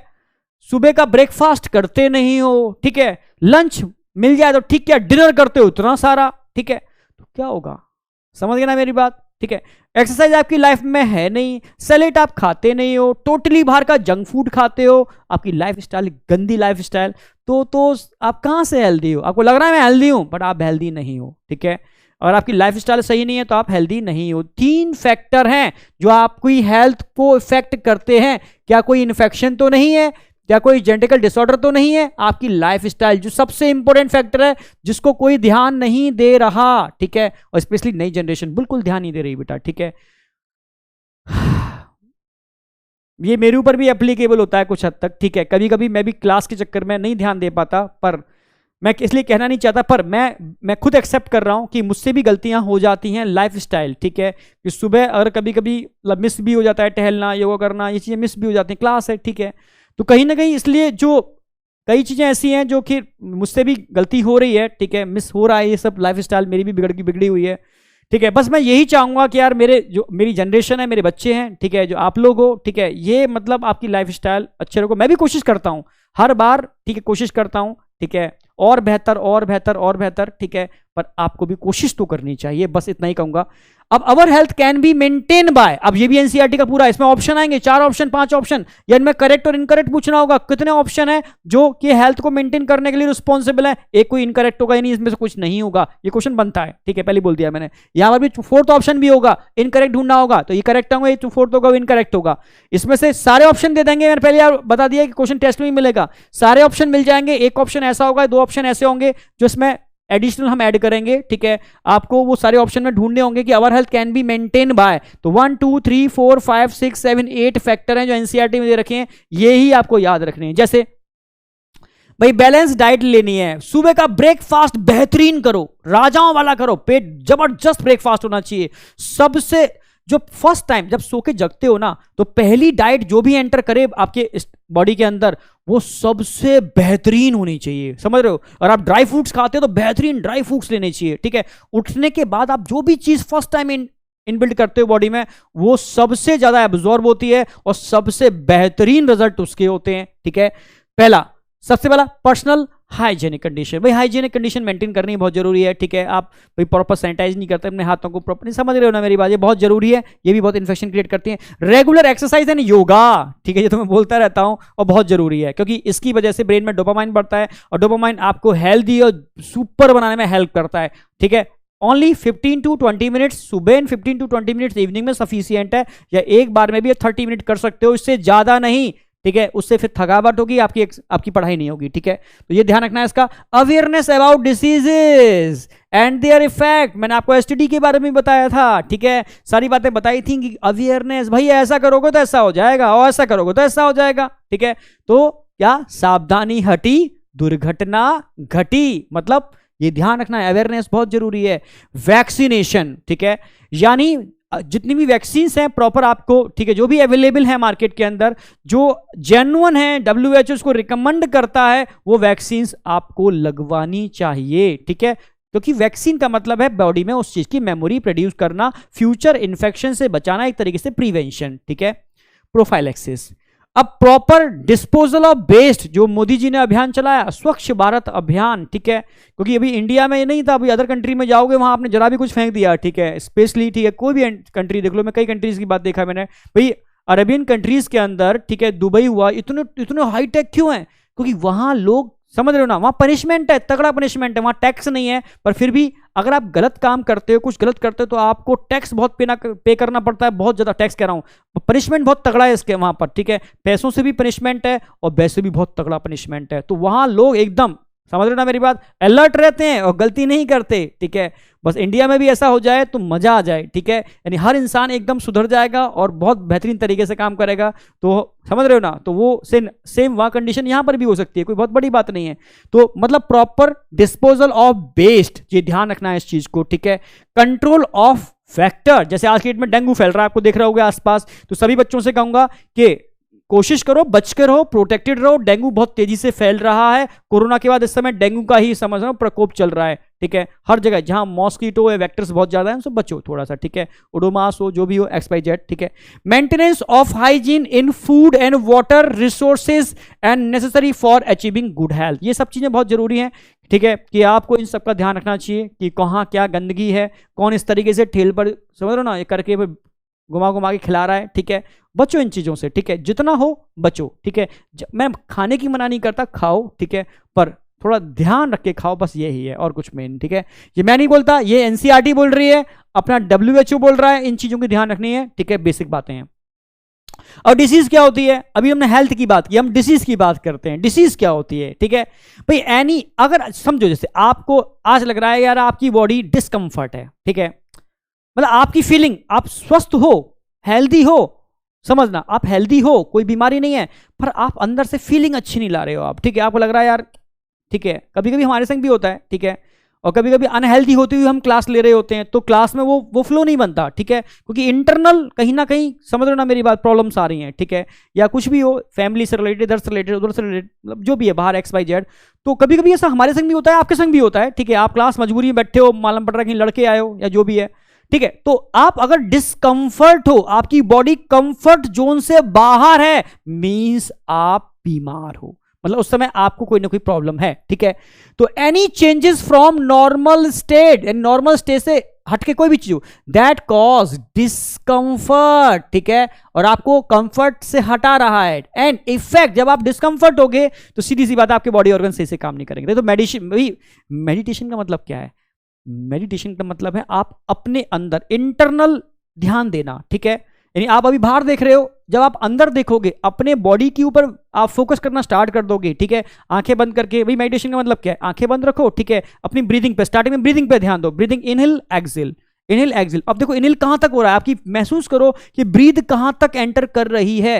सुबह का ब्रेकफास्ट करते नहीं हो, ठीक है, लंच मिल जाए तो ठीक है, डिनर करते हो इतना सारा, ठीक है, तो क्या होगा? समझ गए ना मेरी बात, ठीक है। एक्सरसाइज आपकी लाइफ में है नहीं, सैलेड आप खाते नहीं हो, टोटली बाहर का जंक फूड खाते हो, आपकी लाइफस्टाइल गंदी लाइफस्टाइल, तो आप कहां से हेल्दी हो? आपको लग रहा है मैं हेल्दी हूं, बट आप हेल्दी नहीं हो, ठीक है। और आपकी लाइफस्टाइल सही नहीं है तो आप हेल्दी नहीं हो। 3 फैक्टर हैं जो आपकी हेल्थ को इफेक्ट करते हैं। क्या कोई इन्फेक्शन तो नहीं है, क्या कोई जेनेटिकल डिसऑर्डर तो नहीं है, आपकी लाइफस्टाइल जो सबसे इंपॉर्टेंट फैक्टर है, जिसको कोई ध्यान नहीं दे रहा, ठीक है। और स्पेशली नई जनरेशन बिल्कुल ध्यान नहीं दे रही बेटा, ठीक है। ये मेरे ऊपर भी एप्लीकेबल होता है कुछ हद तक, ठीक है। कभी कभी मैं भी क्लास के चक्कर में नहीं ध्यान दे पाता, पर मैं इसलिए कहना नहीं चाहता, पर मैं खुद एक्सेप्ट कर रहा हूं कि मुझसे भी गलतियां हो जाती हैं। लाइफस्टाइल, ठीक है, कि सुबह अगर कभी कभी मिस भी हो जाता है, टहलना, योगा करना, ये चीजें मिस भी हो जाती हैं, क्लास है, ठीक है। तो कहीं ना कहीं इसलिए जो कई चीजें ऐसी हैं जो कि मुझसे भी गलती हो रही है, ठीक है, मिस हो रहा है, ये सब लाइफस्टाइल मेरी भी बिगड़ी हुई है, ठीक है। बस मैं यही चाहूंगा कि यार मेरी जनरेशन है, मेरे बच्चे हैं, ठीक है, जो आप लोग हो, ठीक है, ये मतलब आपकी लाइफस्टाइल अच्छे रखो। मैं भी कोशिश करता हूं हर बार, ठीक है, कोशिश करता हूं, ठीक है, और बेहतर और बेहतर और बेहतर, ठीक है, पर आपको भी कोशिश तो करनी चाहिए, बस इतना ही कहूंगा। अब अवर health can be maintain by, अब ये भी एनसीईआरटी का पूरा, इसमें ऑप्शन आएंगे, 4 ऑप्शन 5 ऑप्शन, या इनमें करेक्ट और इनकरेक्ट पूछना होगा। कितने ऑप्शन है जो कि हेल्थ को मेंटेन करने के लिए रिस्पॉन्सिबल है? एक कोई इनकरेक्ट होगा, यानी इसमें से कुछ नहीं होगा, ये क्वेश्चन बनता है, ठीक है, पहले बोल दिया मैंने। यहां पर भी 4th ऑप्शन भी होगा, इनकरेक्ट ढूंढना होगा, तो ये करेक्ट होगा, ये 4th होगा, इनकरेक्ट होगा। इसमें से सारे ऑप्शन दे देंगे, मैंने पहले यार बता दिया कि क्वेश्चन टेस्ट में ही मिलेगा, सारे ऑप्शन मिल जाएंगे। एक ऑप्शन ऐसा होगा, 2 ऑप्शन ऐसे होंगे जो इसमें एडिशनल हम ऐड करेंगे, ठीक है। आपको वो सारे ऑप्शन में ढूंढने होंगे कि अवर health can be maintain by, तो 1 2 3 4 5 6 7 8 फैक्टर हैं जो एनसीईआरटी में दे रखे हैं, ये ही आपको याद रखने हैं। जैसे भाई बैलेंस डाइट लेनी है, सुबह का ब्रेकफास्ट बेहतरीन करो, राजाओं वाला करो, पेट जबरदस्त ब्रेकफास्ट होना चाहिए। सबसे जो फर्स्ट टाइम जब सो के जगते हो ना, तो पहली डाइट जो भी एंटर करे आपके बॉडी के अंदर, वो सबसे बेहतरीन होनी चाहिए, समझ रहे हो। और आप ड्राई फ्रूट्स खाते हो तो बेहतरीन ड्राई फ्रूट्स लेने चाहिए, ठीक है। उठने के बाद आप जो भी चीज फर्स्ट टाइम इनबिल्ड करते हो बॉडी में, वो सबसे ज्यादा एब्जॉर्ब होती है और सबसे बेहतरीन रिजल्ट उसके होते हैं, ठीक है। सबसे पहला पर्सनल हाइजीनिक कंडीशन, भाई हाइजीनिक कंडीशन मेंटेन करनी बहुत जरूरी है, ठीक है। आप भाई प्रॉपर सैनिटाइज नहीं करते अपने हाथों को प्रॉपर, नहीं समझ रहे हो ना मेरी बात, ये बहुत जरूरी है, ये भी बहुत इन्फेक्शन क्रिएट करती है। रेगुलर एक्सरसाइज एंड योगा, ठीक है, ये तो मैं बोलता रहता हूं और बहुत जरूरी है, क्योंकि इसकी वजह से ब्रेन में डोपामाइन बढ़ता है और डोपामाइन आपको हेल्दी और सुपर बनाने में हेल्प करता है, ठीक है। ओनली 15 to 20 मिनट्स सुबह एंड 15 to 20 मिनट्स इवनिंग में सफिशियंट है, या एक बार में भी 30 मिनट कर सकते हो, इससे ज्यादा नहीं, ठीक है। उससे फिर थकावट होगी, आपकी पढ़ाई नहीं होगी, ठीक है। तो ये ध्यान रखना है इसका। Awareness about diseases and their effect, मैंने आपको एसटीडी के बारे में बताया था, ठीक है, सारी बातें बताई थी कि अवेयरनेस, भाई ऐसा करोगे तो ऐसा हो जाएगा और ऐसा करोगे तो ऐसा हो जाएगा, ठीक है। तो क्या सावधानी हटी दुर्घटना घटी, मतलब ये ध्यान रखना है, अवेयरनेस बहुत जरूरी है। वैक्सीनेशन, ठीक है, यानी जितनी भी वैक्सीन हैं प्रॉपर आपको, ठीक है, जो भी अवेलेबल है मार्केट के अंदर, जो जेन्युइन है, WHO उसको रिकमेंड करता है, वो वैक्सीन आपको लगवानी चाहिए, ठीक है। क्योंकि वैक्सीन का मतलब है बॉडी में उस चीज की मेमोरी प्रोड्यूस करना, फ्यूचर इन्फेक्शन से बचाना, एक तरीके से प्रिवेंशन, ठीक है। प्रोफाइलैक्सिस, अब प्रॉपर डिस्पोजल ऑफ वेस्ट, जो मोदी जी ने अभियान चलाया, स्वच्छ भारत अभियान, ठीक है, क्योंकि अभी इंडिया में ये नहीं था, अभी अदर कंट्री में जाओगे वहां आपने जरा भी कुछ फेंक दिया, ठीक है, स्पेशली, ठीक है, कोई भी कंट्री देख लो, मैं कई कंट्रीज की बात देखा मैंने, भाई अरेबियन कंट्रीज के अंदर, ठीक है, दुबई हुआ, इतने इतने हाईटेक क्यों है? क्योंकि वहां लोग, समझ रहे हो ना, वहां पनिशमेंट है, तगड़ा पनिशमेंट है, वहां टैक्स नहीं है, पर फिर भी अगर आप गलत काम करते हो, कुछ गलत करते हो, तो आपको टैक्स बहुत पे करना पड़ता है, बहुत ज्यादा टैक्स कह रहा हूं, पनिशमेंट बहुत तगड़ा है इसके वहां पर, ठीक है, पैसों से भी पनिशमेंट है और वैसे भी बहुत तगड़ा पनिशमेंट है। तो वहां लोग एकदम, समझ रहे हो ना मेरी बात, अलर्ट रहते हैं और गलती नहीं करते, ठीक है। बस इंडिया में भी ऐसा हो जाए तो मजा आ जाए, ठीक है, यानी हर इंसान एकदम सुधर जाएगा और बहुत बेहतरीन तरीके से काम करेगा। तो समझ रहे हो ना, तो वो सेम वहां कंडीशन यहां पर भी हो सकती है, कोई बहुत बड़ी बात नहीं है। तो मतलब प्रॉपर डिस्पोजल ऑफ वेस्ट, ये ध्यान रखना है इस चीज को, ठीक है। कंट्रोल ऑफ फैक्टर, जैसे आज की डेट में डेंगू फैल रहा है, आपको देख रहे होगे आसपास, तो सभी बच्चों से कहूंगा कि कोशिश करो, बचकर रहो, प्रोटेक्टेड रहो। डेंगू बहुत तेजी से फैल रहा है, कोरोना के बाद इस समय डेंगू का ही समझ लो प्रकोप चल रहा है, ठीक है। हर जगह जहां मॉस्किटो है, वेक्टर्स बहुत ज्यादा है, उनसे बचो थोड़ा सा, ठीक है। ओडोमास हो, जो भी हो, XYZ, ठीक है। Maintenance of hygiene in food and water resources and necessary for achieving good health, ये सब चीजें बहुत जरूरी हैं, ठीक है, कि आपको इन सब का ध्यान रखना चाहिए कि कहाँ क्या गंदगी है, कौन इस तरीके से ठेल पर, समझ लो ना, ये करके घुमा घुमा के खिला रहा है, ठीक है। बचो इन चीजों से, ठीक है, जितना हो बचो, ठीक है। मैं खाने की मना नहीं करता, खाओ, ठीक है, पर थोड़ा ध्यान रख के खाओ, बस यही है और कुछ मेन, ठीक है। ये मैं नहीं बोलता, ये NCERT बोल रही है, अपना WHO बोल रहा है, इन चीजों की ध्यान रखनी है, ठीक है, बेसिक बातें हैं। और डिसीज क्या होती है? अभी हमने हेल्थ की बात की, हम डिसीज की बात करते हैं। डिसीज क्या होती है, ठीक है भाई, एनी, अगर समझो जैसे आपको आज लग रहा है यार आपकी बॉडी डिस्कंफर्ट है, ठीक है, मतलब आपकी फीलिंग, आप स्वस्थ हो, हेल्दी हो, समझना, आप हेल्दी हो, कोई बीमारी नहीं है, पर आप अंदर से फीलिंग अच्छी नहीं ला रहे हो आप, ठीक है, आपको लग रहा है यार, ठीक है, कभी कभी हमारे संग भी होता है, ठीक है, और कभी कभी अनहेल्दी होती हुई हम क्लास ले रहे होते हैं, तो क्लास में वो फ्लो नहीं बनता, ठीक है, क्योंकि इंटरनल कहीं ना कहीं, समझ लो ना मेरी बात, प्रॉब्लम्स आ रही हैं, ठीक है, या कुछ भी हो, फैमिली से रिलेटेड, इधर से रिलेटेड, उधर से रिलेटेड, मतलब जो भी है, बाहर XYZ। तो कभी कभी ऐसा हमारे संग भी होता है, आपके संग भी होता है, ठीक है, आप क्लास मजबूरी में बैठे हो, मालूम पड़ रहा है कहीं लड़के आए हो या जो भी है, ठीक है, तो आप अगर डिस्कंफर्ट हो, आपकी बॉडी कंफर्ट जोन से बाहर है, मींस आप बीमार हो, मतलब उस समय आपको कोई ना कोई प्रॉब्लम है, ठीक है। तो any changes from normal state, normal state से हटके कोई भी चीज हो, दैट कॉज डिस्कंफर्ट, ठीक है, और आपको कंफर्ट से हटा रहा है, एंड इफेक्ट, जब आप डिस्कंफर्ट होगे तो सीधी सी बात है, आपके बॉडी ऑर्गन सही से काम नहीं करेंगे। तो मेडिटेशन का मतलब क्या है? मेडिटेशन का मतलब है आप अपने अंदर इंटरनल ध्यान देना, ठीक है, यानी आप अभी बाहर देख रहे हो, जब आप अंदर देखोगे, अपने बॉडी के ऊपर आप फोकस करना स्टार्ट कर दोगे, ठीक है, आंखें बंद करके। भाई मेडिटेशन का मतलब क्या है? आंखें बंद रखो, ठीक है, अपनी ब्रीदिंग पे, स्टार्टिंग में ब्रीदिंग पे ध्यान दो, breathing, inhale exhale, inhale exhale. अब देखो इनहेल कहां तक हो रहा है, आपकी महसूस करो कि ब्रीद कहां तक एंटर कर रही है।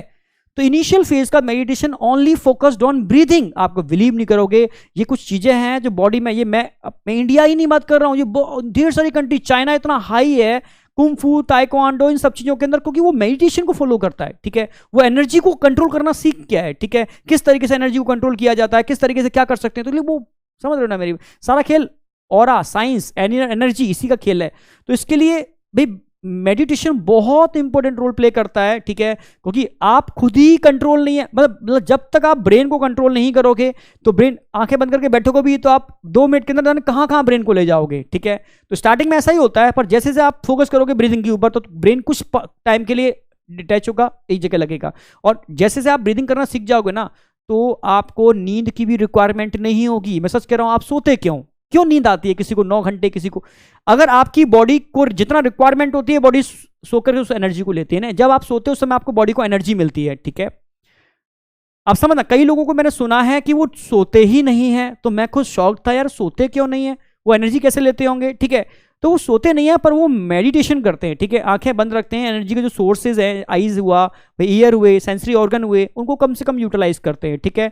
तो इनिशियल फेज का meditation only focused on breathing, आपको बिलीव नहीं करोगे, ये कुछ चीजें हैं जो बॉडी में, ये मैं इंडिया ही नहीं बात कर रहा हूं, ये ढेर सारी कंट्री, चाइना इतना हाई है कुंफू, ताइक्वांडो, इन सब चीजों के अंदर, क्योंकि वो मेडिटेशन को फॉलो करता है, ठीक है, वो एनर्जी को कंट्रोल करना सीख गया है, ठीक है, किस तरीके से एनर्जी को कंट्रोल किया जाता है, किस तरीके से क्या कर सकते हैं, तो वो समझ रहे हो ना मेरी, सारा खेल ऑरा, साइंस, एनर्जी, इसी का खेल है। तो इसके लिए भाई मेडिटेशन बहुत इंपॉर्टेंट रोल प्ले करता है, ठीक है, क्योंकि आप खुद ही कंट्रोल नहीं है, मतलब जब तक आप ब्रेन को कंट्रोल नहीं करोगे, तो ब्रेन, आंखें बंद करके बैठोगे भी तो आप 2 मिनट के अंदर कहां कहां ब्रेन को ले जाओगे, ठीक है। तो स्टार्टिंग में ऐसा ही होता है, पर जैसे जैसे आप फोकस करोगे ब्रीदिंग के ऊपर, तो ब्रेन कुछ टाइम के लिए डिटैच होगा, एक जगह लगेगा, और जैसे जैसे आप ब्रीदिंग करना सीख जाओगे ना, तो आपको नींद की भी रिक्वायरमेंट नहीं होगी। मैं सच कह रहा हूं, आप सोते क्यों नींद आती है किसी को 9 घंटे, किसी को, अगर आपकी बॉडी को जितना रिक्वायरमेंट होती है, बॉडी सोकर उस एनर्जी को लेती है ना, जब आप सोते हो उस समय आपको बॉडी को एनर्जी मिलती है, ठीक है। आप समझना, कई लोगों को मैंने सुना है कि वो सोते ही नहीं है, तो मैं खुद शॉक था यार, सोते क्यों नहीं है, वो एनर्जी कैसे लेते होंगे, ठीक है। तो वो सोते नहीं है, पर वो मेडिटेशन करते हैं, ठीक है, आंखें बंद रखते हैं, एनर्जी के जो सोर्सेज है, आईज हुआ, ईयर हुए, सेंसरी ऑर्गन हुए, उनको कम से कम यूटिलाइज करते हैं, ठीक है,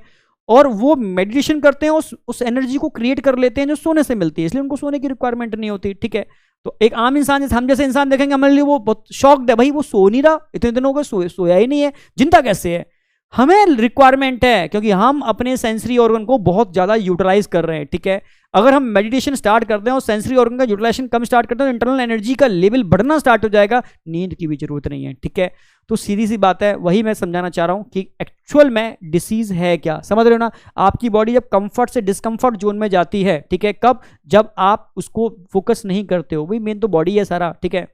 और वो मेडिटेशन करते हैं, उस एनर्जी को क्रिएट कर लेते हैं जो सोने से मिलती है, इसलिए उनको सोने की रिक्वायरमेंट नहीं होती, ठीक है। तो एक आम इंसान, जैसे हम जैसे इंसान देखेंगे, हमारे लिए वो बहुत शॉक्ड है, भाई वो सो नहीं रहा, इतने दिनों हो गए सोया ही नहीं है, जिंदा कैसे है। हमें रिक्वायरमेंट है, क्योंकि हम अपने सेंसरी ऑर्गन को बहुत ज्यादा यूटिलाइज कर रहे हैं, ठीक है। अगर हम मेडिटेशन स्टार्ट करते हैं और सेंसरी ऑर्गन का यूटिलाइजेशन कम स्टार्ट करते हैं, तो इंटरनल एनर्जी का लेवल बढ़ना स्टार्ट हो जाएगा, नींद की भी जरूरत नहीं है, ठीक है। तो सीधी सी बात है, वही मैं समझाना चाह रहा हूं कि एक्चुअल में डिसीज है क्या, समझ रहे हो ना। आपकी बॉडी जब कंफर्ट से डिस्कंफर्ट जोन में जाती है, ठीक है, कब, जब आप उसको फोकस नहीं करते हो, भाई मेन तो बॉडी है सारा, ठीक है।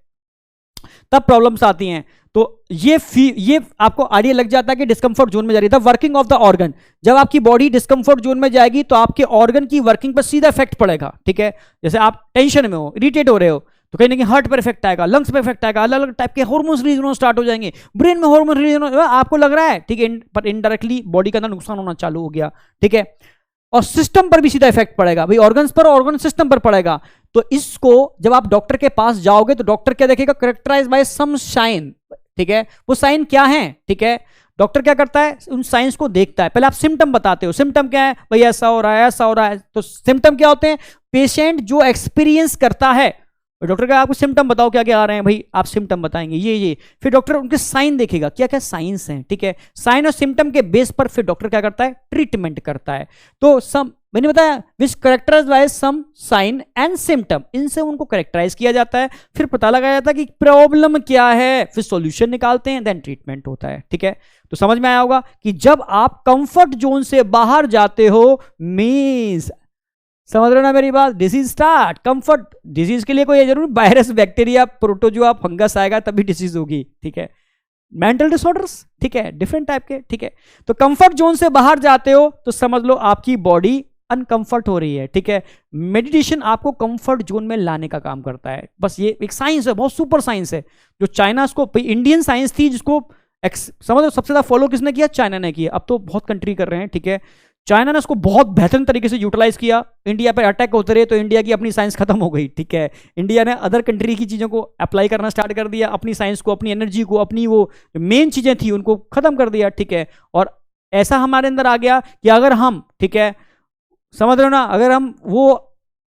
तब प्रॉब्लम्स आती हैं। तो ये आपको आइडिया लग जाता है कि डिस्कंफर्ट जोन में जा रही है। वर्किंग ऑफ द ऑर्गन, जब आपकी बॉडी डिस्कंफर्ट जोन में जाएगी तो आपके ऑर्गन की वर्किंग पर सीधा इफेक्ट पड़ेगा, ठीक है। जैसे आप टेंशन में हो, इरिटेट हो रहे हो, तो कहीं ना कहीं हार्ट पर इफेक्ट आएगा, लंग्स पर इफेक्ट आएगा, अलग अलग टाइप के हार्मोन्स रिलीज होना स्टार्ट हो जाएंगे, ब्रेन में हार्मोन रिलीज होना आपको लग रहा है, ठीक है, पर इनडायरेक्टली बॉडी के अंदर नुकसान होना चालू हो गया, ठीक है। और सिस्टम पर भी सीधा इफेक्ट पड़ेगा भाई, ऑर्गन्स पर, ऑर्गन सिस्टम पर पड़ेगा। तो इसको जब आप डॉक्टर के पास जाओगे तो डॉक्टर क्या देखेगा, करेक्टराइज बाय सम साइन, ठीक है। वो साइन क्या है, ठीक है, डॉक्टर क्या करता है, उन साइंस को देखता है। पहले आप सिम्टम बताते हो, सिम्टम क्या है भाई, ऐसा हो रहा है, ऐसा हो रहा है। तो सिम्टम क्या होते हैं, पेशेंट जो एक्सपीरियंस करता है, डॉक्टर का आपको सिम्टम बताओ क्या क्या आ रहे हैं भाई, आप सिम्टम बताएंगे ये, फिर डॉक्टर उनके साइन देखेगा क्या क्या साइंस हैं, ठीक है। साइन और सिम्टम के बेस पर फिर डॉक्टर क्या करता है, ट्रीटमेंट करता है। तो सम मैंने बताया which characterise by some sign and symptom, इनसे उनको करेक्टराइज किया जाता है, फिर पता लगाया जाता है कि प्रॉब्लम क्या है, फिर सॉल्यूशन निकालते हैं, देन ट्रीटमेंट होता है, ठीक है। तो समझ में आया होगा कि जब आप कंफर्ट जोन से बाहर जाते हो मींस, समझ रहे हो ना मेरी बात, डिसीज स्टार्ट। कंफर्ट डिसीज के लिए कोई जरूर वायरस, बैक्टीरिया, प्रोटोजोआ, फंगस आएगा तभी डिसीज होगी, ठीक है। मेंटल डिसऑर्डर्स, ठीक है, डिफरेंट टाइप के, ठीक है। तो कंफर्ट जोन से बाहर जाते हो तो समझ लो आपकी बॉडी अनकंफर्ट हो रही है, ठीक है। मेडिटेशन आपको कंफर्ट जोन में लाने का काम करता है, बस ये एक साइंस है, बहुत सुपर साइंस है, जो चाइना को, इंडियन साइंस थी जिसको समझ लो सबसे ज्यादा फॉलो किसने किया, चाइना ने किया। अब तो बहुत कंट्री कर रहे हैं, ठीक है। चाइना ने उसको बहुत बेहतरीन तरीके से यूटिलाइज किया, इंडिया पर अटैक होते रहे तो इंडिया की अपनी साइंस खत्म हो गई, ठीक है। इंडिया ने अदर कंट्री की चीज़ों को अप्लाई करना स्टार्ट कर दिया, अपनी साइंस को, अपनी एनर्जी को, अपनी वो मेन चीज़ें थी उनको खत्म कर दिया, ठीक है। और ऐसा हमारे अंदर आ गया कि अगर हम, ठीक है, समझ रहे हो ना, अगर हम वो,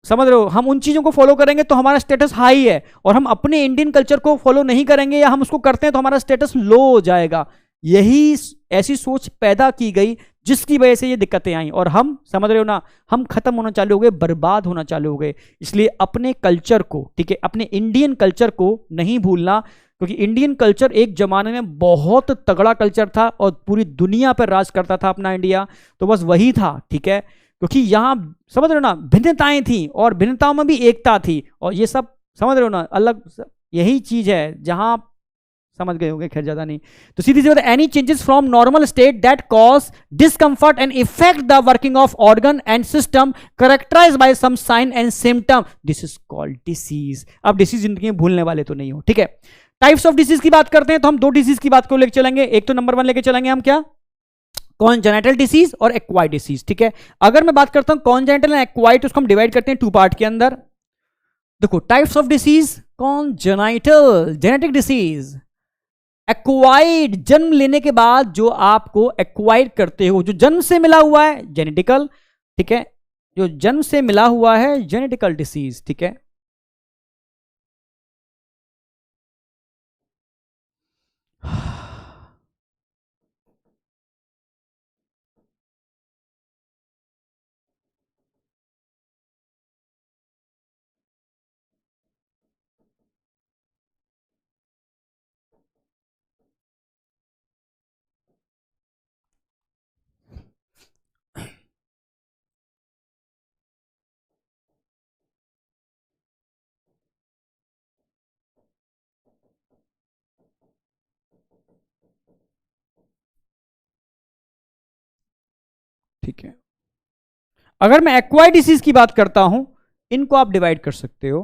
समझ रहे हो, हम उन चीज़ों को फॉलो करेंगे तो हमारा स्टेटस हाई है, और हम अपने इंडियन कल्चर को फॉलो नहीं करेंगे या हम उसको करते हैं तो हमारा स्टेटस लो हो जाएगा। यही ऐसी सोच पैदा की गई जिसकी वजह से ये दिक्कतें आई, और हम, समझ रहे हो ना, हम खत्म होना चालू हो गए, बर्बाद होना चालू हो गए। इसलिए अपने कल्चर को, ठीक है, अपने इंडियन कल्चर को नहीं भूलना, क्योंकि इंडियन कल्चर एक जमाने में बहुत तगड़ा कल्चर था और पूरी दुनिया पर राज करता था अपना इंडिया, तो बस वही था, ठीक है। क्योंकि यहाँ समझ रहे हो ना भिन्नताएं थी और भिन्नताओं में भी एकता थी, और ये सब समझ रहे हो ना, अलग, यही चीज है जहां, समझ गए होंगे, खैर ज्यादा नहीं। तो सीधी सी बात, any changes from normal state that cause discomfort and effect the working of organ and system characterize by some sign and symptom, this is called disease. अब डिसीज जिंदगी में भूलने वाले तो नहीं हो, ठीक है। टाइप्स ऑफ डिसीज की बात करते हैं तो हम दो डिसीज की बात को लेकर चलेंगे। एक तो नंबर 1 लेके चलेंगे हम, क्या, कॉन्जेनिटल डिसीज और एक्वायर्ड डिसीज, ठीक है। अगर मैं बात करता हूं कॉन्जेनिटल एंड एक्वायर्ड, उसको हम डिवाइड करते हैं 2 पार्ट के अंदर। देखो types of disease, congenital genetic disease, acquired जन्म लेने के बाद जो आपको एक्वायर करते हो, जो जन्म से मिला हुआ है, जेनेटिकल, ठीक है, जो जन्म से मिला हुआ है, जेनेटिकल डिसीज, ठीक है। ठीक है, अगर मैं एक्वायर्ड डिसीज की बात करता हूं, इनको आप डिवाइड कर सकते हो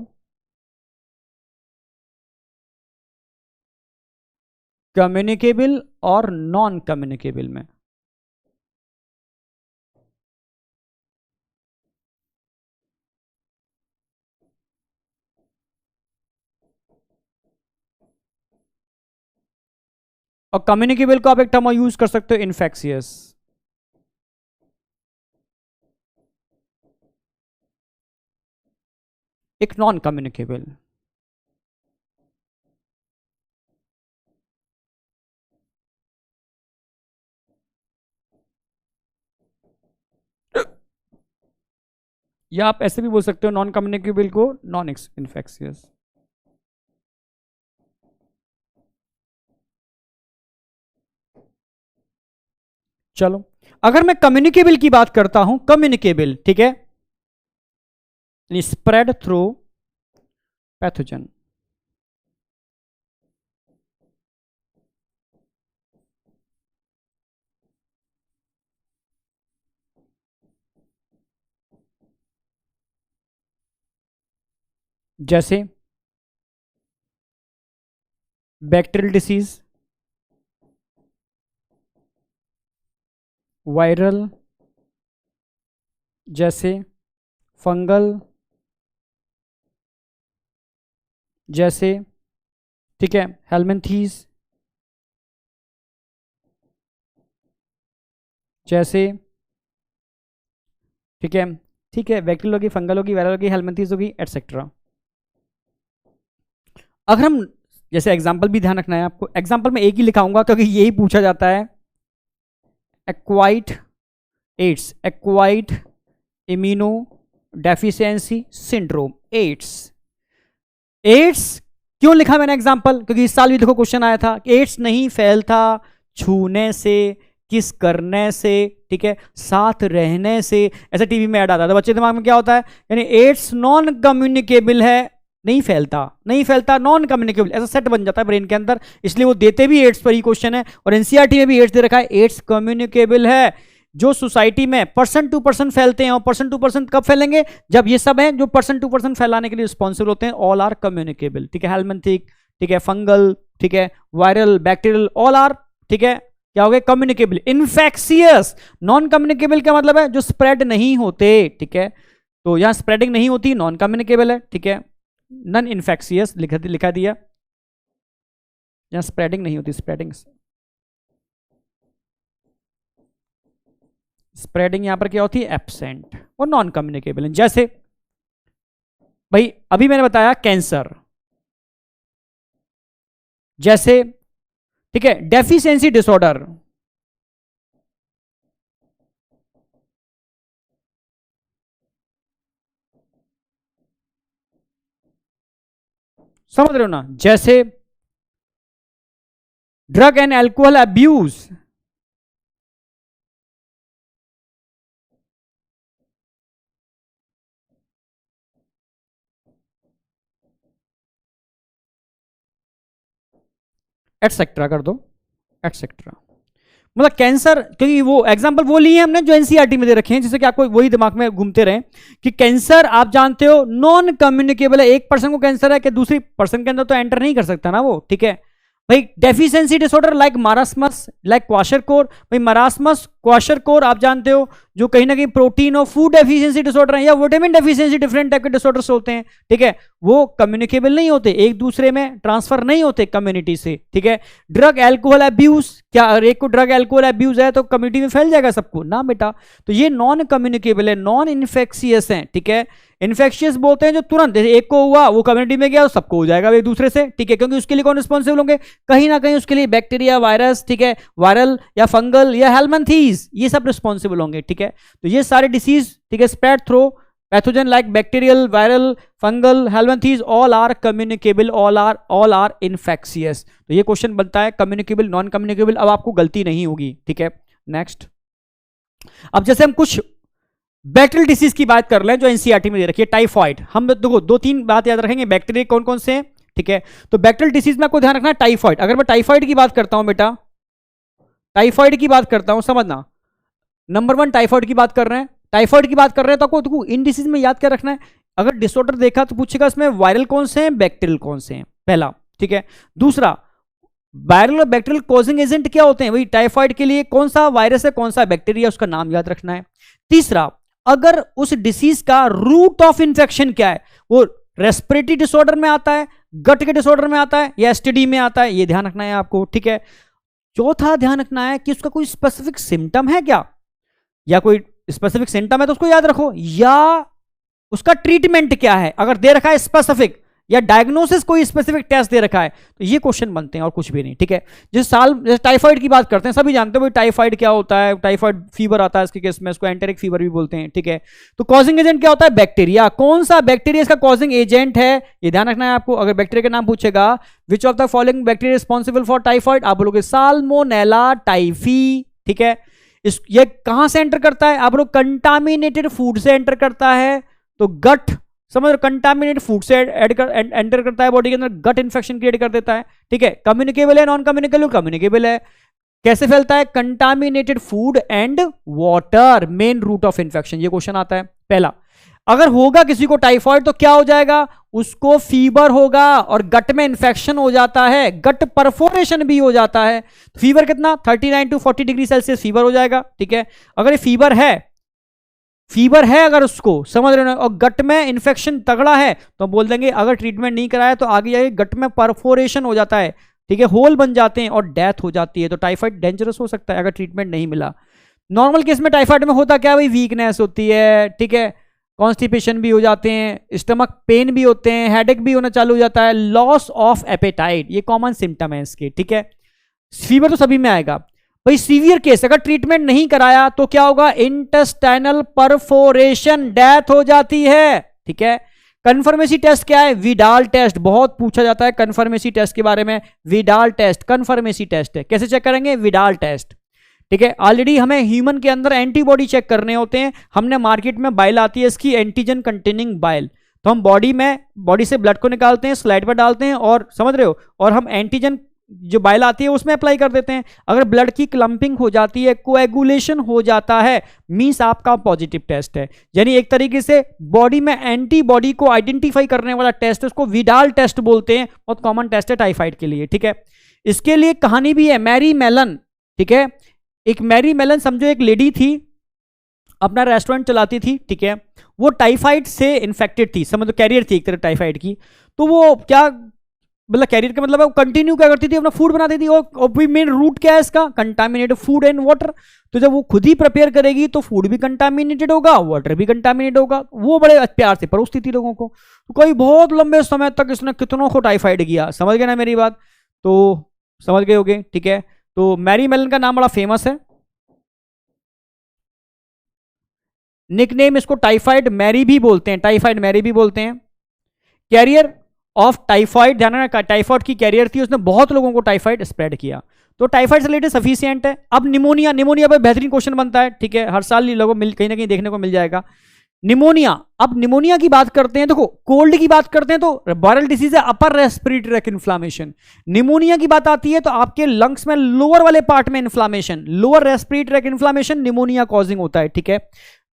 कम्युनिकेबल और नॉन कम्युनिकेबल में। और कम्युनिकेबल को आप एक टर्म यूज कर सकते हो, इन्फेक्शियस। एक नॉन कम्युनिकेबल, या आप ऐसे भी बोल सकते हो नॉन कम्युनिकेबल को नॉन इन्फेक्शियस। चलो, अगर मैं कम्युनिकेबल की बात करता हूं, कम्युनिकेबल, ठीक है, स्प्रेड थ्रू पैथोजन। जैसे बैक्टीरियल डिसीज, वायरल, जैसे फंगल, जैसे ठीक है हेलमिंथीज, जैसे ठीक है बैक्टीरियल होगी, फंगल होगी, वायरल होगी, हेलमिंथीज होगी, एटसेट्रा। अगर हम जैसे एग्जाम्पल भी ध्यान रखना है आपको, एग्जाम्पल में एक ही लिखाऊंगा क्योंकि यही पूछा जाता है, acquired AIDS, acquired immunodeficiency syndrome, AIDS. AIDS क्यों लिखा मैंने एग्जाम्पल, क्योंकि इस साल भी देखो क्वेश्चन आया था, एड्स नहीं फैलता छूने से, किस करने से, ठीक है, साथ रहने से, ऐसा टीवी में ऐड आता था, बच्चे दिमाग में क्या होता है, यानी एड्स नॉन कम्युनिकेबल है, नहीं फैलता नॉन कम्युनिकेबल, ऐसा सेट बन जाता है ब्रेन के अंदर, इसलिए वो देते भी एड्स पर ही क्वेश्चन है, और एनसीईआरटी में भी एड्स दे रखा है, एड्स कम्युनिकेबल है। जो सोसाइटी में पर्सन टू पर्सन फैलते हैं, और पर्सन टू पर्सन कब फैलेंगे, जब ये सब हैं जो पर्सन टू पर्सन फैलाने के लिए रिस्पॉन्सिबल होते हैं, ऑल आर कम्युनिकेबल, ठीक है, हेलमिंथिक, ठीक है, फंगल, ठीक है, वायरल, बैक्टीरियल, ऑल आर, ठीक है, क्या हो गए, कम्युनिकेबल। इन्फेक्शियस, नॉन कम्युनिकेबल का मतलब है जो स्प्रेड नहीं होते, ठीक है, तो यहां स्प्रेडिंग नहीं होती, नॉन कम्युनिकेबल है, ठीक है, नॉन इन्फेक्शियस लिखा दिया, यहां स्प्रेडिंग नहीं होती, स्प्रेडिंग यहां पर क्या होती है, एब्सेंट, और नॉन कम्युनिकेबल है। जैसे भाई अभी मैंने बताया कैंसर, जैसे ठीक है डेफिशिएंसी डिसऑर्डर, समझ रहे हो ना, जैसे drug and alcohol abuse, etcetera कर दो, एटसेट्रा। मतलब कैंसर, क्योंकि वो एग्जांपल वो लिए हमने जो एनसीईआरटी में दे रखे हैं, जिससे कि आपको वही दिमाग में घूमते रहे कि कैंसर आप जानते हो नॉन कम्युनिकेबल है, एक पर्सन को कैंसर है कि दूसरी पर्सन के अंदर तो एंटर नहीं कर सकता ना वो, ठीक है भाई। Deficiency disorder like marasmus, like kwashiorkor, भाई मारास्मस क्वाशरकोर आप जानते हो जो कहीं ना कहीं प्रोटीन और फूड डेफिशिएंसी डिसऑर्डर है, या विटामिन डेफिशिएंसी, डिफरेंट टाइप के डिसऑर्डर्स होते हैं, ठीक है, वो कम्युनिकेबल नहीं होते, एक दूसरे में ट्रांसफर नहीं होते कम्युनिटी से, ठीक है। ड्रग एल्कोहल अब्यूज, क्या एक को ड्रग एल्कोहल अब्यूज है तो कम्युनिटी में फैल जाएगा सबको ना बेटा, तो ये नॉन कम्युनिकेबल है, नॉन इन्फेक्शियस है, ठीक है। इन्फेक्शियस बोलते हैं जो तुरंत, जैसे एक को हुआ वो कम्युनिटी में गया तो सबको हो जाएगा एक दूसरे से, ठीक है, क्योंकि उसके लिए कौन रिस्पॉन्सिबल होंगे, कहीं ना कहीं उसके लिए बैक्टीरिया, वायरस, ठीक है, वायरल या फंगल या हेलमिंथीज, ये सब रिस्पॉन्सिबल होंगे, ठीक है। तो ये सारे डिसीज, ठीक है, spread through pathogen like bacterial, viral, fungal, helminthes, all are communicable, all are infectious. तो ये क्वेश्चन बनता है कम्युनिकेबल, नॉन कम्युनिकेबल, अब आपको गलती नहीं होगी, ठीक है। नेक्स्ट, अब जैसे हम कुछ बैक्टीरियल डिसीज की बात कर लें जो एनसीईआरटी में दे रखी है, टाइफाइड, हम देखो दो तीन बात याद रखेंगे, बैक्टीरिया कौन कौन से हैं, ठीक है। तो बैक्टीरियल डिसीज में आपको ध्यान रखना है टाइफाइड, अगर मैं टाइफाइड की बात करता हूं बेटा, टाइफाइड की बात करता हूं, समझना, नंबर 1 टाइफाइड की बात कर रहे हैं, तो आपको इन डिसीज में याद क्या रखना है, अगर डिसऑर्डर देखा तो पूछेगा इसमें वायरल कौन से हैं, बैक्टीरियल कौन से हैं, पहला, ठीक है। दूसरा, वायरल और बैक्टीरियल कॉजिंग एजेंट क्या होते हैं, वही टाइफाइड के लिए कौन सा वायरस है, कौन सा बैक्टीरिया, उसका नाम याद रखना है। तीसरा, अगर उस डिसीज का रूट ऑफ इंफेक्शन क्या है, वो रेस्पिरेटरी डिसऑर्डर में आता है, गट के डिसऑर्डर में आता है, या एसटीडी में आता है, ये ध्यान रखना है आपको, ठीक है। चौथा ध्यान रखना है कि उसका कोई स्पेसिफिक सिम्टम है क्या, या कोई स्पेसिफिक सिम्टम है तो उसको याद रखो, या उसका ट्रीटमेंट क्या है, अगर दे रखा है स्पेसिफिक, या डायग्नोसिस कोई स्पेसिफिक टेस्ट दे रखा है, तो ये क्वेश्चन बनते हैं और कुछ भी नहीं, ठीक है। जैसे टाइफाइड की बात करते हैं, सभी जानते हो भाई टाइफाइड क्या होता है, टाइफाइड फीवर आता है इसके केस में, इसको एंटेरिक फीवर भी बोलते हैं, ठीक है। तो कॉजिंग एजेंट क्या होता है, बैक्टीरिया, कौन सा बैक्टीरिया इसका कॉजिंग एजेंट है, ये ध्यान रखना है आपको। अगर बैक्टीरिया का नाम पूछेगा, विच of the following bacteria responsible for typhoid, आप बोलोगे साल्मोनेला टाइफी, ठीक है। ये कहां से एंटर करता है, आप लोग कंटामिनेटेड फूड से एंटर करता है, तो गट, समझ लो कंटामिनेटेड फूड से एंटर करता है बॉडी के अंदर, गट इंफेक्शन क्रिएट कर देता है, ठीक है। कम्युनिकेबल है, नॉन कम्युनिकेबल, कम्युनिकेबल है, कैसे फैलता है, contaminated food and water, main route of infection, ये क्वेश्चन आता है पहला। अगर होगा किसी को टाइफाइड तो क्या हो जाएगा, उसको फीवर होगा और गट में इंफेक्शन हो जाता है, गट परफोरेशन भी हो जाता है। फीवर कितना 39 to 40 डिग्री सेल्सियस फीवर हो जाएगा, ठीक है। अगर ये फीवर है अगर उसको, समझ रहे हो, और गट में इंफेक्शन तगड़ा है तो बोल देंगे अगर ट्रीटमेंट नहीं कराया तो आगे जाके गट में परफोरेशन हो जाता है, ठीक है, होल बन जाते हैं और डेथ हो जाती है। तो टाइफाइड डेंजरस हो सकता है अगर ट्रीटमेंट नहीं मिला। नॉर्मल केस में टाइफाइड में होता क्या भाई, वीकनेस होती है, ठीक है, कॉन्स्टिपेशन भी हो जाते हैं, स्टमक पेन भी होते हैं, हेडेक भी होना चालू हो जाता है, लॉस ऑफ एपेटाइट, ये कॉमन सिम्टम है इसके, ठीक है। फीवर तो सभी में आएगा भाई। सीवियर केस अगर ट्रीटमेंट नहीं कराया तो क्या होगा, इंटेस्टाइनल परफोरेशन, डेथ हो जाती है, ठीक है। कन्फर्मेसी टेस्ट क्या है, विडाल टेस्ट, बहुत पूछा जाता है कन्फर्मेसी टेस्ट के बारे में। विडाल टेस्ट कन्फर्मेसी टेस्ट है, कैसे चेक करेंगे, विडाल टेस्ट, ठीक है। ऑलरेडी हमें ह्यूमन के अंदर एंटीबॉडी चेक करने होते हैं, हमने मार्केट में बाइल आती है इसकी एंटीजन कंटेनिंग बाइल, तो हम बॉडी से ब्लड को निकालते हैं, स्लाइड पर डालते हैं और समझ रहे हो, और हम एंटीजन जो बाइल आती है उसमें अप्लाई कर देते हैं। अगर ब्लड की क्लंपिंग हो जाती है, कोएगुलेशन हो जाता है, मींस आपका पॉजिटिव टेस्ट है। यानी एक तरीके से बॉडी में एंटीबॉडी को आइडेंटिफाई करने वाला टेस्ट है, उसको विडाल टेस्ट बोलते हैं, बहुत कॉमन टेस्ट है टाइफाइड के लिए, ठीक है। इसके लिए कहानी भी है, मैरी मेलन, ठीक है। एक मैरी मेलन समझो एक लेडी थी, अपना रेस्टोरेंट चलाती थी, ठीक है। वो टाइफाइड से इन्फेक्टेड थी, समझो कैरियर थी एक तरह टाइफाइड की। तो वो क्या मतलब कैरियर का मतलब है, वो कंटिन्यू क्या करती थी, अपना फूड बनाती थी, और भी मेन रूट क्या है इसका, कंटामिनेटेड फूड एंड वाटर। तो जब वो खुद ही प्रिपेयर करेगी तो फूड भी कंटामिनेटेड होगा, वाटर भी कंटामिनेटेड होगा। वो बड़े प्यार से परोसती थी लोगों को, तो कोई बहुत लंबे समय तक इसने कितनों को टाइफाइड किया, समझ गए ना मेरी बात, तो समझ गए होगे, ठीक है। तो मैरी मेलन का नाम बड़ा फेमस है, निकनेम इसको टाइफाइड मैरी भी बोलते हैं, टाइफाइड मैरी भी बोलते हैं। कैरियर ऑफ टाइफाइड, ध्यान रखना टाइफाइड की कैरियर थी, उसने बहुत लोगों को टाइफाइड स्प्रेड किया। तो टाइफाइड से रिलेटेड सफिशिएंट है। अब निमोनिया पर बेहतरीन क्वेश्चन बनता है, ठीक है, हर साल लोगों कहीं ना कहीं देखने को मिल जाएगा निमोनिया। अब निमोनिया की बात करते हैं, देखो कोल्ड की बात करते हैं तो वायरल डिसीज है, upper respiratory tract inflammation. Pneumonia की बात आती है तो आपके लंग्स में लोअर वाले पार्ट में inflammation, lower respiratory tract inflammation pneumonia causing होता है, ठीक है।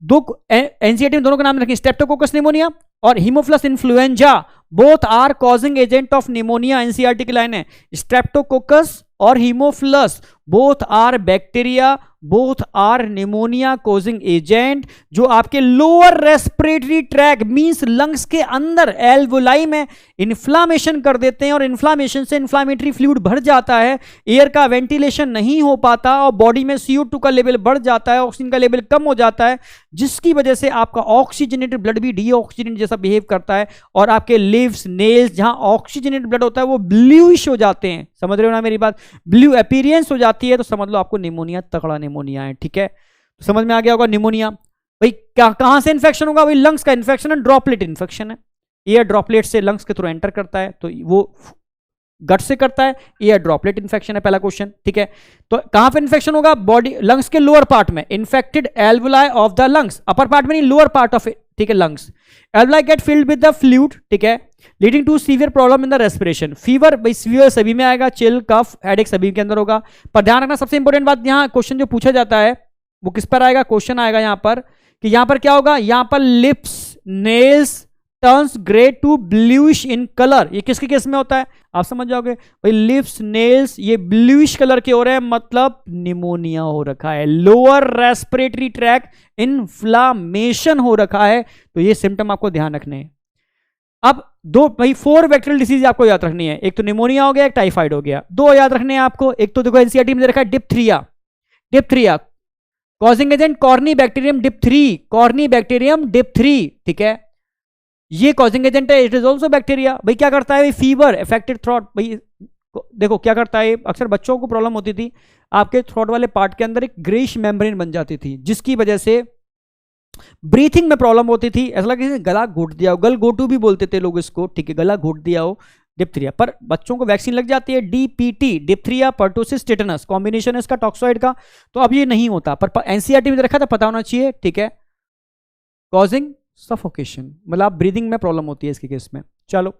दो एनसीईआरटी में दोनों का नाम रखें, स्ट्रेप्टोकोकस निमोनिया और haemophilus influenza, both are causing agent of pneumonia. NCERT की लाइन है, स्ट्रेप्टोकोकस और haemophilus both are bacteria, both are pneumonia causing agent, जो आपके lower respiratory tract means lungs के अंदर एल्वोलाई में इन्फ्लामेशन कर देते हैं, और इन्फ्लामेशन से इन्फ्लामेटरी फ्लूइड भर जाता है, एयर का वेंटिलेशन नहीं हो पाता और बॉडी में CO2 का लेवल बढ़ जाता है, ऑक्सीजन का लेवल कम हो जाता है, जिसकी वजह से आपका ऑक्सीजनेटेड ब्लड भी डीऑक्सीजनेटेड जैसा बिहेव करता है, और आपके लिव्स, नेल्स जहां ऑक्सीजनेटेड ब्लड होता है वो ब्लूइश हो जाते हैं, समझ रहे हो ना मेरी बात, ब्लू अपीयरेंस हो जाती है, तो समझ लो आपको निमोनिया, तगड़ा निमोनिया है, ठीक है। तो समझ में आ गया होगा निमोनिया भाई क्या, कहां से इंफेक्शन होगा भाई, लंग्स का इंफेक्शन है, ड्रॉपलेट इंफेक्शन है, एयर ड्रॉपलेट से लंग्स के थ्रू एंटर करता है, तो वो गट से करता है, एयर ड्रॉपलेट इंफेक्शन है पहला क्वेश्चन, ठीक है। तो कहां पे इंफेक्शन होगा, बॉडी लंग्स के लोअर पार्ट में, infected alveoli of the lungs, upper part में नहीं, लोअर पार्ट ऑफ, ठीक है, lungs, alveoli get filled with the fluid, ठीक है, leading to severe problem in the respiration. Fever भाई फीवर सभी में आएगा, चिल, कफ, हेडेक सभी के अंदर होगा। पर ध्यान रखना सबसे इंपॉर्टेंट बात, यहां क्वेश्चन जो पूछा जाता है वो किस पर आएगा, क्वेश्चन आएगा यहां पर कि यहां पर क्या होगा, यहां पर lips, nails turns grey to bluish in colour, ये किसके केस में होता है आप समझ जाओगे भाई, लिप्स, नेल्स ये ब्लूइश कलर के हो रहे हैं, मतलब निमोनिया हो रखा है, लोअर रेस्पिरेटरी ट्रैक इन्फ्लामेशन हो रखा है, तो ये सिम्टम आपको ध्यान रखने हैं। अब दो भाई 4 बैक्टीरियल डिसीज आपको याद रखनी है, एक तो निमोनिया हो गया, एक टाइफाइड हो गया, 2 याद रखने हैं आपको, एक तो देखो एनसीईआरटी में रखा है diphtheria causing agent Corynebacterium diphtheriae, ठीक है, ये कॉजिंग एजेंट है, इट इज ऑल्सो बैक्टीरिया। भाई क्या करता है, फीवर, इफेक्टेड थ्रोट, भाई देखो क्या करता है, अक्सर बच्चों को प्रॉब्लम होती थी, आपके थ्रोट वाले पार्ट के अंदर एक ग्रेइश मेम्ब्रेन बन जाती थी, जिसकी वजह से ब्रीथिंग में प्रॉब्लम होती थी, ऐसा लगा किसी ने गला घोट दिया हो, गल घोटू भी बोलते थे लोग इसको, ठीक है, गला घोट दिया हो, डिप्थीरिया। पर बच्चों को वैक्सीन लग जाती है, DPT, diphtheria pertussis tetanus, combination है इसका टॉक्सॉइड का, तो अब ये नहीं होता, पर एनसीईआरटी में रखा था, पता होना चाहिए, ठीक है, कॉजिंग सफोकेशन, मतलब ब्रीदिंग में प्रॉब्लम होती है इसके केस में। चलो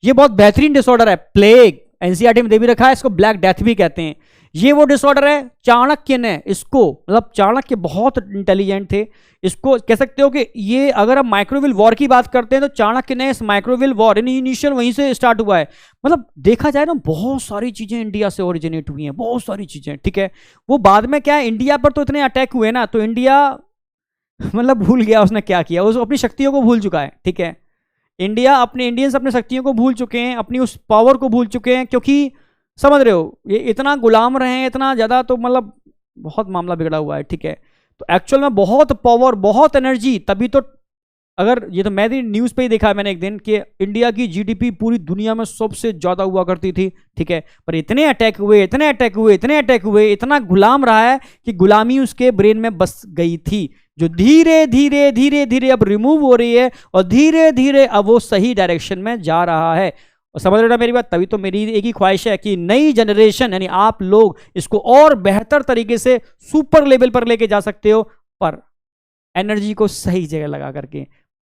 ये बहुत बेहतरीन डिसऑर्डर है, प्लेग, एनसीईआरटी में दे भी रखा है, इसको ब्लैक डेथ भी कहते हैं। ये वो डिसऑर्डर है, चाणक्य ने इसको, मतलब चाणक्य बहुत इंटेलिजेंट थे, इसको कह सकते हो कि ये अगर हम माइक्रोवेव वॉर की बात करते हैं तो चाणक्य ने इस माइक्रोवेव वॉर इनिशियल वहीं से स्टार्ट हुआ है। मतलब देखा जाए ना बहुत सारी चीजें इंडिया से ओरिजिनेट हुई हैं, बहुत सारी चीजें, ठीक है। वो बाद में क्या है, इंडिया पर तो इतने अटैक हुए ना, तो इंडिया मतलब भूल गया उसने क्या किया, उस अपनी शक्तियों को भूल चुका है, ठीक है। इंडिया अपने इंडियंस अपनी शक्तियों को भूल चुके हैं, अपनी उस पावर को भूल चुके हैं, क्योंकि समझ रहे हो ये इतना गुलाम रहे हैं इतना ज्यादा, तो मतलब बहुत मामला बिगड़ा हुआ है, ठीक है। तो एक्चुअल में बहुत पावर, बहुत एनर्जी, तभी तो अगर ये तो मैं भी न्यूज पे ही देखा मैंने एक दिन कि इंडिया की जीडीपी पूरी दुनिया में सबसे ज्यादा हुआ करती थी, ठीक है। पर इतने अटैक हुए, इतने अटैक हुए, इतने अटैक हुए, इतना गुलाम रहा है कि गुलामी उसके ब्रेन में बस गई थी, जो धीरे धीरे धीरे धीरे अब रिमूव हो रही है और धीरे धीरे अब वो सही डायरेक्शन में जा रहा है। और समझ रहे हो ना मेरी बात? तभी तो मेरी एक ही ख्वाहिश है कि नई जनरेशन यानी आप लोग इसको और बेहतर तरीके से सुपर लेवल पर लेके जा सकते हो, पर एनर्जी को सही जगह लगा करके।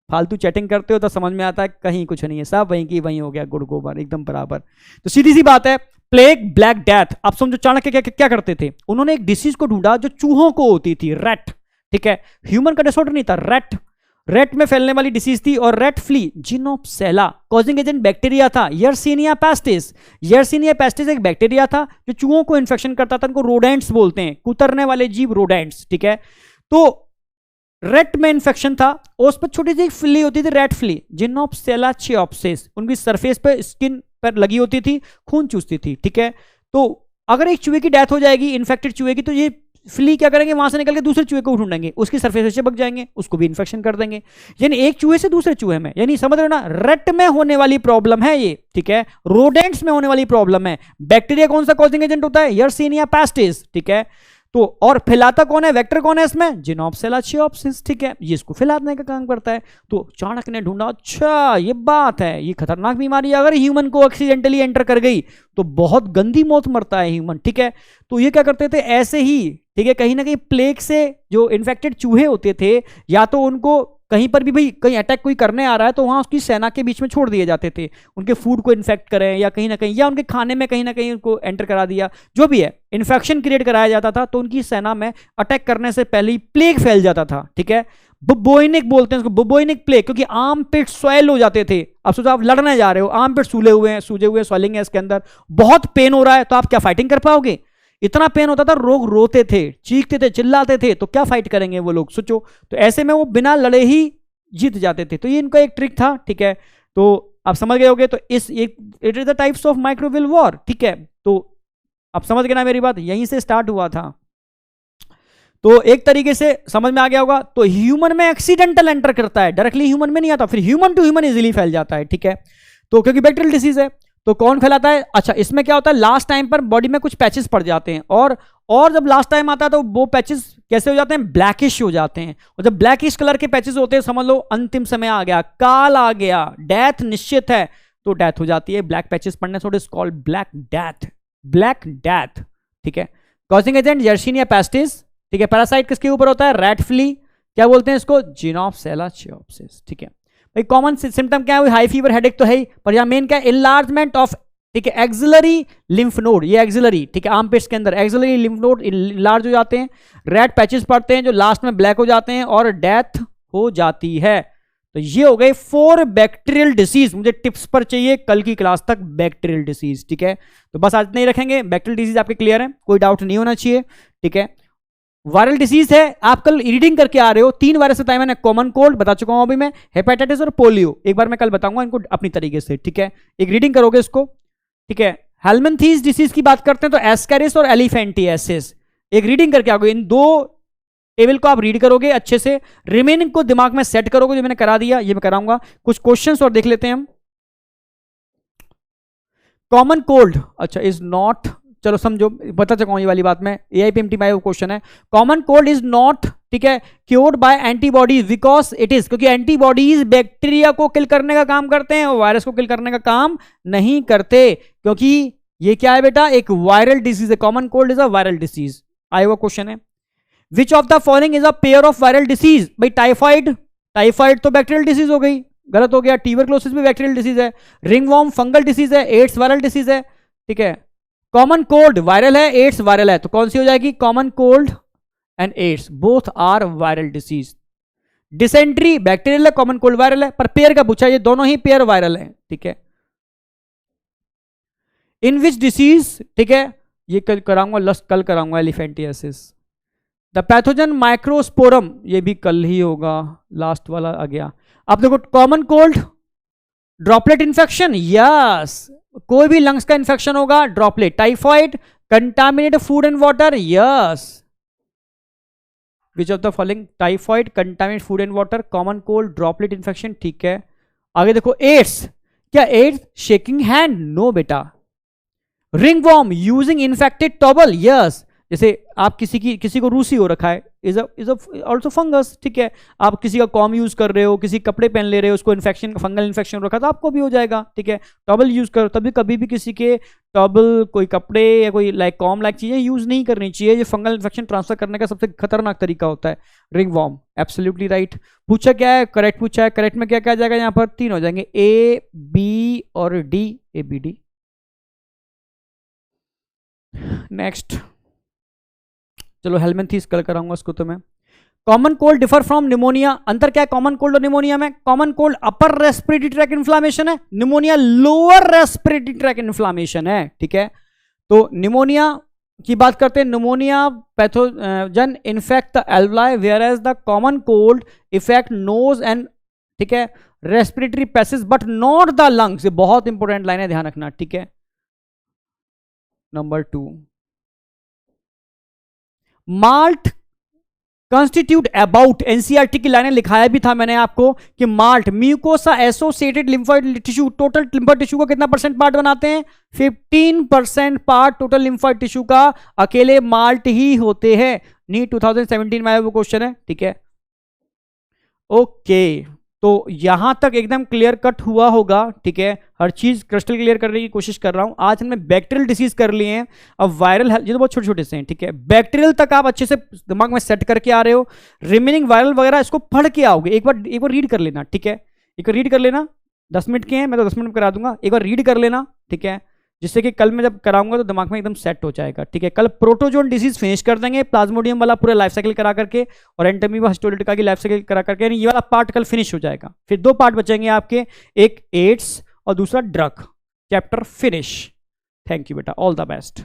फालतू चैटिंग करते हो तो समझ में आता है कहीं कुछ नहीं है, सब वहीं की वहीं हो गया, गुड़ गोबर एकदम बराबर। तो सीधी सी बात है, प्लेग, ब्लैक डेथ। आप समझो चाणक्य क्या करते थे, उन्होंने एक डिसीज को ढूंढा जो चूहों को होती थी, रेट, ठीक है। ह्यूमन का डिसऑर्डर नहीं था, रेट, रेट में फैलने वाली डिसीज थी, और rat flea Xenopsylla, causing agent bacteria था यर्सीनिया पेस्टिस। यर्सीनिया पेस्टिस एक बैक्टीरिया था जो चूहों को इन्फेक्शन करता था, उनको रोडेंट्स बोलते हैं, कुतरने वाले जीव रोडेंट्स, ठीक है। तो रेट में इन्फेक्शन था और उस पर छोटी सी फ्ली होती थी, रेट फ्ली, जिनोप्सेला चियोप्सिस, उनकी सरफेस पे स्किन पर लगी होती थी, खून चूसती थी, ठीक है। तो अगर एक चूहे की डेथ हो जाएगी, इन्फेक्टेड चूहे की, तो ये फ्ली क्या करेंगे, वहां से निकल के दूसरे चूहे को ढूंढेंगे, उसकी सरफेस से चिपक जाएंगे, उसको भी इन्फेक्शन कर देंगे, यानी एक चूहे से दूसरे चूहे में, यानी समझ रहे हो ना, रेट में होने वाली प्रॉब्लम है ये, ठीक है। रोडेंट्स में होने वाली प्रॉब्लम है। बैक्टीरिया कौन सा कॉजिंग एजेंट होता है, यर्सीनिया पेस्टिस, ठीक है। तो और फैलाता कौन है, वेक्टर कौन है इसमें, जिनोप्सेला चियोप्सिस, ठीक है, ये इसको फैलाने का काम करता है। तो चाणक्य ने ढूंढा, अच्छा ये बात है, ये खतरनाक बीमारी अगर ह्यूमन को एक्सीडेंटली एंटर कर गई तो बहुत गंदी मौत मरता है ह्यूमन, ठीक है। तो ये क्या करते थे, ऐसे ही, ठीक है, कहीं ना कहीं प्लेग से जो इन्फेक्टेड चूहे होते थे, या तो उनको कहीं पर भी भाई कहीं अटैक कोई करने आ रहा है तो वहां उसकी सेना के बीच में छोड़ दिए जाते थे, उनके फूड को इन्फेक्ट करें या कहीं ना कहीं, या उनके खाने में कहीं ना कहीं उनको एंटर करा दिया, जो भी है, इन्फेक्शन क्रिएट कराया जाता था, तो उनकी सेना में अटैक करने से पहले ही प्लेग फैल जाता था, ठीक है। बुबोइनिक बोलते हैं उसको, बुबोइनिक प्लेग, क्योंकि आर्म पिट स्वेल हो जाते थे। अब सोचो आप लड़ने जा रहे हो, आर्म पिट सूले हुए हैं, सूजे हुए स्वेलिंग है इसके अंदर, बहुत पेन हो रहा है, तो आप क्या फाइटिंग कर पाओगे? इतना पेन होता था, लोग रोते थे, चीखते थे, चिल्लाते थे, तो क्या फाइट करेंगे वो लोग, सोचो। तो ऐसे में वो बिना लड़े ही जीत जाते थे। तो ये इनका एक ट्रिक था, ठीक है। तो आप समझ गए होगे, तो इस it is the types of microwave war, ठीक है। तो आप समझ गए ना मेरी बात, यहीं से स्टार्ट हुआ था। तो एक तरीके से समझ में आ गया होगा। तो ह्यूमन में एक्सीडेंटल एंटर करता है, डायरेक्टली ह्यूमन में नहीं आता, फिर ह्यूमन टू ह्यूमन इजीली फैल जाता है, ठीक है। तो क्योंकि बैक्टीरियल डिसीज है, तो कौन फैलाता है? अच्छा, इसमें क्या होता है, लास्ट टाइम पर बॉडी में कुछ पैचेस पड़ जाते हैं, और जब लास्ट टाइम आता है तो वो पैचेस कैसे हो जाते हैं, ब्लैकिश हो जाते हैं। और जब ब्लैकिश कलर के पैचेस होते हैं, समझ लो अंतिम समय आ गया, काल आ गया, डेथ निश्चित है, तो डेथ हो जाती है ब्लैक पैचेस पड़ने से, is called black death, black death, ठीक है। कॉजिंग एजेंट यर्सीनिया पेस्टिस, ठीक है। पैरासाइट किसके ऊपर होता है, रेट फ्ली, क्या बोलते हैं इसको, जिनोप्सेला चियोप्सिस, ठीक है। भाई कॉमन सिम्टम क्या है, हाई फीवर, हेडेक तो है ही, पर यहां मेन क्या है, इनलार्जमेंट ऑफ, ठीक है, एक्सिलरी लिम्फ नोड, ये एक्सिलरी, ठीक है, आर्मपिट्स के अंदर एक्सिलरी लिम्फ नोड लार्ज हो जाते हैं, रेड पैचेस पड़ते हैं जो लास्ट में ब्लैक हो जाते हैं, और डेथ हो जाती है। तो ये हो गए 4 बैक्टीरियल डिसीज। मुझे टिप्स पर चाहिए कल की क्लास तक बैक्टीरियल डिसीज, ठीक है। तो बस आज नहीं रखेंगे, बैक्टीरियल डिसीज आपके क्लियर है, कोई डाउट नहीं होना चाहिए, ठीक है। वायरल डिसीज है, आप कल रीडिंग करके आ रहे हो, 3 वायरस बताए मैंने, कॉमन कोल्ड बता चुका हूं अभी मैं, हेपेटाइटिस और पोलियो एक बार मैं कल बताऊंगा इनको अपनी तरीके से, ठीक है। एक रीडिंग करोगे इसको, ठीक है। हेलमिंथीज डिसीज की बात करते हैं तो एस्केरिस और एलिफेंटियासिस, एक रीडिंग करके आओगे, इन 2 टेबल को आप रीड करोगे अच्छे से, रिमेनिंग को दिमाग में सेट करोगे, जो मैंने करा दिया ये मैं कराऊंगा। कुछ क्वेश्चंस और देख लेते हैं हम। कॉमन कोल्ड, अच्छा, इज नॉट, चलो समझो, बता चुका हूं ये वाली बात में, AIPMT में क्वेश्चन है। कॉमन कोल्ड इज नॉट, ठीक है, cured by antibodies, because it is, क्योंकि एंटीबॉडीज बैक्टीरिया को किल करने का काम करते हैं और वायरस को किल करने का काम नहीं करते, क्योंकि ये क्या है बेटा, एक वायरल डिसीज है। Common cold is a viral disease, आया हुआ क्वेश्चन है। Which of the following is a pair of viral disease, भाई टाइफाइड, टाइफाइड तो बैक्टीरियल डिसीज हो गई, गलत हो गया। ट्यूबरक्लोसिस भी बैक्टीरियल डिसीज है। रिंगवॉर्म फंगल डिसीज है। एड्स वायरल डिसीज है, ठीक है। कॉमन कोल्ड वायरल है, एड्स वायरल है, तो कौन सी हो जाएगी? Common cold and AIDS both are viral disease. Dysentery bacterial है, कॉमन कोल्ड वायरल है, पर पेयर का पूछा, ये दोनों ही पेयर वायरल है, ठीक है। इन विच डिसीज, ठीक है, ये कल कराऊंगा, कल कराऊंगा एलिफेंटियासिस। द पैथोजन माइक्रोस्पोरम, ये भी कल ही होगा, लास्ट वाला आ गया। अब देखो common cold droplet infection, yes, कोई भी लंग्स का इन्फेक्शन होगा droplet. Typhoid contaminated food and water, yes, which of the following? Typhoid, contaminated food and water, common cold, droplet infection, ठीक है। आगे देखो एड्स, क्या एड्स शेकिंग हैंड? नो बेटा। Ringworm using infected towel, yes, जैसे आप किसी को रूसी हो रखा है, इज ऑल्सो फंगस, ठीक है। आप किसी का कॉम यूज कर रहे हो, किसी कपड़े पहन ले रहे हो, उसको इन्फेक्शन, फंगल इन्फेक्शन हो रखा, तो आपको भी हो जाएगा, ठीक है। टॉवल यूज करो, तभी कभी भी किसी के टॉवल, कोई कपड़े या कोई लाइक कॉम लाइक चीजें यूज नहीं करनी चाहिए, ये फंगल इन्फेक्शन ट्रांसफर करने का सबसे खतरनाक तरीका होता है। Ringworm, absolutely right. पूछा क्या है? करेक्ट पूछा है। करेक्ट में क्या क्या आ जाएगा? यहाँ पर 3 हो जाएंगे, ए बी और D, A B D. Next, चलो हेलमेंथीस कल कराऊंगा उसको तो मैं। Common cold differ from pneumonia, अंतर क्या है कॉमन कोल्ड और निमोनिया में? Common cold upper respiratory tract inflammation है, pneumonia lower respiratory tract inflammation है, ठीक है। तो निमोनिया की बात करते हैं, pneumonia pathogen infect the alveoli, whereas the common cold effect nose and, ठीक है, respiratory passage but not the lungs. ये बहुत इंपॉर्टेंट लाइन है, ध्यान रखना, ठीक है। Number 2, malt constitute about, NCERT की लाइनें लिखाया भी था मैंने आपको कि malt mucosa associated lymphoid tissue, total lymphoid tissue का कितना परसेंट पार्ट बनाते हैं? 15% पार्ट टोटल लिम्फोइड टिश्यू का अकेले माल्ट ही होते हैं। नीट 2017 में आया वो क्वेश्चन है, ठीक है। ओके, तो यहां तक एकदम क्लियर कट हुआ होगा, ठीक है। हर चीज क्रिस्टल क्लियर करने की कोशिश कर रहा हूं। आज हमने बैक्टीरियल डिसीज कर लिए हैं, अब वायरल, ये तो बहुत छोटे छोटे से हैं, ठीक है। बैक्टीरियल तक आप अच्छे से दिमाग में सेट करके आ रहे हो, रिमेनिंग वायरल वगैरह इसको पढ़ के आओगे। एक बार रीड कर लेना, ठीक है। एक बार रीड कर लेना, 10 मिनट के हैं, मैं तो 10 मिनट में करा दूंगा। एक बार रीड कर लेना, ठीक है, जिससे कि कल मैं जब कराऊंगा तो दिमाग में एकदम सेट हो जाएगा, ठीक है। कल प्रोटोजोन डिसीज फिनिश कर देंगे, प्लाज्मोडियम वाला पूरा लाइफ साइकिल करा करके, और एंटमीबा हिस्टोलिटिका की लाइफ साइकिल करा करके, यानी ये वाला पार्ट कल फिनिश हो जाएगा। फिर 2 पार्ट बचेंगे आपके, एक एड्स और दूसरा drug. Chapter finish. Thank you बेटा, ऑल द बेस्ट।